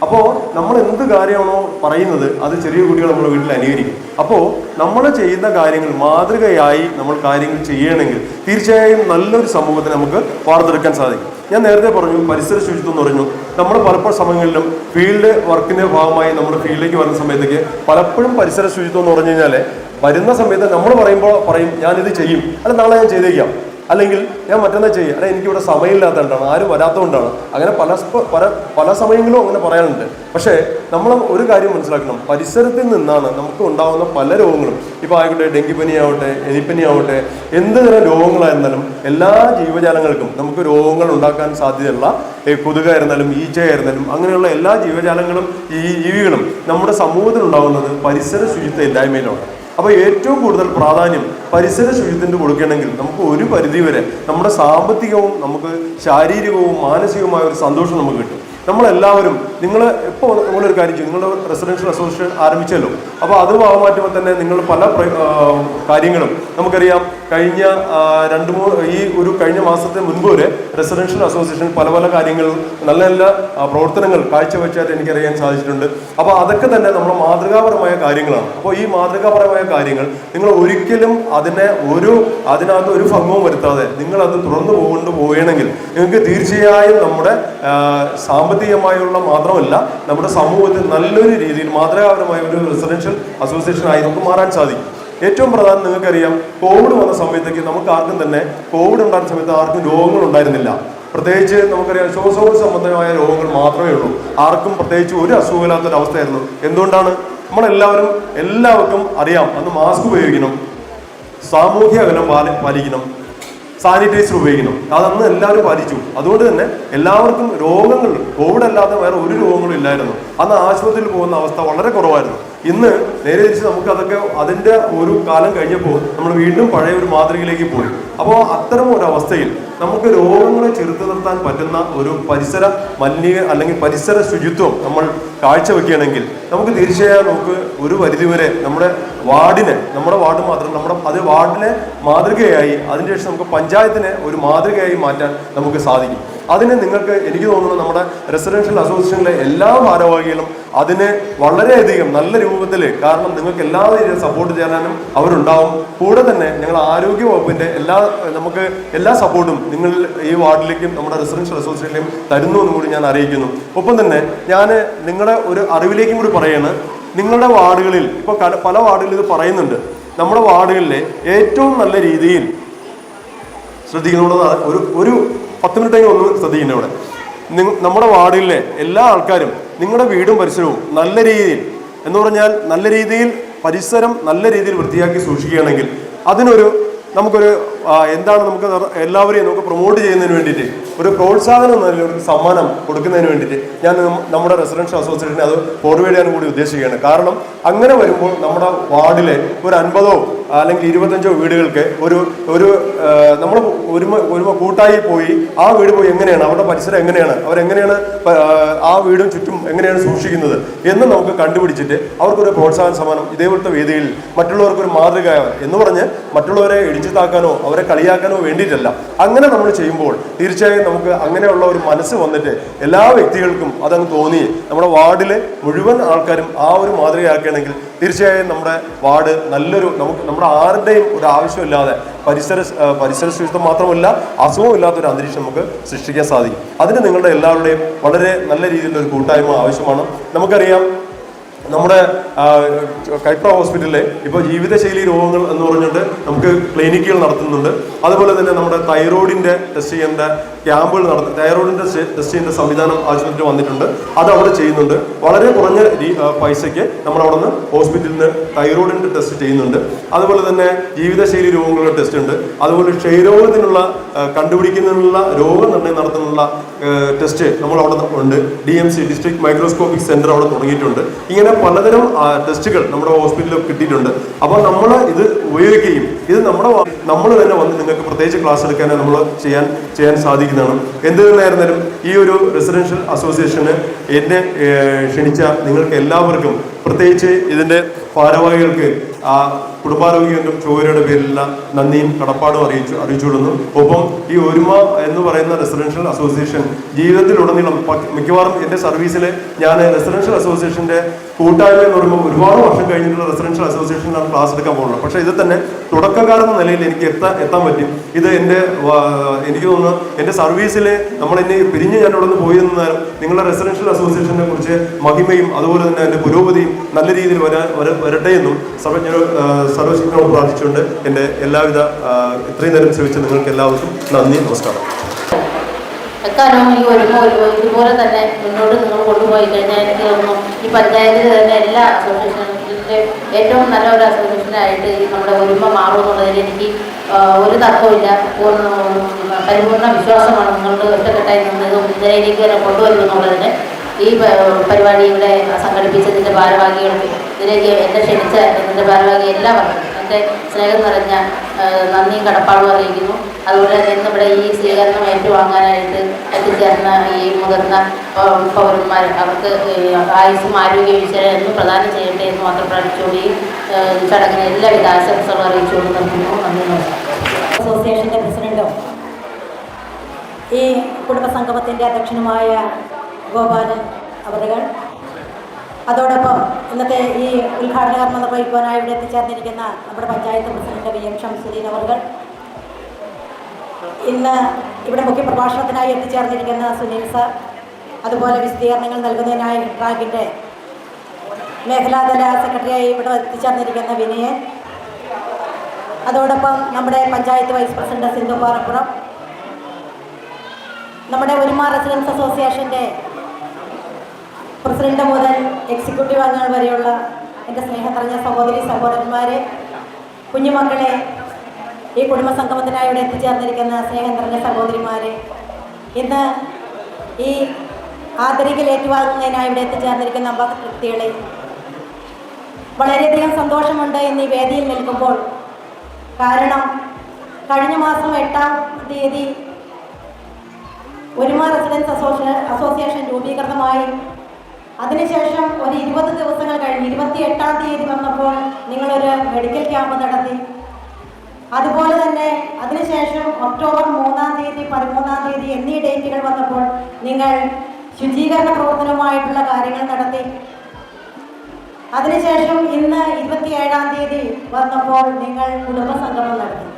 [SPEAKER 8] അപ്പോൾ നമ്മൾ എന്ത് കാര്യമാണോ പറയുന്നത് അത് ചെറിയ കുട്ടികൾ നമ്മുടെ വീട്ടിൽ അനുകരിക്കും. അപ്പോൾ നമ്മൾ ചെയ്യുന്ന കാര്യങ്ങൾ മാതൃകയായി നമ്മൾ കാര്യങ്ങൾ ചെയ്യണമെങ്കിൽ തീർച്ചയായും നല്ലൊരു സമൂഹത്തിന് നമുക്ക് വാർത്തെടുക്കാൻ സാധിക്കും. ഞാൻ നേരത്തെ പറഞ്ഞു പരിസര ശുചിത്വം എന്ന് പറഞ്ഞു. നമ്മൾ പലപ്പോഴും സമയങ്ങളിലും ഫീൽഡ് വർക്കിന്റെ ഭാഗമായി നമ്മുടെ ഫീൽഡിലേക്ക് വരുന്ന സമയത്തേക്ക് പലപ്പോഴും പരിസര ശുചിത്വം എന്ന് പറഞ്ഞു കഴിഞ്ഞാൽ വരുന്ന സമയത്ത് നമ്മൾ പറയുമ്പോൾ പറയും ഞാനിത് ചെയ്യും, അല്ല നാളെ ഞാൻ ചെയ്തേക്കാം, അല്ലെങ്കിൽ ഞാൻ മറ്റന്നാൾ ചെയ്യും, അല്ല എനിക്കിവിടെ സമയമില്ലാത്തതുകൊണ്ടാണ്, ആരും വരാത്തതുകൊണ്ടാണ്. അങ്ങനെ പല സമയങ്ങളും അങ്ങനെ പറയാനുണ്ട്. പക്ഷേ നമ്മൾ ഒരു കാര്യം മനസ്സിലാക്കണം, പരിസരത്തിൽ നിന്നാണ് നമുക്ക് ഉണ്ടാകുന്ന പല രോഗങ്ങളും. ഇപ്പോൾ ആയിക്കോട്ടെ ഡെങ്കിപ്പനി ആവട്ടെ, എലിപ്പനി ആവട്ടെ, എന്ത് തരം രോഗങ്ങളായിരുന്നാലും എല്ലാ ജീവജാലങ്ങൾക്കും നമുക്ക് രോഗങ്ങൾ ഉണ്ടാക്കാൻ സാധ്യതയുള്ള കൊതുകായിരുന്നാലും ഈച്ചയായിരുന്നാലും അങ്ങനെയുള്ള എല്ലാ ജീവജാലങ്ങളും ജീവികളും നമ്മുടെ സമൂഹത്തിൽ ഉണ്ടാകുന്നത് പരിസര ശുചിത്വ ഇല്ലായ്മയിലാണ്. അപ്പോൾ ഏറ്റവും കൂടുതൽ പ്രാധാന്യം പരിസര ശുചിത്വത്തിന് കൊടുക്കണമെങ്കിൽ നമുക്ക് ഒരു പരിധിവരെ നമ്മുടെ സാമ്പത്തികവും നമുക്ക് ശാരീരികവും മാനസികവുമായ ഒരു സന്തോഷം നമുക്ക് കിട്ടും. നമ്മളെല്ലാവരും ഇപ്പോൾ നിങ്ങളൊരു കാര്യം ചെയ്യും, നിങ്ങൾ റെസിഡൻഷ്യൽ അസോസിയേഷൻ ആരംഭിച്ചല്ലോ. അപ്പോൾ അത് ഭാഗമാറ്റുമ്പോൾ തന്നെ നിങ്ങൾ പല കാര്യങ്ങളും നമുക്കറിയാം. കഴിഞ്ഞ കഴിഞ്ഞ മാസത്തിന് മുൻപ് വരെ റെസിഡൻഷ്യൽ അസോസിയേഷൻ പല കാര്യങ്ങളും നല്ല നല്ല പ്രവർത്തനങ്ങൾ കാഴ്ചവെച്ചായിട്ട് എനിക്കറിയാൻ സാധിച്ചിട്ടുണ്ട്. അപ്പോൾ അതൊക്കെ തന്നെ നമ്മുടെ മാതൃകാപരമായ കാര്യങ്ങളാണ്. അപ്പോൾ ഈ മാതൃകാപരമായ കാര്യങ്ങൾ നിങ്ങൾ ഒരിക്കലും അതിനകത്ത് ഒരു ഭംഗവും വരുത്താതെ നിങ്ങളത് തുറന്നു പോവുകയാണെങ്കിൽ നിങ്ങൾക്ക് തീർച്ചയായും നമ്മുടെ സാമ്പത്തികമായുള്ള മാത്രമല്ല നമ്മുടെ സമൂഹത്തിൽ നല്ലൊരു രീതിയിൽ മാതൃകാപരമായ ഒരു റെസിഡൻഷ്യൽ അസോസിയേഷൻ ആയി നമുക്ക് മാറാൻ സാധിക്കും. ഏറ്റവും പ്രധാനം നിങ്ങൾക്കറിയാം, കോവിഡ് വന്ന സമയത്തേക്ക് നമുക്ക് ആർക്കും തന്നെ കോവിഡ് ഉണ്ടായിരുന്ന സമയത്ത് ആർക്കും രോഗങ്ങൾ ഉണ്ടായിരുന്നില്ല. പ്രത്യേകിച്ച് നമുക്കറിയാം ശ്വാസകോശ സംബന്ധമായ രോഗങ്ങൾ മാത്രമേ ഉള്ളൂ. ആർക്കും പ്രത്യേകിച്ച് ഒരു അസുഖമില്ലാത്തൊരവസ്ഥയായിരുന്നു. എന്തുകൊണ്ടാണ്? എല്ലാവർക്കും അറിയാം അന്ന് മാസ്ക് ഉപയോഗിക്കണം, സാമൂഹ്യ അകലം പാലിക്കണം, സാനിറ്റൈസർ ഉപയോഗിക്കണം. അതന്ന് എല്ലാവരും പാലിച്ചു. അതുകൊണ്ട് തന്നെ എല്ലാവർക്കും രോഗങ്ങൾ കോവിഡ് അല്ലാതെ വേറെ ഒരു രോഗങ്ങളും ഇല്ലായിരുന്നു. അന്ന് ആശുപത്രിയിൽ പോകുന്ന അവസ്ഥ വളരെ കുറവായിരുന്നു. ഇന്ന് നേരെ തിരിച്ച് നമുക്ക് അതിൻ്റെ ഒരു കാലം കഴിഞ്ഞപ്പോൾ നമ്മൾ വീണ്ടും പഴയ ഒരു മാതൃകയിലേക്ക് പോയി. അപ്പോൾ അത്തരം ഒരു അവസ്ഥയിൽ നമുക്ക് രോഗങ്ങളെ ചെറുത്തു നിർത്താൻ പറ്റുന്ന ഒരു പരിസര അല്ലെങ്കിൽ പരിസര ശുചിത്വം നമ്മൾ കാഴ്ചവെക്കുകയാണെങ്കിൽ നമുക്ക് തീർച്ചയായും നമുക്ക് ഒരു പരിധിവരെ നമ്മുടെ വാർഡ് മാത്രം അത് വാർഡിനെ മാതൃകയായി അതിനുശേഷം നമുക്ക് പഞ്ചായത്തിനെ ഒരു മാതൃകയായി മാറ്റാൻ നമുക്ക് സാധിക്കും. അതിന് എനിക്ക് തോന്നുന്നു നമ്മുടെ റെസിഡൻഷ്യൽ അസോസിയേഷനിലെ എല്ലാ ഭാരവാഹികളും അതിനെ വളരെയധികം നല്ല രൂപത്തിൽ, കാരണം നിങ്ങൾക്ക് എല്ലാ രീതിയിലും സപ്പോർട്ട് ചെയ്യാനും അവരുണ്ടാവും. കൂടെ തന്നെ ഞങ്ങൾ ആരോഗ്യ വകുപ്പിന്റെ എല്ലാ സപ്പോർട്ടും നിങ്ങൾ ഈ വാർഡിലേക്കും നമ്മുടെ റെസിഡൻഷ്യൽ അസോസിയേഷനിലേക്കും തരുന്നു എന്നും കൂടി ഞാൻ അറിയിക്കുന്നു. ഒപ്പം തന്നെ ഞാൻ നിങ്ങളുടെ ഒരു അറിവിലേക്കും കൂടി പറയാണ്, നിങ്ങളുടെ വാർഡുകളിൽ ഇപ്പോൾ പല വാർഡുകളിൽ ഇത് പറയുന്നുണ്ട്, നമ്മുടെ വാർഡുകളിലെ ഏറ്റവും നല്ല രീതിയിൽ ശ്രദ്ധിക്കുന്നതുകൊണ്ട് ഒരു 10 മിനിറ്റ് ഒന്ന് ശ്രദ്ധിക്കുന്നത് ഇവിടെ നമ്മുടെ വാർഡിലെ എല്ലാ ആൾക്കാരും നിങ്ങളുടെ വീടും പരിസരവും നല്ല രീതിയിൽ എന്ന് പറഞ്ഞാൽ നല്ല രീതിയിൽ പരിസരം നല്ല രീതിയിൽ വൃത്തിയാക്കി സൂക്ഷിക്കുകയാണെങ്കിൽ നമുക്കൊരു നമുക്ക് എല്ലാവരെയും നമുക്ക് പ്രൊമോട്ട് ചെയ്യുന്നതിന് വേണ്ടിയിട്ട് ഒരു പ്രോത്സാഹനം ഒരു സമ്മാനം കൊടുക്കുന്നതിന് വേണ്ടിയിട്ട് ഞാൻ നമ്മുടെ റെസിഡൻഷ്യൽ അസോസിയേഷനെ അത് ഫോർവേഡ് ചെയ്യാനും കൂടി ഉദ്ദേശിക്കുകയാണ്. കാരണം അങ്ങനെ വരുമ്പോൾ നമ്മുടെ വാർഡിലെ ഒരു 50 അല്ലെങ്കിൽ 25 വീടുകൾക്ക് നമ്മൾ ഒരു കൂട്ടായി പോയി ആ വീട് പോയി എങ്ങനെയാണ് അവരുടെ പരിസരം എങ്ങനെയാണ് അവരെങ്ങനെയാണ് ആ വീടും ചുറ്റും എങ്ങനെയാണ് സൂക്ഷിക്കുന്നത് എന്ന് നമുക്ക് കണ്ടുപിടിച്ചിട്ട് അവർക്കൊരു പ്രോത്സാഹന സമ്മാനം ഇതേപോലത്തെ വേദിയിൽ മറ്റുള്ളവർക്കൊരു മാതൃകയാവാൻ എന്ന് പറഞ്ഞ് മറ്റുള്ളവരെ ഇടിച്ചു താക്കാനോ അവരെ കളിയാക്കാനോ വേണ്ടിയിട്ടല്ല. അങ്ങനെ നമ്മൾ ചെയ്യുമ്പോൾ തീർച്ചയായും നമുക്ക് അങ്ങനെയുള്ള ഒരു മനസ്സ് വന്നിട്ട് എല്ലാ വ്യക്തികൾക്കും അതങ്ങ് തോന്നി നമ്മുടെ വാർഡിലെ മുഴുവൻ ആൾക്കാരും ആ ഒരു മാതൃകയാക്കുകയാണെങ്കിൽ തീർച്ചയായും നമ്മുടെ വാർഡ് നമ്മുടെ ആരുടെയും ഒരു ആവശ്യമില്ലാതെ പരിസര ശുചിത്വം മാത്രമല്ല അസുഖമില്ലാത്തൊരു അന്തരീക്ഷം നമുക്ക് സൃഷ്ടിക്കാൻ സാധിക്കും. അതിന് നിങ്ങളുടെ എല്ലാവരുടെയും വളരെ നല്ല രീതിയിലുള്ള ഒരു കൂട്ടായ്മ ആവശ്യമാണ്. നമുക്കറിയാം നമ്മുടെ കൈപ്ര ഹോസ്പിറ്റലിലെ ഇപ്പോൾ ജീവിതശൈലി രോഗങ്ങൾ എന്ന് പറഞ്ഞിട്ട് നമുക്ക് ക്ലിനിക്കുകൾ നടത്തുന്നുണ്ട്. അതുപോലെ തന്നെ നമ്മുടെ തൈറോയിഡിൻ്റെ ടെസ്റ്റ് ചെയ്യേണ്ട ക്യാമ്പുകൾ തൈറോയിഡിൻ്റെ ടെസ്റ്റ് ചെയ്യേണ്ട സംവിധാനം ആശുപത്രിയിൽ വന്നിട്ടുണ്ട്. അത് അവിടെ ചെയ്യുന്നുണ്ട്. വളരെ കുറഞ്ഞ പൈസയ്ക്ക് നമ്മളവിടെ നിന്ന് ഹോസ്പിറ്റലിൽ നിന്ന് തൈറോയിഡിൻ്റെ ടെസ്റ്റ് ചെയ്യുന്നുണ്ട്. അതുപോലെ തന്നെ ജീവിതശൈലി രോഗങ്ങളുടെ ടെസ്റ്റ് ഉണ്ട്. അതുപോലെ ക്ഷയരോഗത്തിനുള്ള കണ്ടുപിടിക്കുന്നതിനുള്ള രോഗനിർണ്ണയം നടത്തുന്നുള്ള ടെസ്റ്റ് നമ്മളവിടെ ഉണ്ട്. DMC ഡിസ്ട്രിക്ട് മൈക്രോസ്കോപ്പിക് സെന്റർ അവിടെ തുടങ്ങിയിട്ടുണ്ട്. ഇങ്ങനെ പലതരം ടെസ്റ്റുകൾ നമ്മുടെ ഹോസ്പിറ്റലിൽ കിട്ടിയിട്ടുണ്ട്. അപ്പോൾ നമ്മൾ ഇത് ഉപയോഗിക്കുകയും ഇത് നമ്മൾ തന്നെ വന്ന് നിങ്ങൾക്ക് പ്രത്യേകിച്ച് ക്ലാസ് എടുക്കാനും നമ്മൾ ചെയ്യാൻ സാധിക്കുന്നതാണ്. എന്ത് തന്നെയായിരുന്നാലും ഈ ഒരു റെസിഡൻഷ്യൽ അസോസിയേഷന് എന്നെ ക്ഷണിച്ച നിങ്ങൾക്ക് എല്ലാവർക്കും പ്രത്യേകിച്ച് ഇതിൻ്റെ ഭാരവാഹികൾക്ക് ആ കുടുംബാരോഗ്യ കേന്ദ്രം ചൊവ്വരയുടെ പേരിലുള്ള നന്ദിയും കടപ്പാടും അറിയിച്ചുകൊള്ളുന്നു. ഒപ്പം ഈ ഒരുമ എന്ന് പറയുന്ന റെസിഡൻഷ്യൽ അസോസിയേഷൻ ജീവിതത്തിലുടനീളം മിക്കവാറും എൻ്റെ സർവീസിൽ ഞാൻ റെസിഡൻഷ്യൽ അസോസിയേഷൻ്റെ കൂട്ടായ്മ എന്ന് പറയുമ്പോൾ ഒരുപാട് വർഷം കഴിഞ്ഞിട്ടുള്ള റെസിഡൻഷ്യൽ അസോസിയേഷനിലാണ് ക്ലാസ് എടുക്കാൻ പോകുന്നത്. പക്ഷേ ഇത് തന്നെ തുടക്കക്കാരെന്ന നിലയിൽ എനിക്ക് എത്താൻ പറ്റും. ഇത് എനിക്ക് തോന്നുന്നു എൻ്റെ സർവീസിൽ നമ്മളെന്നെ പിരിഞ്ഞ് ഞാൻ ഇവിടെ നിന്ന് പോയി നിന്നാലും നിങ്ങളുടെ റെസിഡൻഷ്യൽ അസോസിയേഷനെ കുറിച്ച് മഹിമയും അതുപോലെ തന്നെ എൻ്റെ പുരോഗതിയും നല്ല രീതിയിൽ വരട്ടെ എന്നും സർവശക്തനോട് പ്രാർത്ഥിച്ചുകൊണ്ട് എൻ്റെ എല്ലാവിധ ഇത്രയും നേരം ശ്രമിച്ച നിങ്ങൾക്ക് എല്ലാവർക്കും നന്ദി, നമസ്കാരം.
[SPEAKER 9] എക്കാലവും ഈ ഇതുപോലെ തന്നെ മുന്നോട്ട് നിങ്ങൾ കൊണ്ടുപോയി കഴിഞ്ഞാൽ എനിക്ക് തോന്നുന്നു ഈ പഞ്ചായത്തിൽ തന്നെ എല്ലാ അസോസിയേഷനിലെ ഏറ്റവും നല്ല ഒരു അസോസിയേഷനായിട്ട് ഈ നമ്മുടെ ഒരുമ മാറുമെന്നുള്ളതിൽ എനിക്ക് ഒരു തർക്കമില്ല. പരിപൂർണ്ണ വിശ്വാസമാണ് നിങ്ങൾക്ക് ഒറ്റക്കെട്ടായി നിന്ന് ഇതിലേക്ക് തന്നെ കൊണ്ടുവരുമെന്നുള്ളതിന് ഈ പരിപാടി ഇവിടെ സംഘടിപ്പിച്ചതിൻ്റെ ഭാരവാഹികൾക്ക് ഇതിലേക്ക് എന്നെ ക്ഷണിച്ച ഇതിൻ്റെ ഭാരവാഹി എല്ലാവർക്കും എൻ്റെ സ്നേഹം നിറഞ്ഞ നന്ദിയും കടപ്പാടും അറിയിക്കുന്നു. അതുപോലെ തന്നെ ഇവിടെ ഈ സ്വീകരണം ഏറ്റുവാങ്ങാനായിട്ട് എത്തിച്ചേർന്ന ഈ മുതിർന്ന പൗരന്മാർ അവർക്ക് ആയുസ്സും ആരോഗ്യ വിഷയം പ്രദാനം ചെയ്യട്ടെ എന്ന് മാത്രം പ്രാർത്ഥിച്ചുകൊണ്ട് ഈ ചടങ്ങിന് എല്ലാവിധ ആശംസകളും അറിയിച്ചുകൊണ്ട് നിർത്തുന്നു. നന്ദി, നമസ്കാരം.
[SPEAKER 10] അസോസിയേഷൻ്റെ പ്രസിഡന്റും ഈ കുടുംബസംഗമത്തിൻ്റെ അധ്യക്ഷനുമായ ഗോപാലൻ അവരുകൾ, അതോടൊപ്പം ഇന്നത്തെ ഈ ഉദ്ഘാടന കർമ്മം നിർവഹിക്കുവാനായി ഇവിടെ എത്തിച്ചേർന്നിരിക്കുന്ന നമ്മുടെ പഞ്ചായത്ത് പ്രസിഡന്റ് VM ഷംസുദ്ദീൻ അവരുകൾ, ഇന്ന് ഇവിടെ മുഖ്യപ്രഭാഷണത്തിനായി എത്തിച്ചേർന്നിരിക്കുന്ന സുനിൽ സാർ, അതുപോലെ വിശദീകരണങ്ങൾ നൽകുന്നതിനായി ട്രാക്കിൻ്റെ മേഖലാതല സെക്രട്ടറിയായി ഇവിടെ എത്തിച്ചേർന്നിരിക്കുന്ന വിനയൻ, അതോടൊപ്പം നമ്മുടെ പഞ്ചായത്ത് വൈസ് പ്രസിഡന്റ് സിന്ധു പാറപ്പുറം, നമ്മുടെ ഒരുമ റെസിഡൻസ് അസോസിയേഷൻ്റെ പ്രസിഡന്റ് മുതൽ എക്സിക്യൂട്ടീവ് അംഗങ്ങൾ വരെയുള്ള എൻ്റെ സ്നേഹം നിറഞ്ഞ സഹോദരി സഹോദരന്മാരെ, കുഞ്ഞുമക്കളെ, ഈ കുടുംബസംഗമത്തിനായി ഇവിടെ എത്തിച്ചേർന്നിരിക്കുന്ന സ്നേഹം നിറഞ്ഞ സഹോദരിമാരെ, ഇന്ന് ഈ ആദരിക്കൽ ഏറ്റുവാങ്ങുന്നതിനായി ഇവിടെ എത്തിച്ചേർന്നിരിക്കുന്ന വ്യക്തികളെ, വളരെയധികം സന്തോഷമുണ്ട് ഇന്ന് ഈ വേദിയിൽ നിൽക്കുമ്പോൾ. കാരണം കഴിഞ്ഞ മാസം 8-ാം തീയതി ഒരുമ റെസിഡൻസ് അസോസിയേഷൻ രൂപീകൃതമായി. അതിനുശേഷം ഒരു 20 ദിവസങ്ങൾ കഴിഞ്ഞ് 28-ാം തീയതി വന്നപ്പോൾ നിങ്ങളൊരു മെഡിക്കൽ ക്യാമ്പ് നടത്തി. അതുപോലെ തന്നെ അതിനുശേഷം ഒക്ടോബർ 3-ാം തീയതി 13-ാം തീയതി എന്നീ ഡേറ്റുകൾ വന്നപ്പോൾ നിങ്ങൾ ശുചീകരണ പ്രവർത്തനവുമായിട്ടുള്ള കാര്യങ്ങൾ നടത്തി. അതിനുശേഷം ഇന്ന് 27-ാം തീയതി വന്നപ്പോൾ നിങ്ങൾ കുടുംബസംഗമം നടത്തി.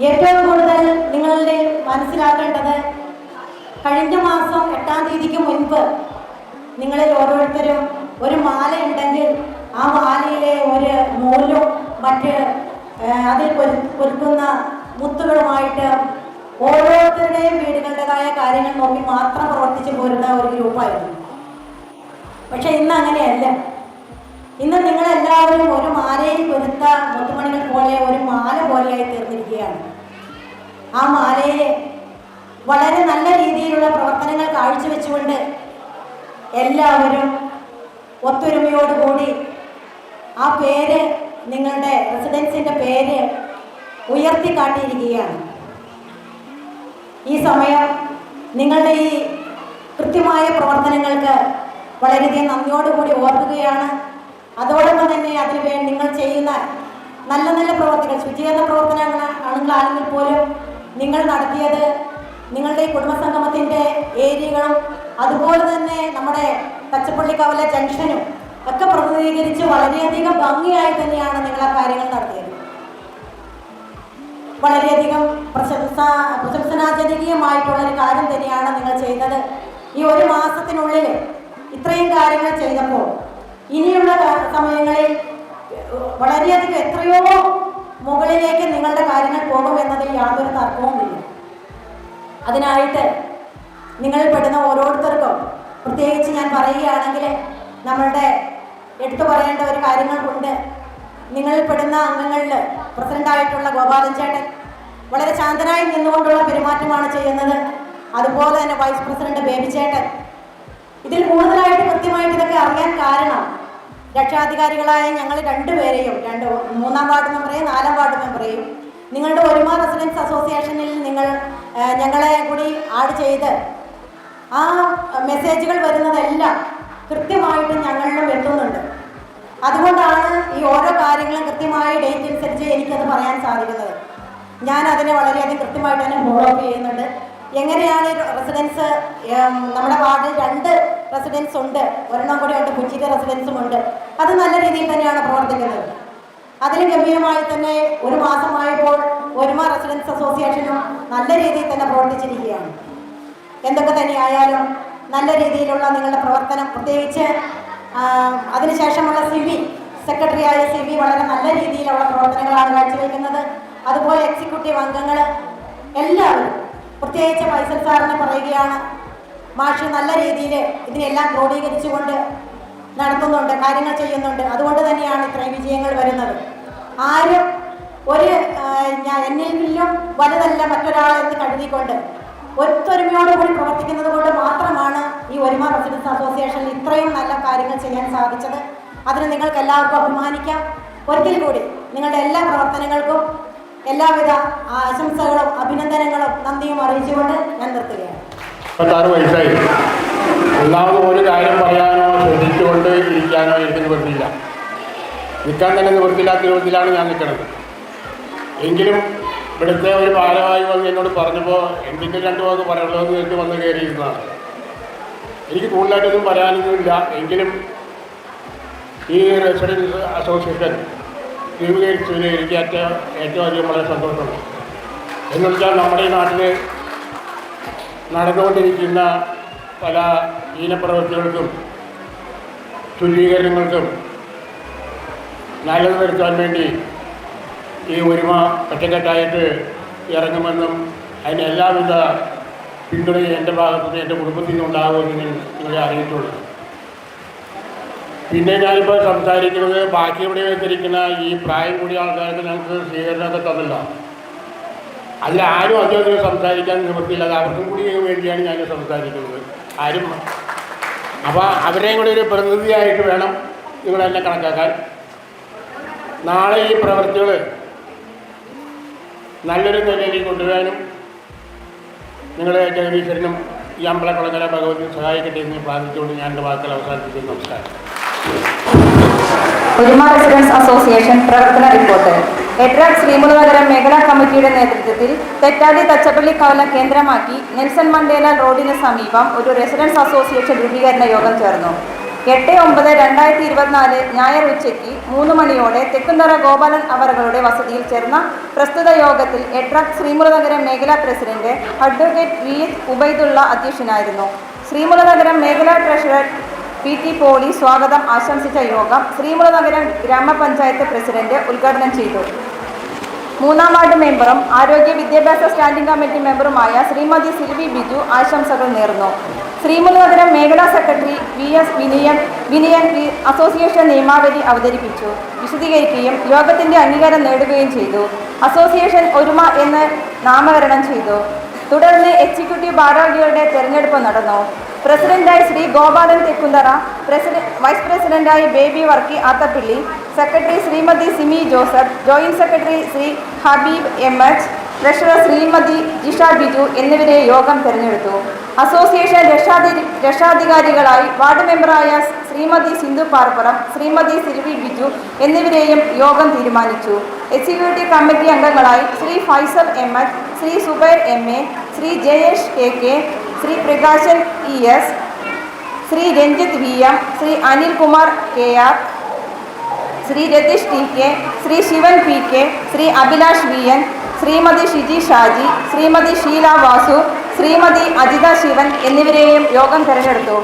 [SPEAKER 10] ഏറ്റവും കൂടുതൽ നിങ്ങളുടെ മനസ്സിലാക്കേണ്ടത്, കഴിഞ്ഞ മാസം 8-ാം തീയതിക്ക് മുൻപ് നിങ്ങളിൽ ഓരോരുത്തരും ഒരു മാല ഉണ്ടെങ്കിൽ ആ മാലയിലെ ഒരു നൂലും മറ്റ് അതിൽ പൊരുക്കുന്ന മുത്തുകളുമായിട്ട് ഓരോരുത്തരുടെയും വീടുകളുടേതായ കാര്യങ്ങൾ നോക്കി മാത്രം പ്രവർത്തിച്ചു പോരുന്ന ഒരു ഗ്രൂപ്പായിരുന്നു. പക്ഷെ ഇന്ന് അങ്ങനെയല്ല. ഇന്ന് നിങ്ങളെല്ലാവരും ഒരു മാലയിൽ പൊരുത്ത മുത്തുമണികൾ പോലെ ഒരു മാല പോലെയായി തീർന്നിരിക്കുകയാണ്. ആ മാലയെ വളരെ നല്ല രീതിയിലുള്ള പ്രവർത്തനങ്ങൾ കാഴ്ചവെച്ചുകൊണ്ട് എല്ലാവരും ഒത്തൊരുമയോടുകൂടി ആ പേര്, നിങ്ങളുടെ റെസിഡൻസിൻ്റെ പേര് ഉയർത്തിക്കാട്ടിയിരിക്കുകയാണ്. ഈ സമയം നിങ്ങളുടെ ഈ കൃത്യമായ പ്രവർത്തനങ്ങൾക്ക് വളരെയധികം നന്ദിയോടുകൂടി ഓർക്കുകയാണ്. അതോടൊപ്പം തന്നെ അതിനുവേണ്ടി നിങ്ങൾ ചെയ്യുന്ന നല്ല നല്ല പ്രവർത്തികൾ, ശുചീകരണ പ്രവർത്തനങ്ങളാണെങ്കിൽ പോലും നിങ്ങൾ നടത്തിയത് നിങ്ങളുടെ ഈ കുടുംബസംഗമത്തിൻ്റെ ഏരിയകളും അതുപോലെ തന്നെ നമ്മുടെ തച്ചപ്പള്ളി കവല ജംഗ്ഷനും ഒക്കെ പ്രതിനിധീകരിച്ച് വളരെയധികം ഭംഗിയായി തന്നെയാണ് നിങ്ങൾ ആ കാര്യങ്ങൾ നടത്തിയത്. വളരെയധികം പ്രശംസനാജനകീയമായിട്ടുള്ളൊരു കാര്യം തന്നെയാണ് നിങ്ങൾ ചെയ്തത്. ഈ ഒരു മാസത്തിനുള്ളിൽ ഇത്രയും കാര്യങ്ങൾ ചെയ്തപ്പോൾ ഇനിയുള്ള സമയങ്ങളിൽ വളരെയധികം എത്രയോ മുകളിലേക്ക് നിങ്ങളുടെ കാര്യങ്ങൾ പോകുമെന്നതിൽ യാതൊരു തർക്കവുമില്ല. അതിനായിട്ട് നിങ്ങളിൽ പെടുന്ന ഓരോരുത്തർക്കും പ്രത്യേകിച്ച് ഞാൻ പറയുകയാണെങ്കിൽ നമ്മളുടെ എടുത്തു പറയേണ്ട ഒരു കാര്യങ്ങളുണ്ട്. നിങ്ങളിൽ പെടുന്ന അംഗങ്ങളിൽ പ്രസിഡൻ്റായിട്ടുള്ള ഗോപാലൻ ചേട്ടൻ വളരെ ശാന്തനായി നിന്നുകൊണ്ടുള്ള പെരുമാറ്റമാണ് ചെയ്യുന്നത്. അതുപോലെ തന്നെ വൈസ് പ്രസിഡന്റ് ബേബി ചേട്ടൻ. ഇതിൽ കൂടുതലായിട്ട് കൃത്യമായിട്ട് ഇതൊക്കെ അറിയാൻ കാരണം രക്ഷാധികാരികളായ ഞങ്ങൾ രണ്ടുപേരെയും, 3-ാം വാർഡ് മെമ്പറേയും 4-ാം വാർഡ് മെമ്പറേയും നിങ്ങളുടെ ഒരുമ റെസിഡൻസ് അസോസിയേഷനിൽ നിങ്ങൾ ഞങ്ങളെ കൂടി ആഡ് ചെയ്ത് ആ മെസ്സേജുകൾ വരുന്നതെല്ലാം കൃത്യമായിട്ട് ഞങ്ങളിലും എത്തുന്നുണ്ട്. അതുകൊണ്ടാണ് ഈ ഓരോ കാര്യങ്ങളും കൃത്യമായ ഡേറ്റ് അനുസരിച്ച് എനിക്കത് പറയാൻ സാധിക്കുന്നത്. ഞാൻ അതിനെ വളരെയധികം കൃത്യമായിട്ട് തന്നെ ഫോളോ അപ്പ് ചെയ്യുന്നുണ്ട്. എങ്ങനെയാണ് ഈ റെസിഡൻസ്, നമ്മുടെ വാർഡിൽ 2 റെസിഡൻസ് ഉണ്ട്, ഒരെണ്ണം കൂടി ഉണ്ട്, പുച്ചിരി റെസിഡൻസും ഉണ്ട്. അത് നല്ല രീതിയിൽ തന്നെയാണ് പ്രവർത്തിക്കുന്നത്. അതിന് ഗംഭീരമായി തന്നെ ഒരു മാസമായപ്പോൾ ഒരുമ റെസിഡൻസ് അസോസിയേഷനും നല്ല രീതിയിൽ തന്നെ പ്രവർത്തിച്ചിരിക്കുകയാണ്. എന്തൊക്കെ തന്നെയായാലും നല്ല രീതിയിലുള്ള നിങ്ങളുടെ പ്രവർത്തനം, പ്രത്യേകിച്ച് അതിനുശേഷമുള്ള സെക്രട്ടറിയായ CB വളരെ നല്ല രീതിയിലുള്ള പ്രവർത്തനങ്ങളാണ് കാഴ്ചവെക്കുന്നത്. അതുപോലെ എക്സിക്യൂട്ടീവ് അംഗങ്ങൾ എല്ലാവരും, പ്രത്യേകിച്ച് ഫൈസൽ സാറിനെ പറയുകയാണ്, മാഷ് നല്ല രീതിയിൽ ഇതിനെല്ലാം ക്രോഡീകരിച്ചുകൊണ്ട് നടത്തുന്നുണ്ട്, കാര്യങ്ങൾ ചെയ്യുന്നുണ്ട്. അതുകൊണ്ട് തന്നെയാണ് ഇത്രയും വിജയങ്ങൾ വരുന്നത്. ആരും എന്നിലും വലുതല്ല മറ്റൊരാളെന്ന് കരുതിക്കൊണ്ട് ഒത്തൊരുമയോടുകൂടി പ്രവർത്തിക്കുന്നത് കൊണ്ട് മാത്രമാണ് ഈ ഒരുമ റെസിഡൻസ് അസോസിയേഷനിൽ ഇത്രയും നല്ല കാര്യങ്ങൾ ചെയ്യാൻ സാധിച്ചത്. അതിന് നിങ്ങൾക്ക് എല്ലാവർക്കും അഭിമാനിക്കാം. ഒരിക്കൽ കൂടി നിങ്ങളുടെ എല്ലാ പ്രവർത്തനങ്ങൾക്കും എല്ലാവിധ ആശംസകളും അഭിനന്ദനങ്ങളും നന്ദിയും അറിയിച്ചുകൊണ്ട് ഞാൻ നിർത്തുകയാണ്.
[SPEAKER 11] 56 വയസ്സായി. ഒന്നാമത് ഒരു കാര്യം പറയാനോ ശ്രദ്ധിച്ചുകൊണ്ട് ഇരിക്കാനോ എനിക്ക് നിവൃത്തിയില്ല. നിൽക്കാൻ തന്നെ നിവൃത്തിയില്ലാത്ത രൂപത്തിലാണ് ഞാൻ നിൽക്കുന്നത്. എങ്കിലും ഇവിടുത്തെ ഒരു ഭാരവാഹി വന്ന് എന്നോട് പറഞ്ഞപ്പോൾ എന്തെങ്കിലും 2 വാക്ക് പറയുള്ളൂ എന്ന് കേട്ട് വന്ന് കയറിയിരുന്നതാണ്. എനിക്ക് കൂടുതലായിട്ടൊന്നും പറയാനൊന്നുമില്ല. എങ്കിലും ഈ റെസിഡൻസ് അസോസിയേഷൻ രൂപീകരിച്ചതിൽ എനിക്ക് ഏറ്റവും അധികം വളരെ സന്തോഷമുണ്ട്. എന്ന് വെച്ചാൽ നമ്മുടെ ഈ നാട്ടിൽ നടന്നുകൊണ്ടിരിക്കുന്ന പല ഹീനപ്രവൃത്തികൾക്കും ശുചീകരണങ്ങൾക്കും നല്ലത് വരുത്താൻ വേണ്ടി ഈ ഒരുമ ഒറ്റക്കെട്ടായിട്ട് ഇറങ്ങുമെന്നും അതിന് എല്ലാവിധ പിന്തുണയും എൻ്റെ ഭാഗത്തുനിന്ന് എൻ്റെ കുടുംബത്തിൽ നിന്നുണ്ടാകുമെന്ന് നിങ്ങളെ അറിയിച്ചുള്ളൂ. പിന്നെ ഞാനിപ്പോൾ സംസാരിക്കുന്നത് ബാക്കി ഇവിടെ വെച്ചിരിക്കുന്ന ഈ പ്രായം കൂടിയ ആൾക്കാർക്ക് ഞങ്ങൾക്ക് സ്വീകരണമൊക്കെ തന്നില്ല. അതിലാരും അധികം സംസാരിക്കാൻ നിവൃത്തിയില്ല. അത് അവർക്കും കൂടി വേണ്ടിയാണ് ഞാൻ സംസാരിക്കുന്നത്. ആരും അപ്പോൾ അവരെയും കൂടി ഒരു പ്രതിനിധിയായിട്ട് വേണം നിങ്ങളെന്നെ കണക്കാക്കാൻ. നാളെ ഈ പ്രവൃത്തികൾ നല്ലൊരു നിലയിൽ കൊണ്ടുവരാനും നിങ്ങളെ ജഗദീശ്വരനും ഈ അമ്പലക്കുളങ്ങര ഭഗവതിയും സഹായിക്കട്ടെ എന്ന് പ്രാർത്ഥിച്ചുകൊണ്ട് ഞാൻ എൻ്റെ വാക്കുകൾ അവസാനിപ്പിക്കുന്നു. നമസ്കാരം.
[SPEAKER 12] ഒരുമ റെസിഡൻസ് അസോസിയേഷൻ പ്രവർത്തന റിപ്പോർട്ട്. എട്രാക് ശ്രീമുഖനഗരം മേഖലാ കമ്മിറ്റിയുടെ നേതൃത്വത്തിൽ തെറ്റാടി തച്ചപ്പള്ളി കവല കേന്ദ്രമാക്കി നെൽസൺ മണ്ടേല റോഡിന് സമീപം ഒരു റെസിഡൻസ് അസോസിയേഷൻ രൂപീകരണ യോഗം ചേർന്നു. 8/9/2024 ഞായർ ഉച്ചയ്ക്ക് 3 മണിയോടെ തെക്കുംതറ ഗോപാലൻ അവറുകളുടെ വസതിയിൽ ചേർന്ന പ്രസ്തുത യോഗത്തിൽ എട്രാക് ശ്രീമുഖനഗരം മേഖലാ പ്രസിഡന്റ് അഡ്വക്കേറ്റ് VH ഉബൈദുള്ള അധ്യക്ഷനായിരുന്നു. ശ്രീമുഖനഗരം മേഖലാ ട്രഷറർ PT പോളി സ്വാഗതം ആശംസിച്ച യോഗം ശ്രീമുഖനഗരം ഗ്രാമപഞ്ചായത്ത് പ്രസിഡന്റ് ഉദ്ഘാടനം ചെയ്തു. 3-ാം വാർഡ് മെമ്പറും ആരോഗ്യ വിദ്യാഭ്യാസ സ്റ്റാൻഡിംഗ് കമ്മിറ്റി മെമ്പറുമായ ശ്രീമതി സിൽവി ബിജു ആശംസകൾ നേർന്നു. ശ്രീമുഖനഗരം മേഖലാ സെക്രട്ടറി VS വിനയൻ അസോസിയേഷൻ നിയമാവലി അവതരിപ്പിച്ചു, വിശദീകരിക്കുകയും യോഗത്തിന്റെ അംഗീകാരം നേടുകയും ചെയ്തു. അസോസിയേഷൻ ഒരുമ എന്ന് നാമകരണം ചെയ്തു. തുടർന്ന് എക്സിക്യൂട്ടീവ് ഭാരവാഹികളുടെ തെരഞ്ഞെടുപ്പ് നടന്നു. പ്രസിഡന്റായി ശ്രീ ഗോപാലൻ തെക്കുന്തറ, വൈസ് പ്രസിഡന്റായി Baby Varkey Athappilly, secretary Shrimati Simi Joseph, joint secretary Shri Habeeb MH, treasurer Shrimati Jisha Biju എന്നിവരെ യോഗം തെരഞ്ഞെടുത്തു. അസോസിയേഷൻ രക്ഷാധികാരികളായി വാർഡ് മെമ്പറായ ശ്രീമതി സിന്ധു പാർപ്പുറം, ശ്രീമതി സിൽവി ബിജു എന്നിവരെയും യോഗം തീരുമാനിച്ചു. എക്സിക്യൂട്ടീവ് കമ്മിറ്റി അംഗങ്ങളായി Shri Faisal MH, Shri Zubair MA, Shri Jayesh KK, Shri Prakashan ES, Shri Ranjith VM, Shri Anilkumar KR, Shri Ratheesh TK, Shri Shivan PK, Shri Abhilash VN, Shrimati Shiji Shaji, Shrimati Sheela Vasu, Shrimati Ajitha Shivan എന്നിവരെയും യോഗം തെരഞ്ഞെടുത്തു.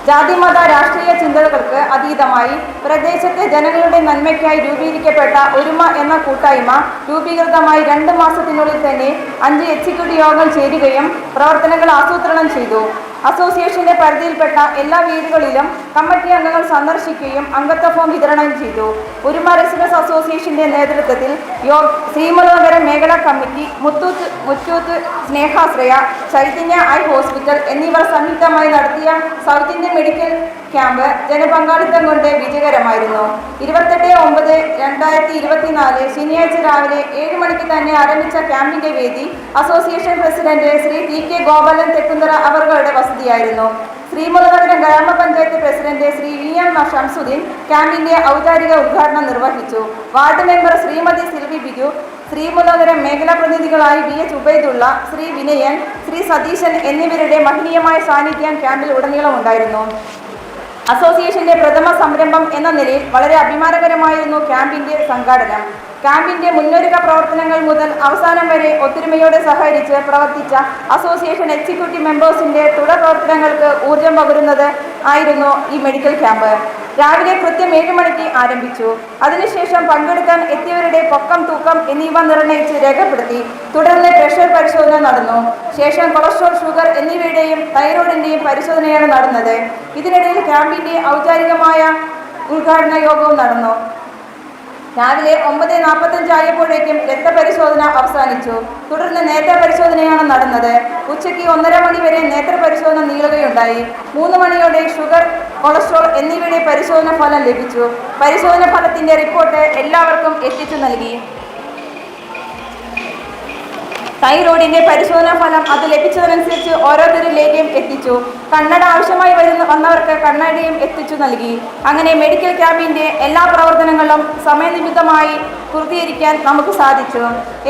[SPEAKER 12] ജാതിമത രാഷ്ട്രീയ ചിന്തകൾക്ക് അതീതമായി പ്രദേശത്തെ ജനങ്ങളുടെ നന്മയ്ക്കായി രൂപീകരിക്കപ്പെട്ട ഒരുമ എന്ന കൂട്ടായ്മ രൂപീകൃതമായി 2 മാസത്തിനുള്ളിൽ തന്നെ 5 എക്സിക്യൂട്ടീവ് യോഗങ്ങൾ ചേരുകയും പ്രവർത്തനങ്ങൾ ആസൂത്രണം ചെയ്തു. അസോസിയേഷന്റെ പരിധിയിൽപ്പെട്ട എല്ലാ വീടുകളിലും കമ്മിറ്റി അംഗങ്ങൾ സന്ദർശിക്കുകയും അംഗത്വ ഫോം വിതരണം ചെയ്തു. ഒരുമ റെസിഡൻസ് അസോസിയേഷന്റെ നേതൃത്വത്തിൽ ശ്രീമുഖനഗരം മേഖലാ committee, Muthoot Snehasraya, Chaitanya eye hospital എന്നിവർ സംയുക്തമായി നടത്തിയ സൗജന്യ മെഡിക്കൽ ക്യാമ്പ് ജനപങ്കാളിത്തം കൊണ്ട് വിജയകരമായിരുന്നു. 28/9/2024 2024 ശനിയാഴ്ച രാവിലെ 7 മണിക്ക് തന്നെ ആരംഭിച്ച ക്യാമ്പിന്റെ വേദി association president Shri TK Gopalan Thekkunthara അവരുടെ വസതിയായിരുന്നു. ശ്രീമുലനഗരം ഗ്രാമപഞ്ചായത്ത് പ്രസിഡന്റ് ശ്രീ VM ഷംസുദ്ദീൻ ക്യാമ്പിന്റെ ഔപചാരിക ഉദ്ഘാടനം നിർവഹിച്ചു. വാർഡ് മെമ്പർ ശ്രീമതി സിൽവി ബിജു, ശ്രീമുലനഗരം മേഖലാ പ്രതിനിധികളായി VH ഉബൈദുള്ള, ശ്രീ വിനയൻ, ശ്രീ സതീശൻ എന്നിവരുടെ മഹനീയമായ സാന്നിധ്യം ക്യാമ്പിൽ ഉടനീളം ഉണ്ടായിരുന്നു. അസോസിയേഷന്റെ പ്രഥമ സംരംഭം എന്ന നിലയിൽ വളരെ അഭിമാനകരമായിരുന്നു ക്യാമ്പിന്റെ സംഘാടനം. ക്യാമ്പിന്റെ മുന്നൊരുക്ക പ്രവർത്തനങ്ങൾ മുതൽ അവസാനം വരെ ഒത്തൊരുമയോടെ സഹകരിച്ച് പ്രവർത്തിച്ച അസോസിയേഷൻ എക്സിക്യൂട്ടീവ് മെമ്പേഴ്സിന്റെ തുടർ പ്രവർത്തനങ്ങൾക്ക് ഊർജം പകരുന്നത് ആയിരുന്നു ഈ മെഡിക്കൽ ക്യാമ്പ്. രാവിലെ കൃത്യം 7 മണിക്ക് ആരംഭിച്ചു. അതിനുശേഷം പങ്കെടുക്കാൻ എത്തിയവരുടെ പൊക്കം, തൂക്കം എന്നിവ നിർണയിച്ച് രേഖപ്പെടുത്തി. തുടർന്ന് പ്രഷർ പരിശോധന നടന്നു. ശേഷം കൊളസ്ട്രോൾ, ഷുഗർ എന്നിവയുടെയും തൈറോയിഡിന്റെയും പരിശോധനയാണ് നടന്നത്. ഇതിനിടയിൽ ക്യാമ്പിന്റെ ഔപചാരികമായ ഉദ്ഘാടന യോഗവും നടന്നു. രാവിലെ 9:45 ആയപ്പോഴേക്കും രക്തപരിശോധന അവസാനിച്ചു. തുടർന്ന് നേത്ര പരിശോധനയാണ് നടന്നത്. ഉച്ചയ്ക്ക് 1:30 മണി വരെ നേത്ര പരിശോധന നീളുകയുണ്ടായി. 3 മണിയോടെ ഷുഗർ, കൊളസ്ട്രോൾ എന്നിവയുടെ പരിശോധന ഫലം ലഭിച്ചു. പരിശോധന ഫലത്തിന്റെ റിപ്പോർട്ട് എല്ലാവർക്കും എത്തിച്ചു നൽകി. തൈറോയിഡിന്റെ പരിശോധനാ ഫലം അത് ലഭിച്ചതനുസരിച്ച് ഓരോരുത്തരിലേക്കും എത്തിച്ചു. കണ്ണട ആവശ്യമായി വന്നവർക്ക് കണ്ണടയും എത്തിച്ചു നൽകി. അങ്ങനെ മെഡിക്കൽ ക്യാമ്പിന്റെ എല്ലാ പ്രവർത്തനങ്ങളും സമയനിമിത്തമായി പൂർത്തീകരിക്കാൻ നമുക്ക് സാധിച്ചു.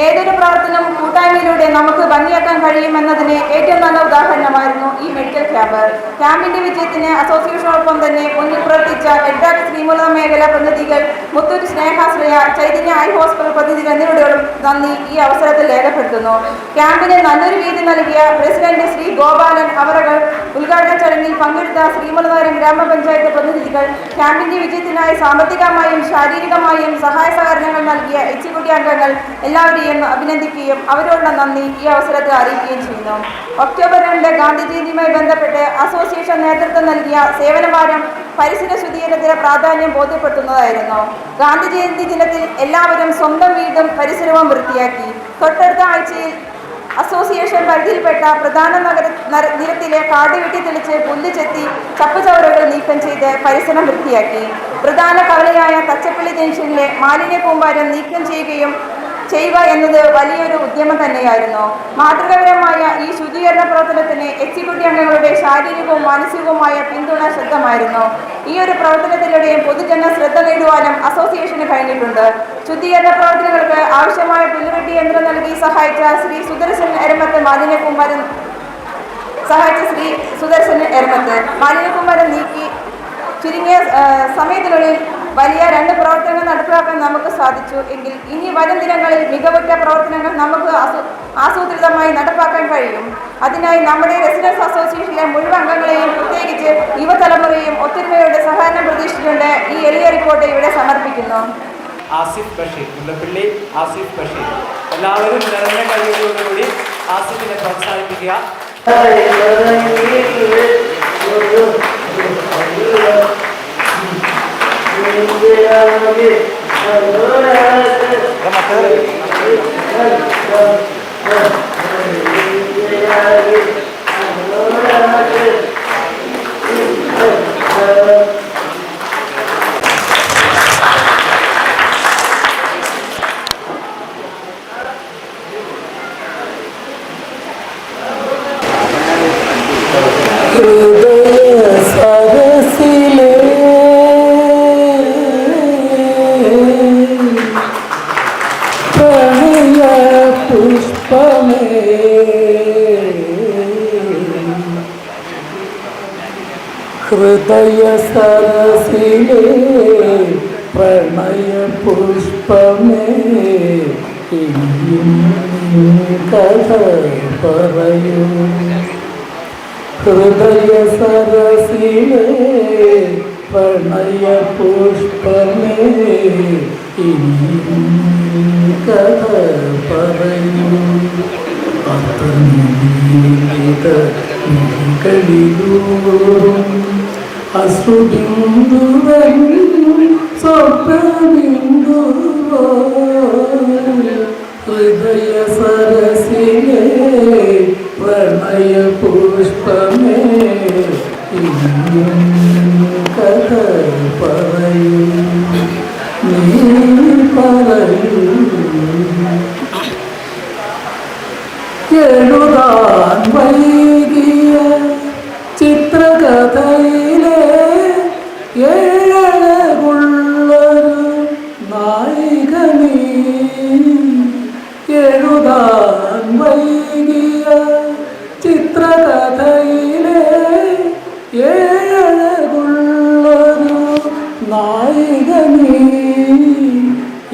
[SPEAKER 12] ഏതൊരു പ്രവർത്തനം കൂട്ടായ്മയിലൂടെ നമുക്ക് ഭംഗിയാക്കാൻ കഴിയുമെന്നതിന് ഏറ്റവും നല്ല ഉദാഹരണമായിരുന്നു ഈ മെഡിക്കൽ ക്യാമ്പ്. ക്യാമ്പിന്റെ വിജയത്തിന് അസോസിയേഷനോടൊപ്പം തന്നെ മുന്നിൽ പ്രവർത്തിച്ച എഡ്രാക് ശ്രീമുല മേഖല പ്രതിനിധികൾ, മുത്തൂറ്റ് സ്നേഹാശ്രയ, ചൈതന്യ ഐ ഹോസ്പിറ്റൽ പ്രതിനിധികൾ എന്നിവരോടും നന്ദി ഈ അവസരത്തിൽ രേഖപ്പെടുത്തുന്നു. ക്യാമ്പിന് നല്ലൊരു വേദി നൽകിയ പ്രസിഡന്റ് ശ്രീ ഗോപാലൻ അവറുകൾ, ഉദ്ഘാടന ചടങ്ങിൽ പങ്കെടുത്ത ശ്രീമുലനഗരം ഗ്രാമപഞ്ചായത്ത് പ്രതിനിധികൾ, ക്യാമ്പിന്റെ വിജയത്തിനായി സാമ്പത്തികമായും ശാരീരികമായും സഹായ സഹകരണങ്ങൾ നൽകിയ എക്സിക്യൂട്ടീവ് അംഗങ്ങൾ എല്ലാവരെയും അഭിനന്ദിക്കുകയും അവരോടുള്ള നന്ദി ഈ അവസരത്തിൽ അറിയിക്കുകയും ചെയ്യുന്നു. ഒക്ടോബർ 2 ഗാന്ധി ജയന്തിയുമായി ബന്ധപ്പെട്ട് അസോസിയേഷൻ നേതൃത്വം നൽകിയ സേവനവാരം പരിസര ശുചീകരണത്തിന് പ്രാധാന്യം ബോധ്യപ്പെടുത്തുന്നതായിരുന്നു. ഗാന്ധി ജയന്തി ദിനത്തിൽ എല്ലാവരും സ്വന്തം വീടും പരിസരവും വൃത്തിയാക്കി. തൊട്ടടുത്ത ആഴ്ചയിൽ അസോസിയേഷൻ പരിധിയിൽപ്പെട്ട പ്രധാന നിരത്തിലെ കാട് വെട്ടി തെളിച്ച് പുല്ല് ചെത്തി ചപ്പുചവറുകൾ നീക്കം ചെയ്ത് പരിസരം വൃത്തിയാക്കി. പ്രധാന കവലയായ തച്ചപ്പള്ളി ജംഗ്ഷനിലെ മാലിന്യ കൂമ്പാരം നീക്കം ചെയ്യുക എന്നത് വലിയൊരു ഉദ്യമം തന്നെയായിരുന്നു. മാതൃകാപരമായ ഈ ശുചീകരണ പ്രവർത്തനത്തിന് എക്സിക്യൂട്ടീവ് അംഗങ്ങളുടെ ശാരീരികവും മാനസികവുമായ പിന്തുണ ശ്രദ്ധമായിരുന്നു. ഈ ഒരു പ്രവർത്തനത്തിലൂടെയും പൊതുജന ശ്രദ്ധ നേടുവാനും അസോസിയേഷന് കഴിഞ്ഞിട്ടുണ്ട്. ശുചീകരണ പ്രവർത്തനങ്ങൾക്ക് ആവശ്യമായ പുല്ലുവെട്ടി യന്ത്രം നൽകി സഹായിച്ച ശ്രീ സുദർശൻ എരമത്ത് മാലിന്യകൂമ്പാരം നീക്കി ചുരുങ്ങിയ സമയത്തിനുള്ളിൽ വലിയ 2 പ്രവർത്തനങ്ങൾ നടപ്പിലാക്കാൻ നമുക്ക് സാധിച്ചു. എങ്കിൽ ഇനി വരും ദിനങ്ങളിൽ മികവുറ്റ പ്രവർത്തനങ്ങൾ നമുക്ക് ആസൂത്രിതമായി നടപ്പാക്കാൻ കഴിയും. അതിനായി നമ്മുടെ റെസിഡൻസ് അസോസിയേഷനിലെ മുഴുവൻ അംഗങ്ങളെയും, പ്രത്യേകിച്ച് യുവതലമുറയെയും ഒത്തൊരുമയോടെ സഹകരണം പ്രതീക്ഷിച്ചുകൊണ്ട് ഈ എളിയ റിപ്പോർട്ട് ഇവിടെ സമർപ്പിക്കുന്നു.
[SPEAKER 3] ആസിഫ് ബഷീർ, മുല്ലപ്പള്ളി ആസിഫ് ബഷീർ. എല്ലാവരും നിറഞ്ഞ കഴിവുകളോടുകൂടി ആസിഫിനെ പ്രോത്സാഹിപ്പിക്കുക.
[SPEAKER 13] ഹൃദയ സരസിലേ പ്രണയ പുഷ്പമേ ഇനിയും കഥ പറയൂ. ഹൃദയ സരസിലേ പ്രണയ പുഷ്പമേ ഇനിയും കഥ പറയൂ. കളിലൂറും അസുബിന്ദുവൻ സ്വപ്നബിന്ദുവോ ഹൃദയ സരസിലേ പ്രണയ പുഷ്പമേ ഇനിയും കഥ പറയൂ. നീ പറ പറയൂ. എഴുതാൻ വൈകിയ ചിത്രകഥയിലെ ഏഴകുള്ളൊരു നായികനീ. എഴുതാൻ വൈകിയ ചിത്രകഥയിലെ ഏഴകുള്ളൊരു നായികനീ.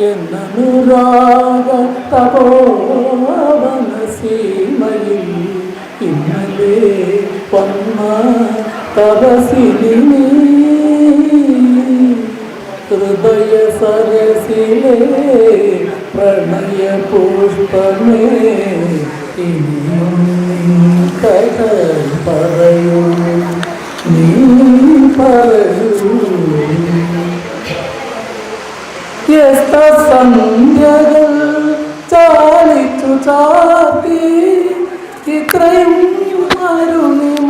[SPEAKER 13] എന്നനുരാഗ തപോവന സീമയിൽ ഇന്നലെ വന്ന തപസിനി. ഹൃദയ സരസിലെ പ്രണയ പുഷ്പമേ ഇനിയും കഥ പറയൂ, നീ പറയൂ. സന്ധ്യകൾ ചാലിച്ചു ചാത്തി ഇത്രയും അരുണിമ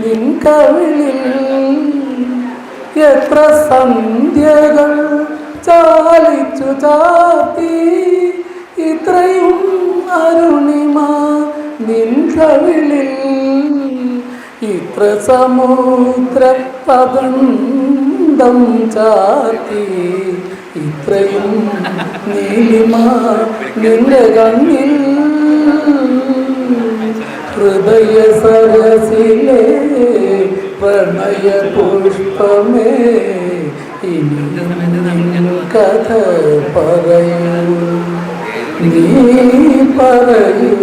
[SPEAKER 13] നിൻ കവിളിൽ. എത്ര സന്ധ്യകൾ ചാലിച്ചു ചാത്തി ഇത്രയും അരുണിമ നിൻ കവിളിൽ. ഇത്ര സമുദ്ര പദന്തം ചാത്തി ഇത്രയും നീലിമ നിന്റെ കണ്ണിൽ. ഹൃദയ സരസിലെ പ്രണയ പുഷ്പമേ ഇനിയും കഥ പറയൂ, നീ പറയൂ.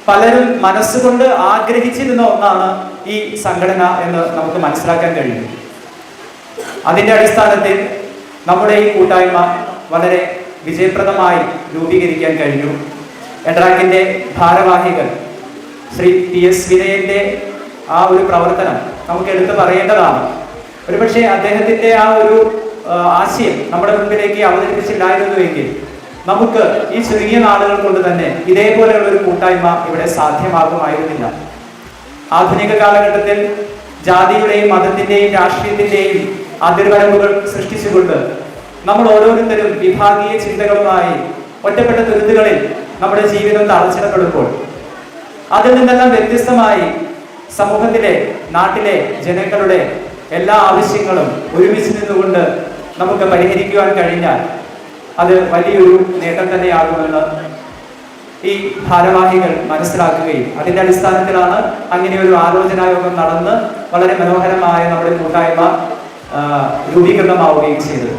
[SPEAKER 3] പലരും മനസ്സുകൊണ്ട് ആഗ്രഹിച്ചിരുന്ന ഒന്നാണ് ഈ സംഘടന എന്ന് നമുക്ക് മനസ്സിലാക്കാൻ കഴിയും. അതിൻ്റെ അടിസ്ഥാനത്തിൽ നമ്മുടെ ഈ കൂട്ടായ്മ വളരെ വിജയപ്രദമായി രൂപീകരിക്കാൻ കഴിഞ്ഞു. എഡ്രാക്കിൻ്റെ ഭാരവാഹികൾ ശ്രീ PS വിനയൻ്റെ ആ ഒരു പ്രവർത്തനം നമുക്ക് എടുത്തു പറയേണ്ടതാണ്. ഒരുപക്ഷെ അദ്ദേഹത്തിൻ്റെ ആ ഒരു ആശയം നമ്മുടെ മുമ്പിലേക്ക് അവതരിപ്പിച്ചില്ലായിരുന്നുവെങ്കിൽ നമുക്ക് ഈ ചുരുങ്ങിയ നാളുകൾ കൊണ്ട് തന്നെ ഇതേപോലെയുള്ള ഒരു കൂട്ടായ്മ ഇവിടെ സാധ്യമാകുമായിരുന്നില്ല. ആധുനിക കാലഘട്ടത്തിൽ ജാതിയുടെയും മതത്തിൻ്റെയും രാഷ്ട്രീയത്തിൻ്റെയും അതിർവരമ്പുകൾ സൃഷ്ടിച്ചുകൊണ്ട് നമ്മൾ ഓരോരുത്തരും വിഭാഗീയ ചിന്തകളുമായി ഒറ്റപ്പെട്ട തുരുത്തുകളിൽ നമ്മുടെ ജീവിതം തളച്ചിടപ്പെടുമ്പോൾ അതിൽ നിന്നെല്ലാം വ്യത്യസ്തമായി സമൂഹത്തിലെ നാട്ടിലെ ജനങ്ങളുടെ എല്ലാ ആവശ്യങ്ങളും ഒരുമിച്ച് നിന്നുകൊണ്ട് നമുക്ക് പരിഹരിക്കുവാൻ കഴിഞ്ഞാൽ അത് വലിയൊരു നേട്ടം തന്നെയാകുമെന്ന് ഈ ഭാരവാഹികൾ മനസ്സിലാക്കുകയും അതിൻ്റെ അടിസ്ഥാനത്തിലാണ് അങ്ങനെ ഒരു ആലോചനായോഗം നടന്ന് വളരെ മനോഹരമായ നമ്മുടെ കൂട്ടായ്മ രൂപീകൃതമാവുകയും ചെയ്തത്.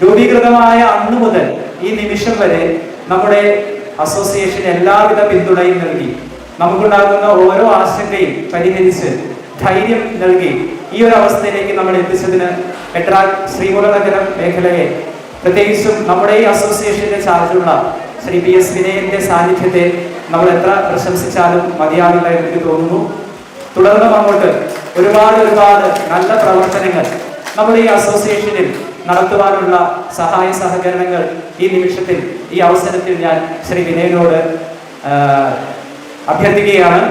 [SPEAKER 3] രൂപീകൃതമായ അന്നു മുതൽ ഈ നിമിഷം വരെ നമ്മുടെ അസോസിയേഷൻ എല്ലാവിധ പിന്തുണയും നൽകി നമുക്കുണ്ടാകുന്ന ഓരോ ആശങ്കയും പരിഹരിച്ച് ധൈര്യം നൽകി ഈ ഒരു അവസ്ഥയിലേക്ക് നമ്മൾ എത്തിച്ചതിന് എഡ്രാക്ക് ശ്രീമൂലനഗരം മേഖലയെ പ്രത്യേകിച്ചും നമ്മുടെ ഈ അസോസിയേഷന്റെ ചാർജുള്ള ശ്രീ PS വിനയന്റെ സാന്നിധ്യത്തെ നമ്മൾ എത്ര പ്രശംസിച്ചാലും മതിയാവില്ല എന്ന് തോന്നുന്നു. തുടർന്നും അങ്ങോട്ട് ഒരുപാട് നല്ല പ്രവർത്തനങ്ങൾ നമ്മുടെ ഈ അസോസിയേഷനിൽ നടത്തുവാനുള്ള സഹായ സഹകരണങ്ങൾ ഈ നിമിഷത്തിൽ ഈ അവസരത്തിൽ ഞാൻ ശ്രീ വിനയനോട് അഭ്യർത്ഥിക്കുകയാണ്.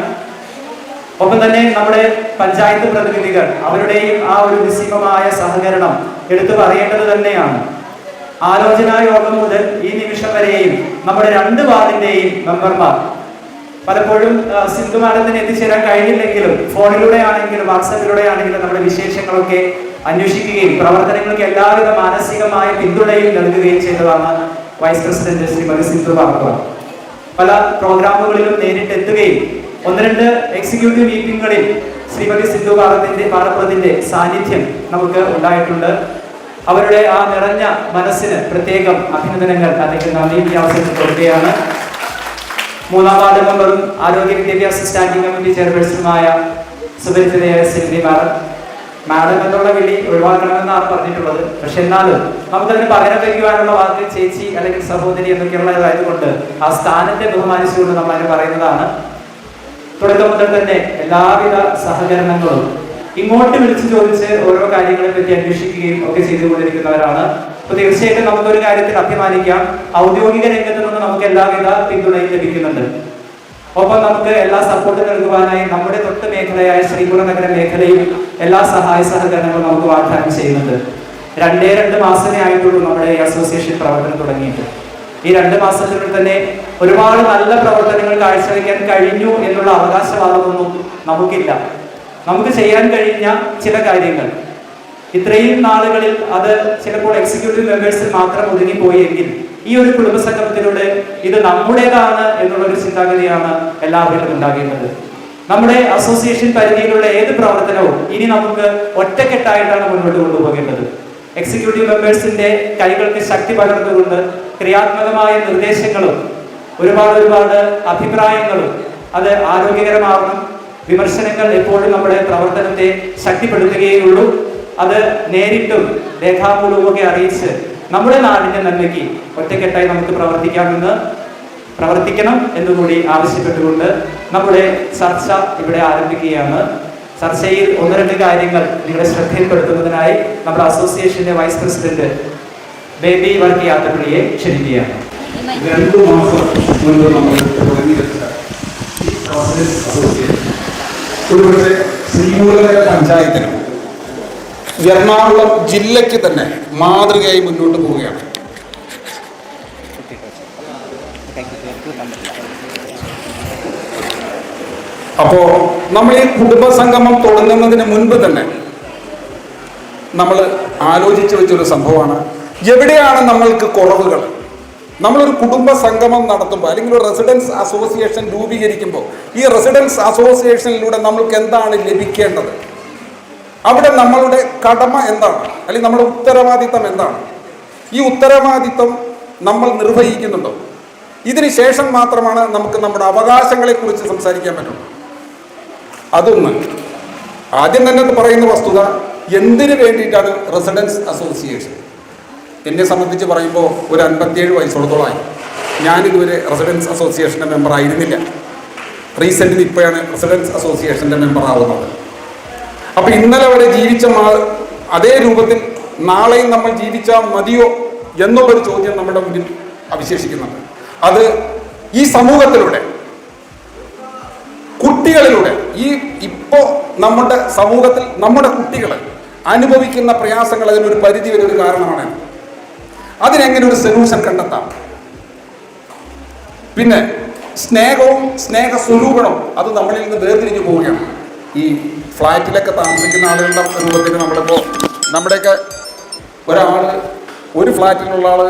[SPEAKER 3] ഒപ്പം തന്നെ നമ്മുടെ പഞ്ചായത്ത് പ്രതിനിധികൾ അവരുടെയും ആ ഒരു നിസ്സീമമായ സഹകരണം എടുത്തു പറയേണ്ടത് തന്നെയാണ്. ആലോചനാ യോഗം മുതൽ ഈ നിമിഷം വരെയും നമ്മുടെ 2 വാർഡിന്റെയും മെമ്പർമാർ പലപ്പോഴും സിന്ധു മാഡത്തിന് എത്തിച്ചേരാൻ കഴിഞ്ഞില്ലെങ്കിലും ഫോണിലൂടെ ആണെങ്കിലും വാട്സാപ്പിലൂടെ ആണെങ്കിലും നമ്മുടെ വിശേഷങ്ങളൊക്കെ അന്വേഷിക്കുകയും പ്രവർത്തനങ്ങൾക്ക് എല്ലാവിധ മാനസികമായ പിന്തുണയും നൽകുകയും ചെയ്തതാണ് വൈസ് പ്രസിഡന്റ് ശ്രീമതി സിന്ധു പാർക്കർ. പല പ്രോഗ്രാമുകളിലും നേരിട്ടെത്തുകയും 1-2 എക്സിക്യൂട്ടീവ് മീറ്റിംഗുകളിൽ ശ്രീമതി സിന്ധു പാർക്കറിന്റെ സാന്നിധ്യം നമുക്ക് ഉണ്ടായിട്ടുണ്ട്. അവരുടെ ആ നിറഞ്ഞ മനസ്സിന് പ്രത്യേകം അഭിനന്ദനങ്ങൾ അല്ലെങ്കിൽ നന്ദി ഈ അവസരത്തിൽ കൊടുക്കുകയാണ്. 3-ാം വാർഡ് മെമ്പറും ആരോഗ്യ വിദ്യാഭ്യാസ സ്റ്റാൻഡിംഗ് കമ്മിറ്റി ചെയർപേഴ്സണുമായ സുപരിചിതയായ സിന്ധി മാഡം എന്നുള്ള വിളി ഒഴിവാക്കണമെന്നാണ് പറഞ്ഞിട്ടുള്ളത്. പക്ഷെ എന്നാലും നമുക്കതിന് പകരം വയ്ക്കുവാനുള്ള വാക്ക് ചേച്ചി അല്ലെങ്കിൽ സഹോദരി എന്നൊക്കെയുള്ളതായതുകൊണ്ട് ആ സ്ഥാനത്തെ ബഹുമാനിച്ചുകൊണ്ട് നമ്മൾ അതിന് പറയുന്നതാണ്. തുടക്കം മുതൽ തന്നെ എല്ലാവിധ സഹകരണങ്ങളും ഇങ്ങോട്ട് വിളിച്ചു ചോദിച്ച് ഓരോ കാര്യങ്ങളെ പറ്റി അന്വേഷിക്കുകയും ഒക്കെ ചെയ്തുകൊണ്ടിരിക്കുന്നവരാണ്. അപ്പൊ തീർച്ചയായിട്ടും നമുക്കൊരു കാര്യത്തിൽ അഭിമാനിക്കാം, ഔദ്യോഗിക രംഗത്ത് നിന്ന് നമുക്ക് എല്ലാവിധ പിന്തുണയും ലഭിക്കുന്നുണ്ട്. ഒപ്പം നമുക്ക് എല്ലാ സപ്പോർട്ടും നൽകുവാനായി നമ്മുടെ തൊട്ട് മേഖലയായ ശ്രീമൂലനഗര മേഖലയും എല്ലാ സഹായ സഹകരണങ്ങളും നമുക്ക് വാഗ്ദാനം ചെയ്യുന്നുണ്ട്. 2 മാസമേ ആയിട്ടുള്ളൂ നമ്മുടെ ഈ അസോസിയേഷൻ പ്രവർത്തനം തുടങ്ങിയിട്ട്. ഈ 2 മാസത്തിനുള്ളിൽ തന്നെ ഒരുപാട് നല്ല പ്രവർത്തനങ്ങൾ കാഴ്ചവെക്കാൻ കഴിഞ്ഞു എന്നുള്ള അവകാശവാദമൊന്നും നമുക്കില്ല. നമുക്ക് ചെയ്യാൻ കഴിഞ്ഞ ചില കാര്യങ്ങൾ ഇത്രയും നാളുകളിൽ അത് ചിലപ്പോൾ എക്സിക്യൂട്ടീവ് മെമ്പേഴ്സിൽ മാത്രം ഒതുങ്ങിപ്പോയെങ്കിൽ ഈ ഒരു കുടുംബസംഗമത്തിലൂടെ ഇത് നമ്മുടേതാണ് എന്നുള്ളൊരു ചിന്താഗതിയാണ് എല്ലാവരിലും ഉണ്ടാകേണ്ടത്. നമ്മുടെ അസോസിയേഷൻ പരിധിയിലുള്ള ഏത് പ്രവർത്തനവും ഇനി നമുക്ക് ഒറ്റക്കെട്ടായിട്ടാണ് മുന്നോട്ട് കൊണ്ടുപോകേണ്ടത്. എക്സിക്യൂട്ടീവ് മെമ്പേഴ്സിന്റെ കൈകൾക്ക് ശക്തി പകർന്നുകൊണ്ട് ക്രിയാത്മകമായ നിർദ്ദേശങ്ങളും ഒരുപാട് അഭിപ്രായങ്ങളും അത് ആരോഗ്യകരമാവണം. വിമർശനങ്ങൾ എപ്പോഴും നമ്മുടെ പ്രവർത്തനത്തെ ശക്തിപ്പെടുത്തുകയുള്ളൂ. അത് നേരിട്ടും രേഖാമൂലവുമൊക്കെ അറിയിച്ച് നമ്മുടെ നാടിന്റെ നന്മയ്ക്ക് ഒറ്റക്കെട്ടായി നമുക്ക് പ്രവർത്തിക്കണം എന്നുകൂടി ആവശ്യപ്പെട്ടുകൊണ്ട് നമ്മുടെ ചർച്ച ഇവിടെ ആരംഭിക്കുകയാണ്. ചർച്ചയിൽ 1-2 കാര്യങ്ങൾ നിങ്ങളുടെ ശ്രദ്ധയിൽപ്പെടുത്തുന്നതിനായി നമ്മുടെ അസോസിയേഷന്റെ വൈസ് പ്രസിഡന്റ് ബേബി വർക്കി യാത്രപ്പള്ളിയെ ക്ഷണിക്കുകയാണ്.
[SPEAKER 2] 2 മാസം മുൻപ് നമ്മൾ തുടങ്ങിവെച്ച അസോസിയേഷൻ ഒരുപക്ഷെ ശ്രീമൂലനഗര പഞ്ചായത്തിനും എറണാകുളം ജില്ലയ്ക്ക് തന്നെ മാതൃകയായി മുന്നോട്ട് പോവുകയാണ്. അപ്പോ നമ്മൾ ഈ കുടുംബസംഗമം തുടങ്ങുന്നതിന് മുൻപ് തന്നെ നമ്മൾ ആലോചിച്ചു വെച്ചൊരു സംഭവമാണ്, എവിടെയാണ് നമ്മൾക്ക് കുറവുകൾ. നമ്മളൊരു കുടുംബ സംഗമം നടത്തുമ്പോൾ അല്ലെങ്കിൽ ഒരു റെസിഡൻസ് അസോസിയേഷൻ രൂപീകരിക്കുമ്പോൾ ഈ റെസിഡൻസ് അസോസിയേഷനിലൂടെ നമ്മൾക്ക് എന്താണ് ലഭിക്കേണ്ടത്, അവിടെ നമ്മളുടെ കടമ എന്താണ്, അല്ലെങ്കിൽ നമ്മുടെ ഉത്തരവാദിത്തം എന്താണ്, ഈ ഉത്തരവാദിത്തം നമ്മൾ നിർവഹിക്കുന്നുണ്ടോ, ഇതിന് ശേഷം മാത്രമാണ് നമുക്ക് നമ്മുടെ അവകാശങ്ങളെക്കുറിച്ച് സംസാരിക്കാൻ പറ്റുള്ളൂ. അതൊന്ന്. ആദ്യം തന്നെ പറയുന്ന വസ്തുത, എന്തിനു വേണ്ടിയിട്ടാണ് റെസിഡൻസ് അസോസിയേഷൻ? എന്നെ സംബന്ധിച്ച് പറയുമ്പോൾ ഒരു 57 വയസ്സോളത്തോളമായി. ഞാനിതുവരെ റെസിഡൻസ് അസോസിയേഷൻ്റെ മെമ്പർ ആയിരുന്നില്ല. റീസെൻ്റ്ലി ഇപ്പോഴാണ് റെസിഡൻസ് അസോസിയേഷൻ്റെ മെമ്പർ ആവുന്നത്. അപ്പോൾ ഇന്നലെ വരെ ജീവിച്ച അതേ രൂപത്തിൽ നാളെയും നമ്മൾ ജീവിച്ചാൽ മതിയോ എന്നുള്ളൊരു ചോദ്യം നമ്മുടെ മുന്നിൽ അവശേഷിക്കുന്നുണ്ട്. അത് ഈ സമൂഹത്തിലൂടെ, കുട്ടികളിലൂടെ, ഇപ്പോൾ നമ്മുടെ സമൂഹത്തിൽ നമ്മുടെ കുട്ടികൾ അനുഭവിക്കുന്ന പ്രയാസങ്ങൾ അതിനൊരു പരിധി വരെ ഒരു കാരണമാണ്. അതിനെങ്ങനെ ഒരു സൊല്യൂഷൻ കണ്ടെത്താം? പിന്നെ സ്നേഹവും സ്നേഹസ്വരൂപണവും അത് നമ്മളിൽ നിന്ന് വേർതിരിഞ്ഞു പോവുകയാണ്. ഈ ഫ്ലാറ്റിലൊക്കെ താമസിക്കുന്ന ആളുകളുടെ രൂപത്തിൽ നമ്മളിപ്പോൾ നമ്മുടെയൊക്കെ ഒരു ഫ്ലാറ്റിലുള്ള ആൾ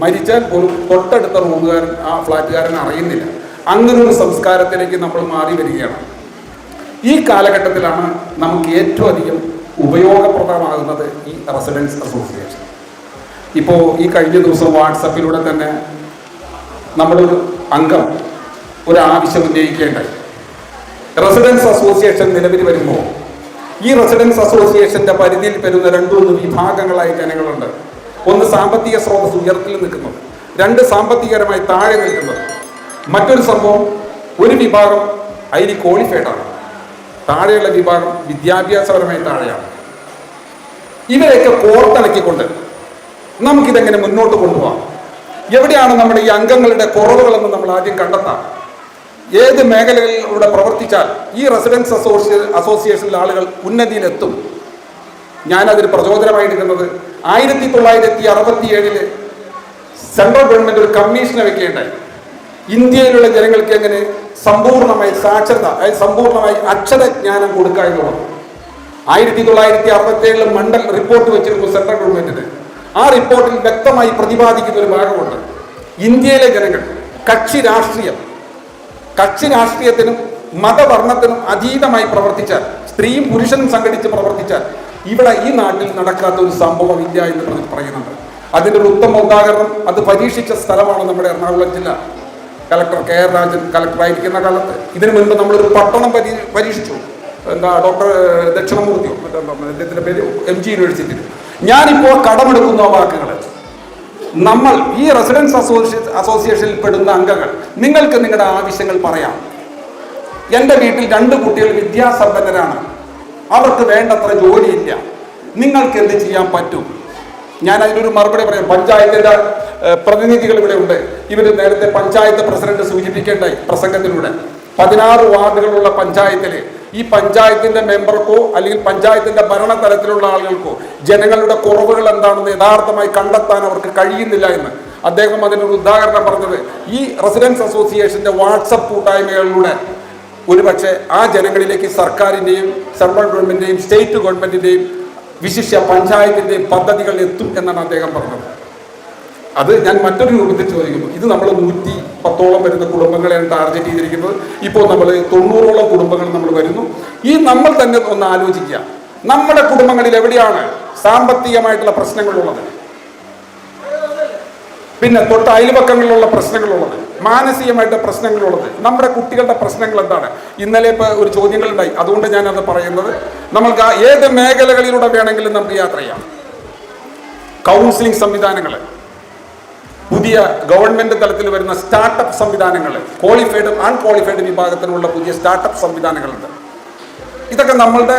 [SPEAKER 2] മരിച്ചാൽ പോലും തൊട്ടടുത്ത റൂമുകാരൻ ആ ഫ്ലാറ്റുകാരൻ അറിയുന്നില്ല. അങ്ങനെ ഒരു സംസ്കാരത്തിലേക്ക് നമ്മൾ മാറി വരികയാണ്. ഈ കാലഘട്ടത്തിലാണ് നമുക്ക് ഏറ്റവും അധികം ഉപയോഗപ്രദമാകുന്നത് ഈ റെസിഡൻസ് അസോസിയേഷൻ. ഇപ്പോൾ ഈ കഴിഞ്ഞ ദിവസം വാട്സപ്പിലൂടെ തന്നെ നമ്മളൊരു അംഗം ഒരു ആവശ്യം ഉന്നയിക്കേണ്ടായി. റെസിഡൻസ് അസോസിയേഷൻ നിലവിൽ വരുമ്പോൾ ഈ റെസിഡൻസ് അസോസിയേഷൻ്റെ പരിധിയിൽ വരുന്ന 2-3 വിഭാഗങ്ങളായി ജനങ്ങളുണ്ട്. ഒന്ന് സാമ്പത്തിക സ്രോതസ് ഉയർത്തിൽ നിൽക്കുന്നത്, 2 സാമ്പത്തികപരമായി താഴെ നിൽക്കുന്നത്. മറ്റൊരു സംഭവം, ഒരു വിഭാഗം ഹൈലി ക്വാളിഫൈഡാണ്, താഴെയുള്ള വിഭാഗം വിദ്യാഭ്യാസപരമായി താഴെയാണ്. ഇവരെയൊക്കെ കോർത്തിണക്കിക്കൊണ്ട് നമുക്കിതെങ്ങനെ മുന്നോട്ട് കൊണ്ടുപോകാം? എവിടെയാണ് നമ്മുടെ ഈ അംഗങ്ങളുടെ കുറവുകളെന്ന് നമ്മൾ ആദ്യം കണ്ടെത്താം. ഏത് മേഖലകളിലൂടെ പ്രവർത്തിച്ചാൽ ഈ റെസിഡൻസ് അസോസിയേഷനിലെ ആളുകൾ ഉന്നതിയിലെത്തും? ഞാനതിന് പ്രചോദനമായിരിക്കുന്നത് 1967 സെൻട്രൽ ഗവൺമെൻറ് ഒരു കമ്മീഷനെ വെക്കുകയുണ്ടായി. ഇന്ത്യയിലുള്ള ജനങ്ങൾക്ക് എങ്ങനെ സമ്പൂർണ്ണമായി സാക്ഷരത, അതായത് സമ്പൂർണ്ണമായി അക്ഷരജ്ഞാനം കൊടുക്കുക എന്നുള്ളത് 1967 മണ്ഡൽ റിപ്പോർട്ട് വെച്ചിരുന്നു സെൻട്രൽ ഗവൺമെന്റിന്. ആ റിപ്പോർട്ടിൽ വ്യക്തമായി പ്രതിപാദിക്കുന്ന ഒരു ഭാഗമുണ്ട്. ഇന്ത്യയിലെ ജനങ്ങൾ കക്ഷി രാഷ്ട്രീയത്തിനും മതവർണ്ണത്തിനും അതീതമായി പ്രവർത്തിച്ചാൽ, സ്ത്രീയും പുരുഷനും സംഘടിച്ച് പ്രവർത്തിച്ചാൽ ഇവിടെ ഈ നാട്ടിൽ നടക്കാത്ത ഒരു സംഭവമില്ല എന്ന് പറയുന്നുണ്ട്. അതിൻ്റെ ഒരു ഉത്തമ ഉദാഹരണം, അത് പരീക്ഷിച്ച സ്ഥലമാണ് നമ്മുടെ എറണാകുളം ജില്ല. കളക്ടർ KR രാജൻ കളക്ടറായിരിക്കുന്ന കാലത്ത് ഇതിനു മുൻപ് നമ്മളൊരു പട്ടണം പരീക്ഷിച്ചു. ഡോക്ടർ ദക്ഷിണമൂർത്തിയോ അദ്ദേഹത്തിൻ്റെ പേര് MG യൂണിവേഴ്സിറ്റിയിൽ. ഞാനിപ്പോൾ കടമെടുക്കുന്ന വാക്കുകൾ, നമ്മൾ ഈ റെസിഡൻസ് അസോസിയേഷനിൽ പെടുന്ന അംഗങ്ങൾ, നിങ്ങൾക്ക് നിങ്ങളുടെ ആവശ്യങ്ങൾ പറയാം. എൻ്റെ വീട്ടിൽ 2 കുട്ടികൾ വിദ്യാസമ്പന്നരാണ്, അവർക്ക് വേണ്ടത്ര ജോലിയില്ല, നിങ്ങൾക്ക് എന്ത് ചെയ്യാൻ പറ്റും? ഞാൻ അതിനൊരു മറുപടി പറയാം. പഞ്ചായത്തിൻ്റെ പ്രതിനിധികൾ ഇവിടെ ഉണ്ട്. ഇവർ നേരത്തെ പഞ്ചായത്ത് പ്രസിഡന്റ് സൂചിപ്പിക്കേണ്ടായി പ്രസംഗത്തിലൂടെ. 16 വാർഡുകളുള്ള പഞ്ചായത്തിൽ ഈ പഞ്ചായത്തിന്റെ മെമ്പർക്കോ അല്ലെങ്കിൽ പഞ്ചായത്തിന്റെ ഭരണതലത്തിലുള്ള ആളുകൾക്കോ ജനങ്ങളുടെ കുറവുകൾ എന്താണെന്ന് യഥാർത്ഥമായി കണ്ടെത്താൻ അവർക്ക് കഴിയുന്നില്ല എന്ന് അദ്ദേഹം അതിനൊരു ഉദാഹരണം പറഞ്ഞത് ഈ റെസിഡൻസ് അസോസിയേഷന്റെ വാട്സപ്പ് കൂട്ടായ്മകളിലൂടെ ഒരുപക്ഷെ ആ ജനങ്ങളിലേക്ക് സർക്കാരിൻ്റെയും സെൻട്രൽ ഗവൺമെന്റിന്റെയും സ്റ്റേറ്റ് ഗവൺമെന്റിന്റെയും വിശിഷ്യ പഞ്ചായത്തിന്റെയും പദ്ധതികൾ എത്തും എന്നാണ് അദ്ദേഹം പറഞ്ഞത്. അത് ഞാൻ മറ്റൊരു രൂപത്തിൽ ചോദിക്കുന്നു. ഇത് നമ്മൾ 110ഓളം വരുന്ന കുടുംബങ്ങളെയാണ് ടാർഗറ്റ് ചെയ്തിരിക്കുന്നത്. ഇപ്പോൾ നമ്മൾ 90ഓളം കുടുംബങ്ങൾ നമ്മൾ വരുന്നു. ഈ നമ്മൾ തന്നെ ഒന്ന് ആലോചിക്കുക, നമ്മുടെ കുടുംബങ്ങളിൽ എവിടെയാണ് സാമ്പത്തികമായിട്ടുള്ള പ്രശ്നങ്ങളുള്ളത്, പിന്നെ തൊട്ട് അയൽപക്കങ്ങളിലുള്ള പ്രശ്നങ്ങളുള്ളത്, മാനസികമായിട്ട് പ്രശ്നങ്ങളുള്ളത്, നമ്മുടെ കുട്ടികളുടെ പ്രശ്നങ്ങൾ എന്താണ്? ഇന്നലെ ഇപ്പോൾ ഒരു ചോദ്യങ്ങളുണ്ടായി, അതുകൊണ്ട് ഞാനത് പറയുന്നത്. നമ്മൾക്ക് ഏത് മേഖലകളിലൂടെ വേണമെങ്കിലും നമുക്ക് യാത്ര ചെയ്യാം. കൗൺസിലിംഗ് സംവിധാനങ്ങൾ, പുതിയ ഗവൺമെന്റ് തലത്തിൽ വരുന്ന സ്റ്റാർട്ടപ്പ് സംവിധാനങ്ങൾ, ക്വാളിഫൈഡും അൺക്വാളിഫൈഡ് വിഭാഗത്തിലുള്ള പുതിയ സ്റ്റാർട്ടപ്പ് സംവിധാനങ്ങളുണ്ട്. ഇതൊക്കെ നമ്മളുടെ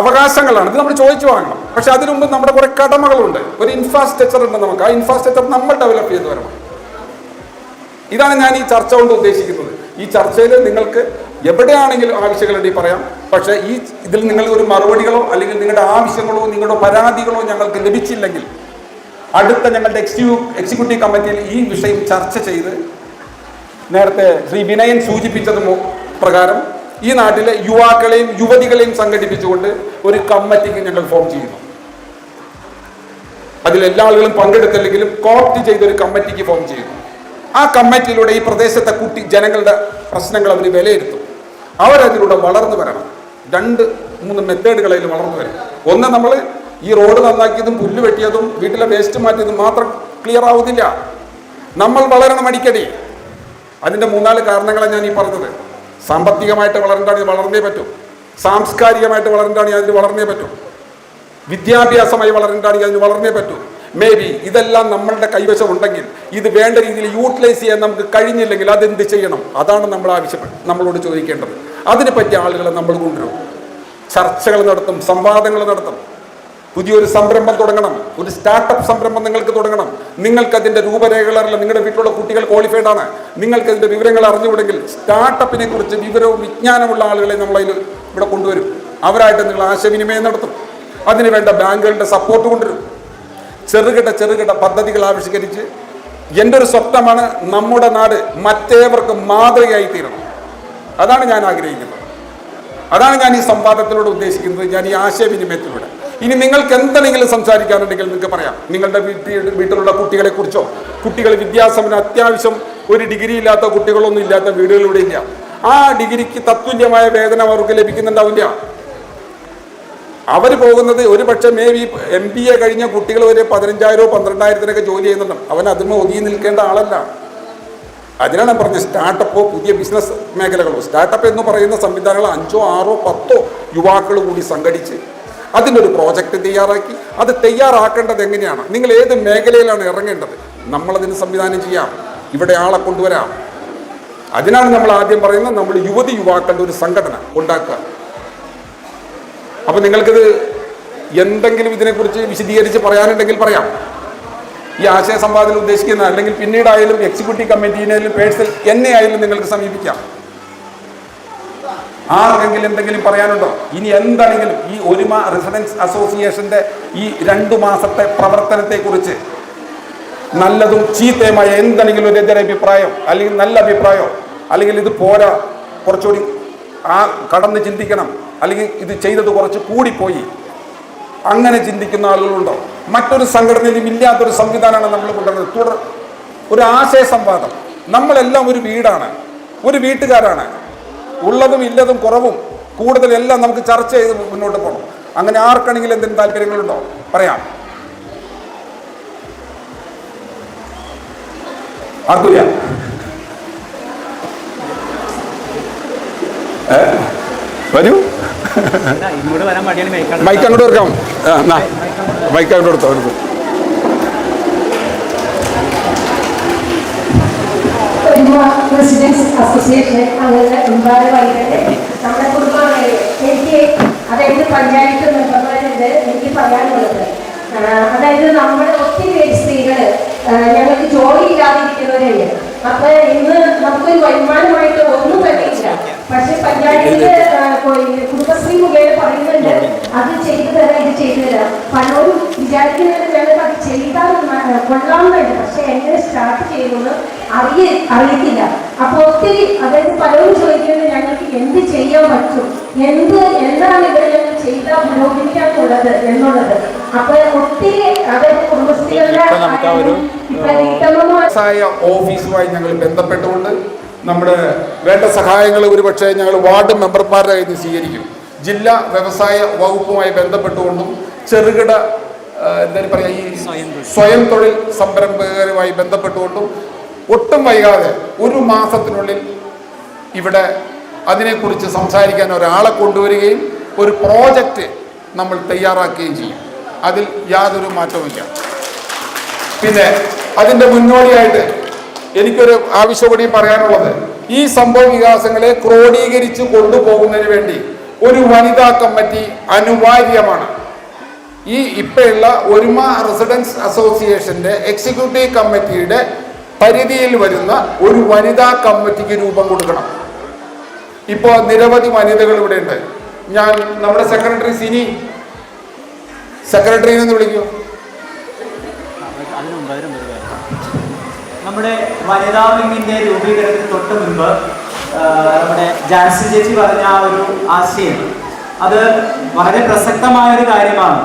[SPEAKER 2] അവകാശങ്ങളാണ്, ഇത് നമ്മൾ ചോദിച്ചു വാങ്ങണം. പക്ഷെ അതിനു മുമ്പ് നമ്മുടെ കുറെ കടമകളുണ്ട്. ഒരു ഇൻഫ്രാസ്ട്രക്ചർ ഉണ്ട് നമുക്ക്, ആ ഇൻഫ്രാസ്ട്രക്ചർ നമ്മൾ ഡെവലപ്പ് ചെയ്ത് വരണം. ഇതാണ് ഞാൻ ഈ ചർച്ച കൊണ്ട് ഉദ്ദേശിക്കുന്നത്. ഈ ചർച്ചയിൽ നിങ്ങൾക്ക് എവിടെയാണെങ്കിലും ആവശ്യങ്ങളുണ്ടെങ്കിൽ പറയാം. പക്ഷേ ഇതിൽ നിങ്ങൾ ഒരു മറുപടികളോ അല്ലെങ്കിൽ നിങ്ങളുടെ ആവശ്യങ്ങളോ നിങ്ങളുടെ പരാതികളോ ഞങ്ങൾക്ക് ലഭിച്ചില്ലെങ്കിൽ അടുത്ത ഞങ്ങളുടെ എക്സിക്യൂട്ടീവ് കമ്മിറ്റിയിൽ ഈ വിഷയം ചർച്ച ചെയ്ത് നേരത്തെ ശ്രീ വിനയൻ സൂചിപ്പിച്ചത് പ്രകാരം ഈ നാട്ടിലെ യുവാക്കളെയും യുവതികളെയും സംഘടിപ്പിച്ചുകൊണ്ട് ഒരു കമ്മിറ്റിക്ക് ഞങ്ങൾ ഫോം ചെയ്യുന്നു. അതിൽ എല്ലാ ആളുകളും പങ്കെടുത്തില്ലെങ്കിലും കോപ്റ്റ് ചെയ്തൊരു കമ്മിറ്റിക്ക് ഫോം ചെയ്യുന്നു. ആ കമ്മിറ്റിയിലൂടെ ഈ പ്രദേശത്തെ ജനങ്ങളുടെ പ്രശ്നങ്ങൾ അവർ വിലയിരുത്തും. അവരതിലൂടെ വളർന്നു വരണം. 2-3 മെത്തേഡുകളിൽ വളർന്നു വരും. ഒന്ന്, നമ്മൾ ഈ റോഡ് നന്നാക്കിയതും പുല്ല് വെട്ടിയതും വീട്ടിലെ വേസ്റ്റ് മാറ്റിയതും മാത്രം ക്ലിയർ ആവുന്നില്ല. നമ്മൾ വളരണം അടിക്കടി. അതിൻ്റെ 3-4 കാരണങ്ങളാണ് ഞാൻ ഈ പറഞ്ഞത്. സാമ്പത്തികമായിട്ട് വളരേണ്ടാണെങ്കിൽ വളർന്നേ പറ്റും, സാംസ്കാരികമായിട്ട് വളരേണ്ടാണെങ്കിൽ അതിന് വളർന്നേ പറ്റും, വിദ്യാഭ്യാസമായി വളരേണ്ടാണെങ്കിൽ അതിന് വളർന്നേ പറ്റൂ. മേ ബി ഇതെല്ലാം നമ്മളുടെ കൈവശം ഉണ്ടെങ്കിൽ ഇത് വേണ്ട രീതിയിൽ യൂട്ടിലൈസ് ചെയ്യാൻ നമുക്ക് കഴിഞ്ഞില്ലെങ്കിൽ അതെന്ത് ചെയ്യണം? അതാണ് നമ്മളോട് ചോദിക്കേണ്ടത്. അതിനെ പറ്റിയ ആളുകളെ നമ്മൾ കൊണ്ടുവരും, ചർച്ചകൾ നടത്തും, സംവാദങ്ങൾ നടത്തും. പുതിയൊരു സംരംഭം തുടങ്ങണം, ഒരു സ്റ്റാർട്ടപ്പ് സംരംഭം നിങ്ങൾക്ക് തുടങ്ങണം. നിങ്ങൾക്ക് അതിൻ്റെ രൂപരേഖകളറിയില്ല, നിങ്ങളുടെ വീട്ടിലുള്ള കുട്ടികൾ ക്വാളിഫൈഡ് ആണ്, നിങ്ങൾക്ക് അതിൻ്റെ വിവരങ്ങൾ അറിഞ്ഞുകൂടെങ്കിൽ സ്റ്റാർട്ടപ്പിനെ കുറിച്ച് വിവരവും വിജ്ഞാനമുള്ള ആളുകളെ നമ്മളതിൽ ഇവിടെ കൊണ്ടുവരും. അവരായിട്ട് നിങ്ങൾ ആശയവിനിമയം നടത്തും. അതിന് വേണ്ട ബാങ്കുകളുടെ സപ്പോർട്ട് കൊണ്ടുവരും. ചെറുകിട പദ്ധതികൾ ആവിഷ്കരിച്ച് എൻ്റെ ഒരു സ്വപ്നമാണ് നമ്മുടെ നാട് മറ്റേവർക്ക് മാതൃകയായി തീരണം. അതാണ് ഞാൻ ആഗ്രഹിക്കുന്നത്. അതാണ് ഞാൻ ഈ സംവാദത്തിലൂടെ ഉദ്ദേശിക്കുന്നത്, ഞാൻ ഈ ആശയവിനിമയത്തിലൂടെ. ഇനി നിങ്ങൾക്ക് എന്തെങ്കിലും സംസാരിക്കാനുണ്ടെങ്കിൽ നിങ്ങൾക്ക് പറയാം. നിങ്ങളുടെ വീട്ടിലുള്ള കുട്ടികളെ കുറിച്ചോ, കുട്ടികൾ വിദ്യാസമ്പന്ന അത്യാവശ്യം ഒരു ഡിഗ്രി ഇല്ലാത്ത കുട്ടികളൊന്നും ഇല്ലാത്ത വീടുകളിലൂടെ ഇല്ല. ആ ഡിഗ്രിക്ക് തത്തുല്യമായ വേതനം അവർക്ക് ലഭിക്കുന്നുണ്ടാവില്ല. അവർ പോകുന്നത് ഒരു പക്ഷേ മേ ബി MBA കഴിഞ്ഞ കുട്ടികൾ വരെ 15,000 12,000 ജോലി ചെയ്യുന്നുണ്ട്. അവൻ അതിന് ഒതുങ്ങി നിൽക്കേണ്ട ആളല്ല. അതിനാണ് ഞാൻ പറഞ്ഞത് സ്റ്റാർട്ടപ്പോ പുതിയ ബിസിനസ് മേഖലകളോ. സ്റ്റാർട്ടപ്പ് എന്ന് പറയുന്ന സംവിധാനങ്ങൾ 5, 6, 10 യുവാക്കൾ കൂടി സംഘടിച്ച് അതിനൊരു പ്രോജക്റ്റ് തയ്യാറാക്കി അത് തയ്യാറാക്കേണ്ടത് എങ്ങനെയാണ്, നിങ്ങൾ ഏത് മേഖലയിലാണ് ഇറങ്ങേണ്ടത്, നമ്മളതിന് സംവിധാനം ചെയ്യാം, ഇവിടെ ആളെ കൊണ്ടുവരാം. അതിനാണ് നമ്മൾ ആദ്യം പറയുന്നത്, നമ്മൾ യുവാക്കളുടെ ഒരു സംഘടന ഉണ്ടാക്കുക. അപ്പോൾ നിങ്ങൾക്കിത് എന്തെങ്കിലും ഇതിനെക്കുറിച്ച് വിശദീകരിച്ച് പറയാനുണ്ടെങ്കിൽ പറയാം. ഈ ആശയ സംവാദത്തിൽ ഉദ്ദേശിക്കുന്ന അല്ലെങ്കിൽ പിന്നീടായാലും എക്സിക്യൂട്ടീവ് കമ്മിറ്റീനായാലും പേഴ്സണൽ എന്നെ ആയാലും നിങ്ങൾക്ക് സമീപിക്കാം. ആർക്കെങ്കിലും എന്തെങ്കിലും പറയാനുണ്ടോ? ഇനി എന്താണെങ്കിലും ഈ ഒരുമ റെസിഡൻസ് അസോസിയേഷൻ്റെ ഈ 2 മാസത്തെ പ്രവർത്തനത്തെക്കുറിച്ച് നല്ലതും ചീത്തയുമായ എന്തെങ്കിലും ഒരു എതിരഭിപ്രായം അല്ലെങ്കിൽ നല്ല അഭിപ്രായം, അല്ലെങ്കിൽ ഇത് പോരാ കുറച്ചുകൂടി കടന്ന് ചിന്തിക്കണം, അല്ലെങ്കിൽ ഇത് ചെയ്തത് കുറച്ച് കൂടിപ്പോയി, അങ്ങനെ ചിന്തിക്കുന്ന ആളുകളുണ്ടോ? മറ്റൊരു സംഘടനയിലും ഇല്ലാത്തൊരു സംവിധാനമാണ് നമ്മൾ കൊണ്ടുവരുന്നത്. ഒരു ആശയ സംവാദം. നമ്മളെല്ലാം ഒരു വീടാണ്, ഒരു വീട്ടുകാരാണ്. ഉള്ളതും ഇല്ലതും കുറവും കൂടുതൽ എല്ലാം നമുക്ക് ചർച്ച ചെയ്ത് മുന്നോട്ട് പോകണം. അങ്ങനെ ആർക്കാണെങ്കിലും എന്തെങ്കിലും താല്പര്യങ്ങളുണ്ടോ? പറയാം. ആർക്കില്ല? വരൂ, മൈക്ക് അങ്ങോട്ട് കൊടുക്കാം. മൈക്ക് അങ്ങോട്ട് കൊടുത്തോ.
[SPEAKER 10] റെസിഡൻസ് അസോസിയേഷൻ അങ്ങനെ ഭാരവാഹികളുടെ നമ്മുടെ കുടുംബങ്ങളിൽ എനിക്ക് അതായത് പഞ്ചായത്ത് മെമ്പർമാരുണ്ട് എനിക്ക് പറയാനുള്ളത്. അതായത് നമ്മുടെ ഒത്തിരി പേര് സ്ത്രീകൾ ഞങ്ങൾക്ക് ജോലി ഇല്ലാതിരിക്കുന്നവരുണ്ട്. അപ്പൊ ഇന്ന് നമുക്കൊരു വരുമാനമായിട്ട് ഒന്നും തന്നെയില്ല. പക്ഷെ പഞ്ചായത്തില് കുടുംബശ്രീ മുഖേന പറയുന്നുണ്ട് അത് ചെയ്തു തരാം, ഇത് ചെയ്തു തരാം. പലരും വിചാരിക്കുന്നത് ഞങ്ങൾക്ക് അത് ചെയ്താൽ കൊള്ളാമെന്നുണ്ട്, പക്ഷെ എങ്ങനെ സ്റ്റാർട്ട് ചെയ്യുമെന്ന് അറിയത്തില്ല. അപ്പൊ ഒത്തിരി അതായത് പലരും ചോദിക്കുന്നത് ഞങ്ങൾക്ക് എന്ത് ചെയ്യാൻ പറ്റും, എന്താണ് ഇവിടെ ഞങ്ങൾ ചെയ്താൽ പുരോഗമിക്കാനുള്ളത് എന്നുള്ളത്. അപ്പൊ ഒത്തിരി അതായത് കുടുംബശ്രീകളുടെ
[SPEAKER 2] ഓഫീസുമായി ഞങ്ങൾ ബന്ധപ്പെട്ടുകൊണ്ട് നമ്മുടെ വേണ്ട സഹായങ്ങൾ ഒരുപക്ഷെ ഞങ്ങൾ വാർഡ് മെമ്പർമാരുടെ കയ്യിൽ നിന്ന് സ്വീകരിക്കും. ജില്ലാ വ്യവസായ വകുപ്പുമായി ബന്ധപ്പെട്ടുകൊണ്ടും ചെറുകിട എന്തായാലും പറയാം ഈ സ്വയം തൊഴിൽ സംരംഭകരുമായി ബന്ധപ്പെട്ടുകൊണ്ടും ഒട്ടും വൈകാതെ 1 മാസത്തിനുള്ളിൽ ഇവിടെ അതിനെക്കുറിച്ച് സംസാരിക്കാൻ ഒരാളെ കൊണ്ടുവരികയും ഒരു പ്രോജക്റ്റ് നമ്മൾ തയ്യാറാക്കുകയും ചെയ്യും. അതിൽ യാതൊരു മാറ്റവുമില്ല. പിന്നെ അതിൻ്റെ മുന്നോടിയായിട്ട് എനിക്കൊരു ആവശ്യം കൂടി പറയാനുള്ളത്, ഈ സംഭവ വികാസങ്ങളെ ക്രോഡീകരിച്ച് കൊണ്ടുപോകുന്നതിന് വേണ്ടി ഒരു വനിതാ കമ്മിറ്റി അനിവാര്യമാണ്. ഈ ഇപ്പോഴുള്ള ഒരുമ റെസിഡൻസ് അസോസിയേഷൻ്റെ എക്സിക്യൂട്ടീവ് കമ്മിറ്റിയുടെ പരിധിയിൽ വരുന്ന ഒരു വനിതാ കമ്മിറ്റിക്ക് രൂപം കൊടുക്കണം. ഇപ്പോൾ നിരവധി വനിതകൾ ഇവിടെ ഉണ്ട്. ഞാൻ നമ്മുടെ സെക്രട്ടറി സിനി സെക്രട്ടറിനെ ഒന്ന് വിളിക്കൂ.
[SPEAKER 3] നമ്മുടെ വനിതാ വിങ്ങിൻ്റെ രൂപീകരണത്തിന് തൊട്ട് മുൻപ് നമ്മുടെ ജാൻസി ചേച്ചി പറഞ്ഞ ആ ഒരു ആശയം അത് വളരെ പ്രസക്തമായൊരു കാര്യമാണ്.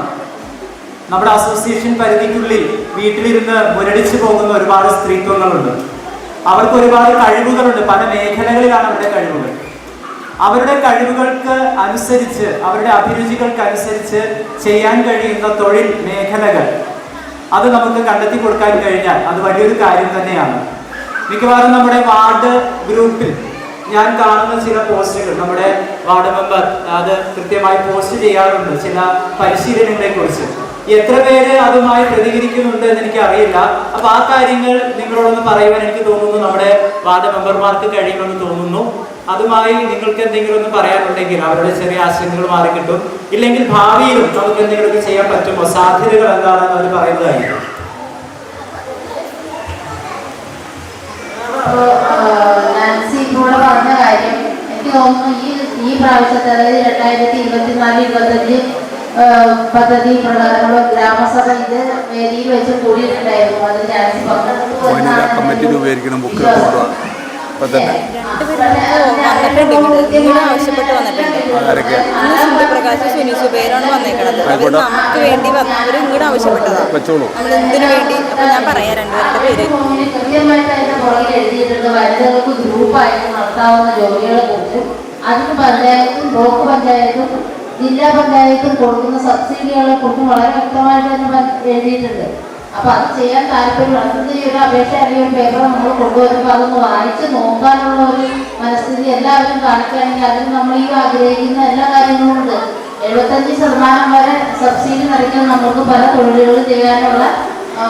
[SPEAKER 3] നമ്മുടെ അസോസിയേഷൻ പരിധിക്കുള്ളിൽ വീട്ടിലിരുന്ന് മുരടിച്ചു പോകുന്ന ഒരുപാട് സ്ത്രീത്വങ്ങളുണ്ട്. അവർക്ക് ഒരുപാട് കഴിവുകളുണ്ട്. പല മേഖലകളിലാണ് അവരുടെ കഴിവുകൾ. അവരുടെ കഴിവുകൾക്ക് അനുസരിച്ച് അവരുടെ അഭിരുചികൾക്ക് അനുസരിച്ച് ചെയ്യാൻ കഴിയുന്ന തൊഴിൽ മേഖലകൾ അത് നമുക്ക് കണ്ടെത്തി കൊടുക്കാൻ കഴിഞ്ഞാൽ അത് വലിയൊരു കാര്യം തന്നെയാണ്. മിക്കവാറും നമ്മുടെ വാർഡ് ഗ്രൂപ്പിൽ ഞാൻ കാണുന്ന ചില പോസ്റ്റുകൾ നമ്മുടെ വാർഡ് മെമ്പർ അത് കൃത്യമായി പോസ്റ്റ് ചെയ്യാറുണ്ട് ചില പരിശീലനങ്ങളെ കുറിച്ച്. എത്ര പേര് അതുമായി പ്രതികരിക്കുന്നുണ്ട് എന്ന് എനിക്ക് അറിയില്ല. അപ്പൊ ആ കാര്യങ്ങൾ നിങ്ങളോടൊന്ന് പറയുവാൻ എനിക്ക് തോന്നുന്നു നമ്മുടെ വാർഡ് മെമ്പർമാർക്ക് കഴിയുമെന്ന് തോന്നുന്നു. അതുമായി നിങ്ങൾക്ക് എന്തെങ്കിലും ഒന്ന് പറയാനുണ്ടെങ്കിൽ അവരുടെ ചെറിയ ആശങ്കകൾ മാറിക്കിട്ടും. ഇല്ലെങ്കിൽ ഭാവിയിലും നമുക്ക് എന്തെങ്കിലുമൊക്കെ ചെയ്യാൻ പറ്റുമോ, സാധ്യതകൾ എന്താണെന്ന് അവർ പറയുന്നതായിരിക്കും.
[SPEAKER 9] നാൻസി ഇപ്പോൾ പറഞ്ഞ കാര്യം എനിക്ക് തോന്നുന്നു ഈ പ്രാവശ്യത്തെ അതായത് 2024-25 പദ്ധതി പ്രകാരമുള്ള ഗ്രാമസഭ ഇത് വേദിയിൽ വെച്ച് കൂടിയിട്ടുണ്ടായിരുന്നു. അത് നാൻസി
[SPEAKER 2] കമ്മിറ്റി ഉപയോഗിക്കണം ബുക്ക്
[SPEAKER 12] ആവശ്യപ്പെട്ട് വന്നിട്ടുണ്ട്. സുന്ദർപ്രകാശ് സുനീഷ് പേരാണ് വന്നേക്കണത്. നമുക്ക് വേണ്ടി അവർ ഇങ്ങോട്ട് ആവശ്യപ്പെട്ടതാണ്. നമ്മൾ എന്തിനു വേണ്ടി അപ്പൊ ഞാൻ പറയാം രണ്ടുപേരുടെ പേര്.
[SPEAKER 9] കൃത്യമായിട്ട് അതിന്റെ പുറകിൽ എഴുതിയിട്ടുണ്ട് വനിതകൾക്ക് ഗ്രൂപ്പായിട്ട് നടത്താവുന്ന ജോലികളെ കുറിച്ചും അതിന് പഞ്ചായത്തും ബ്ലോക്ക് പഞ്ചായത്തും ജില്ലാ പഞ്ചായത്തും കൊടുക്കുന്ന സബ്സിഡികളെ കുറിച്ചും വളരെ വ്യക്തമായിട്ട് തന്നെ എഴുതിയിട്ടുണ്ട്. അപ്പൊ അത് ചെയ്യാൻ താല്പര്യമുള്ള ഈ ഒരു അപേക്ഷ അല്ലെങ്കിൽ ഒരു പേപ്പർ നമ്മൾ കൊണ്ടുവരുമ്പോൾ അതൊന്ന് വായിച്ച് നോക്കാനുള്ള ഒരു മനസ്ഥിതി എല്ലാവരും കാണിക്കുകയാണെങ്കിൽ അതിന് നമ്മൾ ഈ ആഗ്രഹിക്കുന്ന എല്ലാ കാര്യങ്ങളും ഉണ്ട്. 75% വരെ സബ്സിഡി നിറയ്ക്കാൻ നമുക്ക് പല തൊഴിലുകളും ചെയ്യാനുള്ള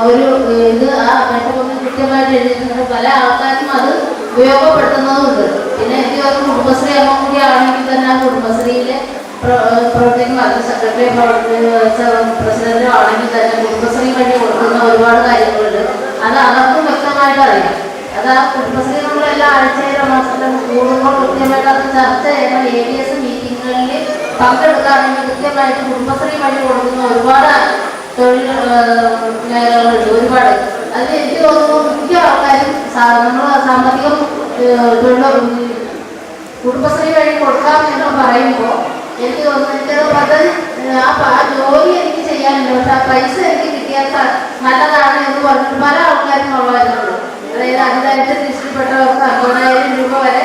[SPEAKER 9] ഒരു ഇത് ആ അപേക്ഷ കൊണ്ട് കൃത്യമായിട്ട് എഴുതിയിട്ടുണ്ട്. പല ആൾക്കാരും അത് ഉപയോഗപ്പെടുത്തുന്നതുണ്ട്. പിന്നെ എനിക്ക് ഒരു കുടുംബശ്രീ അംഗം കൂടി ആണെങ്കിൽ തന്നെ ആ കുടുംബശ്രീയിലെ പ്രവർത്തിക്കുന്ന അത് സെക്രട്ടറി പ്രസിഡന്റോ ആണെങ്കിൽ തന്നെ കുടുംബശ്രീ വഴി കൊടുക്കുന്ന ഒരുപാട് കാര്യങ്ങളുണ്ട്. അത് അവർക്കും വ്യക്തമായിട്ട് അറിയാം. അത് ആ കുടുംബശ്രീ നമ്മളെല്ലാ ആഴ്ചയിലോ മാസത്തിലും കൂടുമ്പോൾ കൃത്യമായിട്ട് അത് ചർച്ച ചെയ്യണം. ABS മീറ്റിങ്ങുകളിൽ പങ്കെടുക്കുകയാണെങ്കിൽ കൃത്യമായിട്ട് കുടുംബശ്രീ വഴി കൊടുക്കുന്ന ഒരുപാട് തൊഴിൽ മേഖലകളുണ്ട് ഒരുപാട്. അതിൽ എനിക്ക് തോന്നുന്നു മിക്ക ആൾക്കാരും നമ്മൾ സാമ്പത്തികം കുടുംബശ്രീ വഴി കൊടുക്കാം എന്ന് പറയുമ്പോൾ എനിക്ക് തോന്നുന്നു എനിക്കത് പദ്ധതി ആ ജോലി എനിക്ക് ചെയ്യാനുണ്ട്. പക്ഷെ ആ പൈസ എനിക്ക് കിട്ടിയാൽ നല്ലതാണ് എന്ന് പറഞ്ഞിട്ട് പല ആൾക്കാരും ഉള്ളവരുന്നുള്ളൂ. അതായത് 5,000 ഇഷ്ടപ്പെട്ടവർക്ക് 50,000 രൂപ വരെ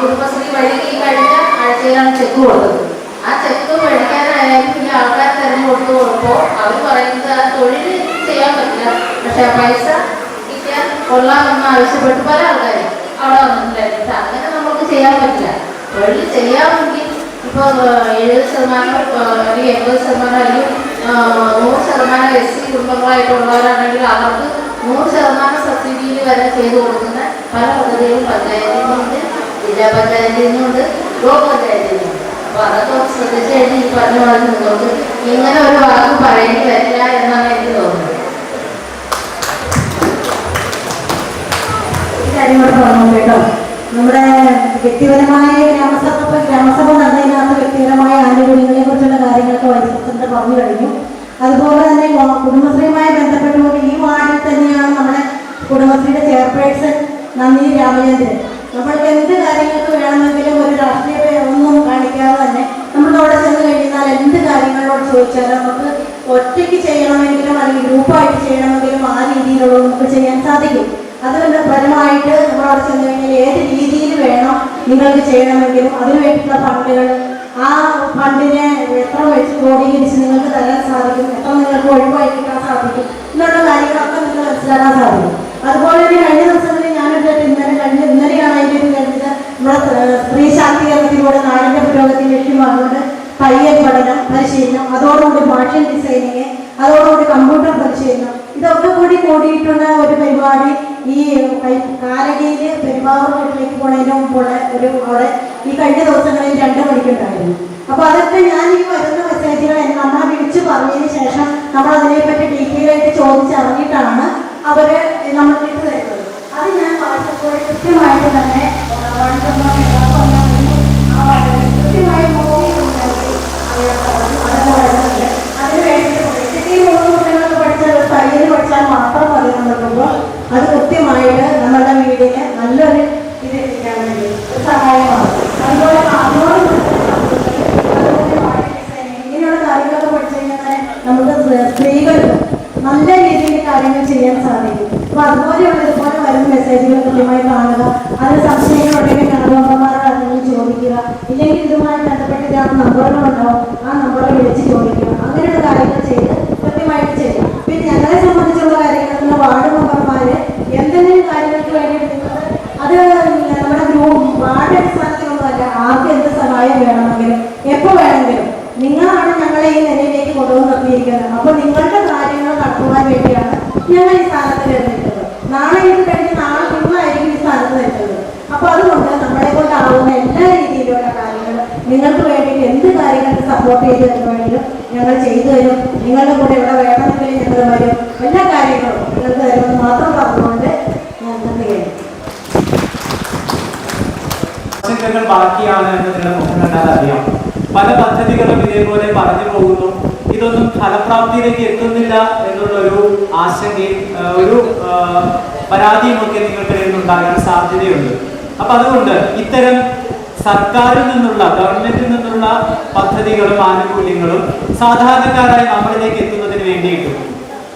[SPEAKER 9] കുടുംബശ്രീ വഴി ഈ കഴിഞ്ഞ ആഴ്ചയിലാണ് ചെക്ക് കൊടുത്തത്. ആ ചെക്ക് മേടിക്കാനായാലും ഈ ആൾക്കാർ തിരഞ്ഞെടുത്ത് കൊടുക്കുമ്പോൾ അവർ പറയുന്നത് ആ തൊഴിൽ ചെയ്യാൻ പറ്റില്ല, പക്ഷെ ആ പൈസ കിട്ടിയാൽ കൊള്ളാമെന്ന് ആവശ്യപ്പെട്ട് പല ആൾക്കാരും അവിടെ വന്നിട്ടുണ്ടായിരുന്നു. പക്ഷെ അങ്ങനെ നമുക്ക് ചെയ്യാൻ പറ്റില്ല. തൊഴിൽ ചെയ്യാമെങ്കിൽ ഇപ്പോൾ 70% അല്ലെങ്കിൽ 80% അല്ലെങ്കിൽ 100% SC കുടുംബങ്ങളായിട്ടുള്ളവരാണെങ്കിൽ അവർക്ക് 100% സബ്സിഡിയിൽ വരെ ചെയ്തു കൊടുക്കുന്ന പല പദ്ധതികളും പഞ്ചായത്തിൽ നിന്നുണ്ട്, ജില്ലാ പഞ്ചായത്തിൽ നിന്നുണ്ട്, ബ്ലോക്ക് പഞ്ചായത്തിൽ നിന്നുണ്ട്. അപ്പോൾ അതൊക്കെ ശ്രദ്ധിച്ച് കഴിഞ്ഞ് ഈ പറഞ്ഞ പോലെ നിന്നോട്ട് ഇങ്ങനെ ഒരു വാക്ക് പറയേണ്ടി വരില്ല എന്നാണ് എനിക്ക് തോന്നുന്നത്.
[SPEAKER 10] ഈ കാര്യം കൂടെ പറഞ്ഞു കേട്ടോ. നമ്മുടെ വ്യക്തിപരമായ ഗ്രാമസഭ നടന്നതിനകത്ത് വ്യക്തിപരമായ ആനുകൂല്യങ്ങളെ കുറിച്ചുള്ള കാര്യങ്ങളൊക്കെ വൈസ് പ്രസിഡന്റ് പറഞ്ഞു കഴിഞ്ഞു. അതുപോലെ തന്നെ കുടുംബശ്രീയുമായി ബന്ധപ്പെട്ടുകൊണ്ട് ഈ വാർഡിൽ തന്നെയാണ് നമ്മുടെ കുടുംബശ്രീയുടെ ചെയർപേഴ്സൺ നന്ദി രാമചന്ദ്രൻ. നമ്മൾക്ക് എന്ത് കാര്യങ്ങൾക്ക് വേണമെങ്കിലും ഒരു രാഷ്ട്രീയ ഒന്നും കാണിക്കാതെ തന്നെ നമ്മൾ അവിടെ ചെന്ന് കഴിഞ്ഞാൽ എന്ത് കാര്യങ്ങളോട് ചോദിച്ചാലും നമുക്ക് ഒറ്റയ്ക്ക് ചെയ്യണമെങ്കിലും അല്ലെങ്കിൽ ഗ്രൂപ്പായിട്ട് ചെയ്യണമെങ്കിലും ആ രീതിയിലുള്ള നമുക്ക് ചെയ്യാൻ സാധിക്കും. അതുകൊണ്ട് പരമായിട്ട് നമ്മളവിടെ ചെന്ന് കഴിഞ്ഞാൽ ഏത് രീതിയിൽ വേണം നിങ്ങൾക്ക് ചെയ്യണമെങ്കിലും അതിനു വേണ്ടിയിട്ടുള്ള ഫണ്ടുകൾ ആ ഫണ്ടിനെ എത്ര വെച്ച് ക്രോഡീകരിച്ച് നിങ്ങൾക്ക് തരാൻ സാധിക്കും, എത്ര നിങ്ങൾക്ക് ഒഴിവായി കിട്ടാൻ സാധിക്കും എന്നുള്ള കാര്യങ്ങളൊക്കെ നിങ്ങൾക്ക് മനസ്സിലാക്കാൻ സാധിക്കും. അതുപോലെ തന്നെ കഴിഞ്ഞ ദിവസങ്ങളിൽ ഞാനൊരു ഇന്നലെയാണ് അതിൻ്റെ ഒരു കഴിഞ്ഞത് നമ്മുടെ സ്ത്രീ ശാക്തീകരണത്തിലൂടെ നാടിൻ്റെ പുരോഗതി ലക്ഷ്യമാകുന്നത് തയ്യൽ പഠനം പരിശീലനം, അതോടുകൂടി ഫാഷൻ ഡിസൈനിങ്, അതോടുകൂടി കമ്പ്യൂട്ടർ പരിശീലനം, ഇതൊക്കെ കൂടിയിട്ടുള്ള ഒരു പരിപാടി ഈ കാലടിയിൽ പെരുമാവൂർ വീട്ടിലേക്ക് പോണതിന് മുമ്പുള്ള ഒരു അവിടെ ഈ കഴിഞ്ഞ ദിവസങ്ങളിൽ 2 മണിക്കുണ്ടായിരുന്നു. അപ്പോൾ അതൊക്കെ ഞാൻ ഈ വരുന്ന മെസ്സേജുകൾ നമ്മളെ വിളിച്ച് പറഞ്ഞതിന് ശേഷം നമ്മൾ അതിനെപ്പറ്റി ഡീറ്റെയിൽ ആയിട്ട് ചോദിച്ചറിഞ്ഞിട്ടാണ് അവർ നമ്മൾക്ക് ഇട്ട് തരുന്നത്. അത് ഞാൻ വാട്സപ്പ് വഴി കൃത്യമായിട്ട് തന്നെ കൃത്യമായി തയ്യൽ പഠിച്ചാൽ മാത്രം മതി നമുക്കിപ്പോൾ അത് കൃത്യമായിട്ട് നമ്മളുടെ വീടിന് നല്ലൊരു ഇത് എത്തിക്കാൻ വേണ്ടി സഹായമാണ്. അതുപോലെ ഇങ്ങനെയുള്ള കാര്യങ്ങളൊക്കെ പഠിച്ചു കഴിഞ്ഞാൽ നമുക്ക് സ്ത്രീകൾക്ക് നല്ല രീതിയിൽ കാര്യങ്ങൾ ചെയ്യാൻ സാധിക്കും. അപ്പോൾ അതുപോലെയുള്ള ഇതുപോലെ വരുന്ന മെസ്സേജുകൾ കൃത്യമായി കാണുക. അതിന് സംശയങ്ങളുണ്ടെങ്കിൽ കണവന്മാരോട് അതിന് ചോദിക്കുക. ഇല്ലെങ്കിൽ ഇതുമായി ബന്ധപ്പെട്ട് നമ്പറുകളുണ്ടാവും, ആ നമ്പറിൽ വിളിച്ച് ചോദിക്കുക. അങ്ങനെയുള്ള കാര്യങ്ങൾ ചെയ്ത് കൃത്യമായിട്ട് ചെയ്യും. പിന്നെ ഞങ്ങളെ നിങ്ങൾക്ക് വേണ്ടിയിട്ട് എന്ത് കാര്യങ്ങൾക്ക് സപ്പോർട്ട് ചെയ്ത് തരുവാണെങ്കിലും ഞങ്ങൾ ചെയ്തു തരും. നിങ്ങളുടെ കൂടെ ഇവിടെ വേണമെങ്കിൽ ഞങ്ങൾ വരും. എല്ലാ കാര്യങ്ങളും നിങ്ങൾക്ക് തരുമെന്ന് മാത്രം പറഞ്ഞുകൊണ്ട് ഞാൻ തന്നെയാണ്.
[SPEAKER 3] ബാക്കിയാണ് എന്ന് നിങ്ങളുടെ മുഖം കണ്ടാൽ അറിയാം. പല പദ്ധതികളും ഇതേപോലെ പറഞ്ഞു പോകുന്നു, ഇതൊന്നും ഫലപ്രാപ്തിയിലേക്ക് എത്തുന്നില്ല എന്നുള്ളൊരു ആശങ്കയും ഒരു പരാതിയുമൊക്കെ നിങ്ങൾക്കിടയിൽ ഉണ്ടാകാൻ സാധ്യതയുണ്ട്. അപ്പൊ അതുകൊണ്ട് ഇത്തരം സർക്കാരിൽ നിന്നുള്ള, ഗവൺമെന്റിൽ നിന്നുള്ള പദ്ധതികളും ആനുകൂല്യങ്ങളും സാധാരണക്കാരായ നമ്മളിലേക്ക് എത്തുന്നതിന് വേണ്ടിയിട്ടും,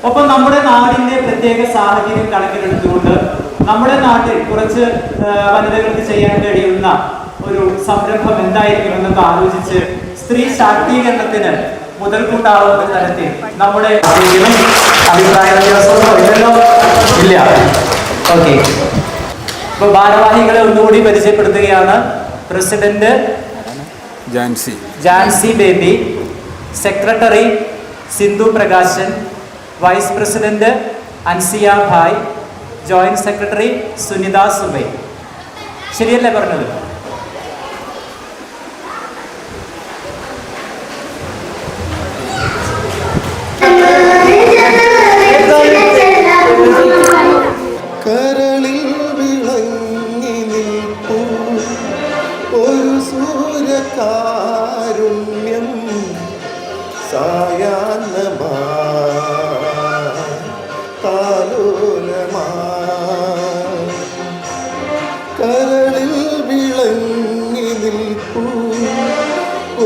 [SPEAKER 3] ഒപ്പം നമ്മുടെ നാടിന്റെ പ്രത്യേക സാഹചര്യം കണക്കിലെടുത്തുകൊണ്ട് നമ്മുടെ നാട്ടിൽ കുറച്ച് വനിതകൾക്ക് ചെയ്യാൻ കഴിയുന്ന ഒരു സംരംഭം എന്തായിരിക്കുമെന്നൊക്കെ ആലോചിച്ച് സ്ത്രീ ശാക്തീകരണത്തിന് മുതൽക്കൂട്ടാവുന്ന തരത്തിൽ നമ്മുടെ അഭിപ്രായ വ്യത്യാസമോ ഇല്ല. ഓക്കെ, ഇപ്പൊ ഭാരവാഹികളെ ഒന്നുകൂടി പരിചയപ്പെടുത്തുകയാണ്. President Jancy Baby, secretary Sindhu Prakashan, vice president Ansiya Bhai, joint secretary Sunitha Subai. ശരിയല്ലേ പറഞ്ഞത്?
[SPEAKER 14] കരളിൽ വിളങ്ങി നിൽപ്പൂ ഒരു സൂര്യകാരുണ്യം സായാഹ്നമാ താലോലമാ. കരളിൽ വിളങ്ങി നിൽപ്പൂ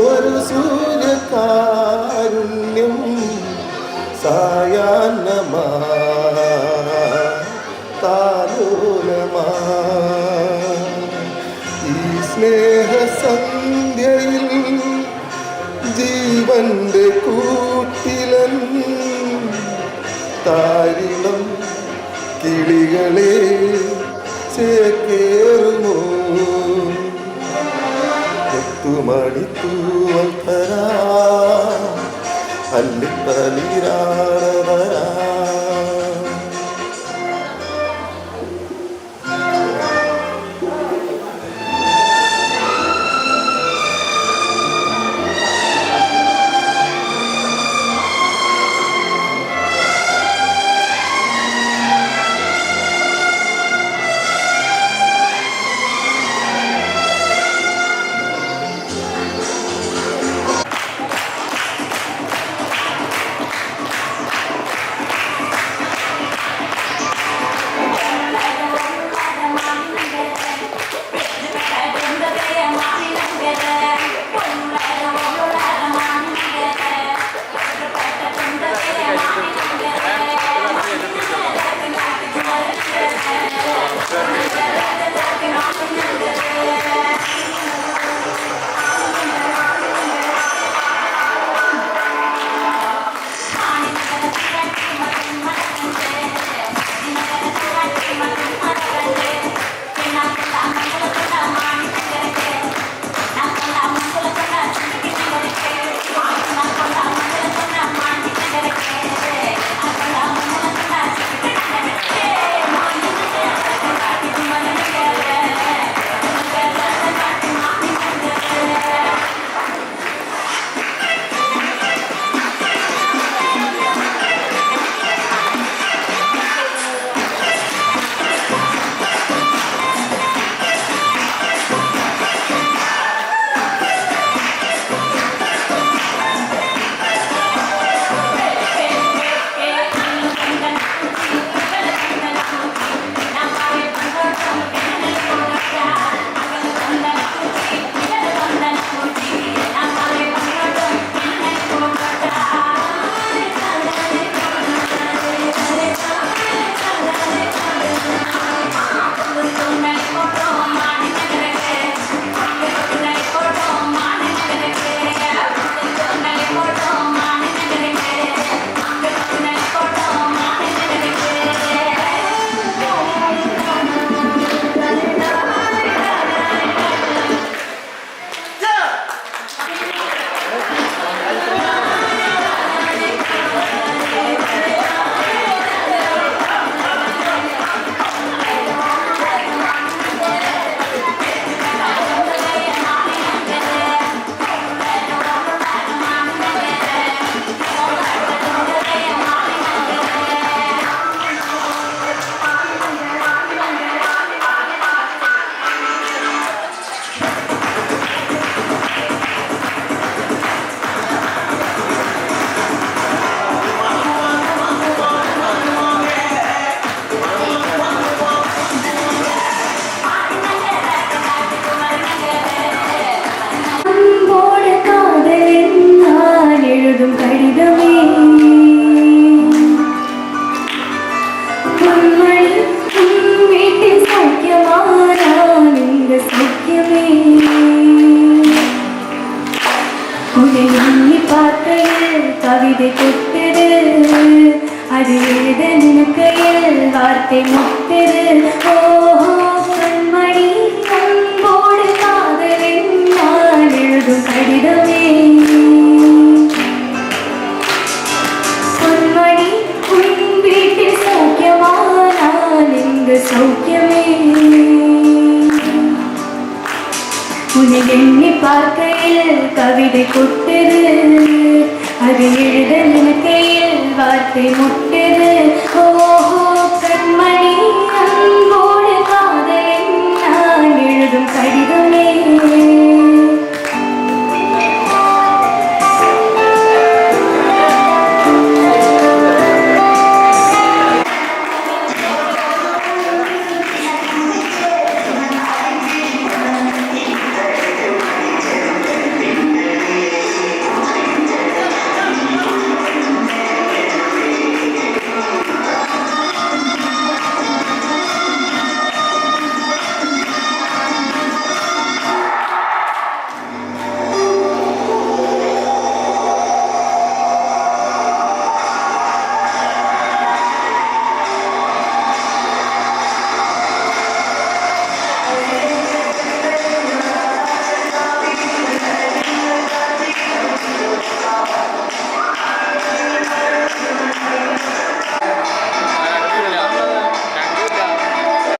[SPEAKER 14] ഒരു സൂര്യകാരുണ്യം സായാഹ്നമാ താലോലമാ. ഈ സ്നേഹസന്ധ്യയിൽ ജീവന്റെ കൂട്ടിലൻ താരിളം കിളികളെ ചേക്കേറുമോ. മുത്തുമണിത്തൂവൽ തരാ അല്ലിത്തളിരാടവരാ.
[SPEAKER 1] கவிதை கொட்டுது, அது எழுத நினைக்கையில் வார்த்தை முட்டுது. ஓஹோ கண்மணி அன்போடு காதலின் நான் எழுதும் கடிதமே. பொன்மணி உன் வீட்டில் சௌக்கியமா, நான் இங்கு சௌக்கியமே. உன்னை எண்ணி பார்க்கையில் கவிதை கொட்டுது, அது எழுத நினைக்கையில் வார்த்தை முட்டுது. ஓஹோ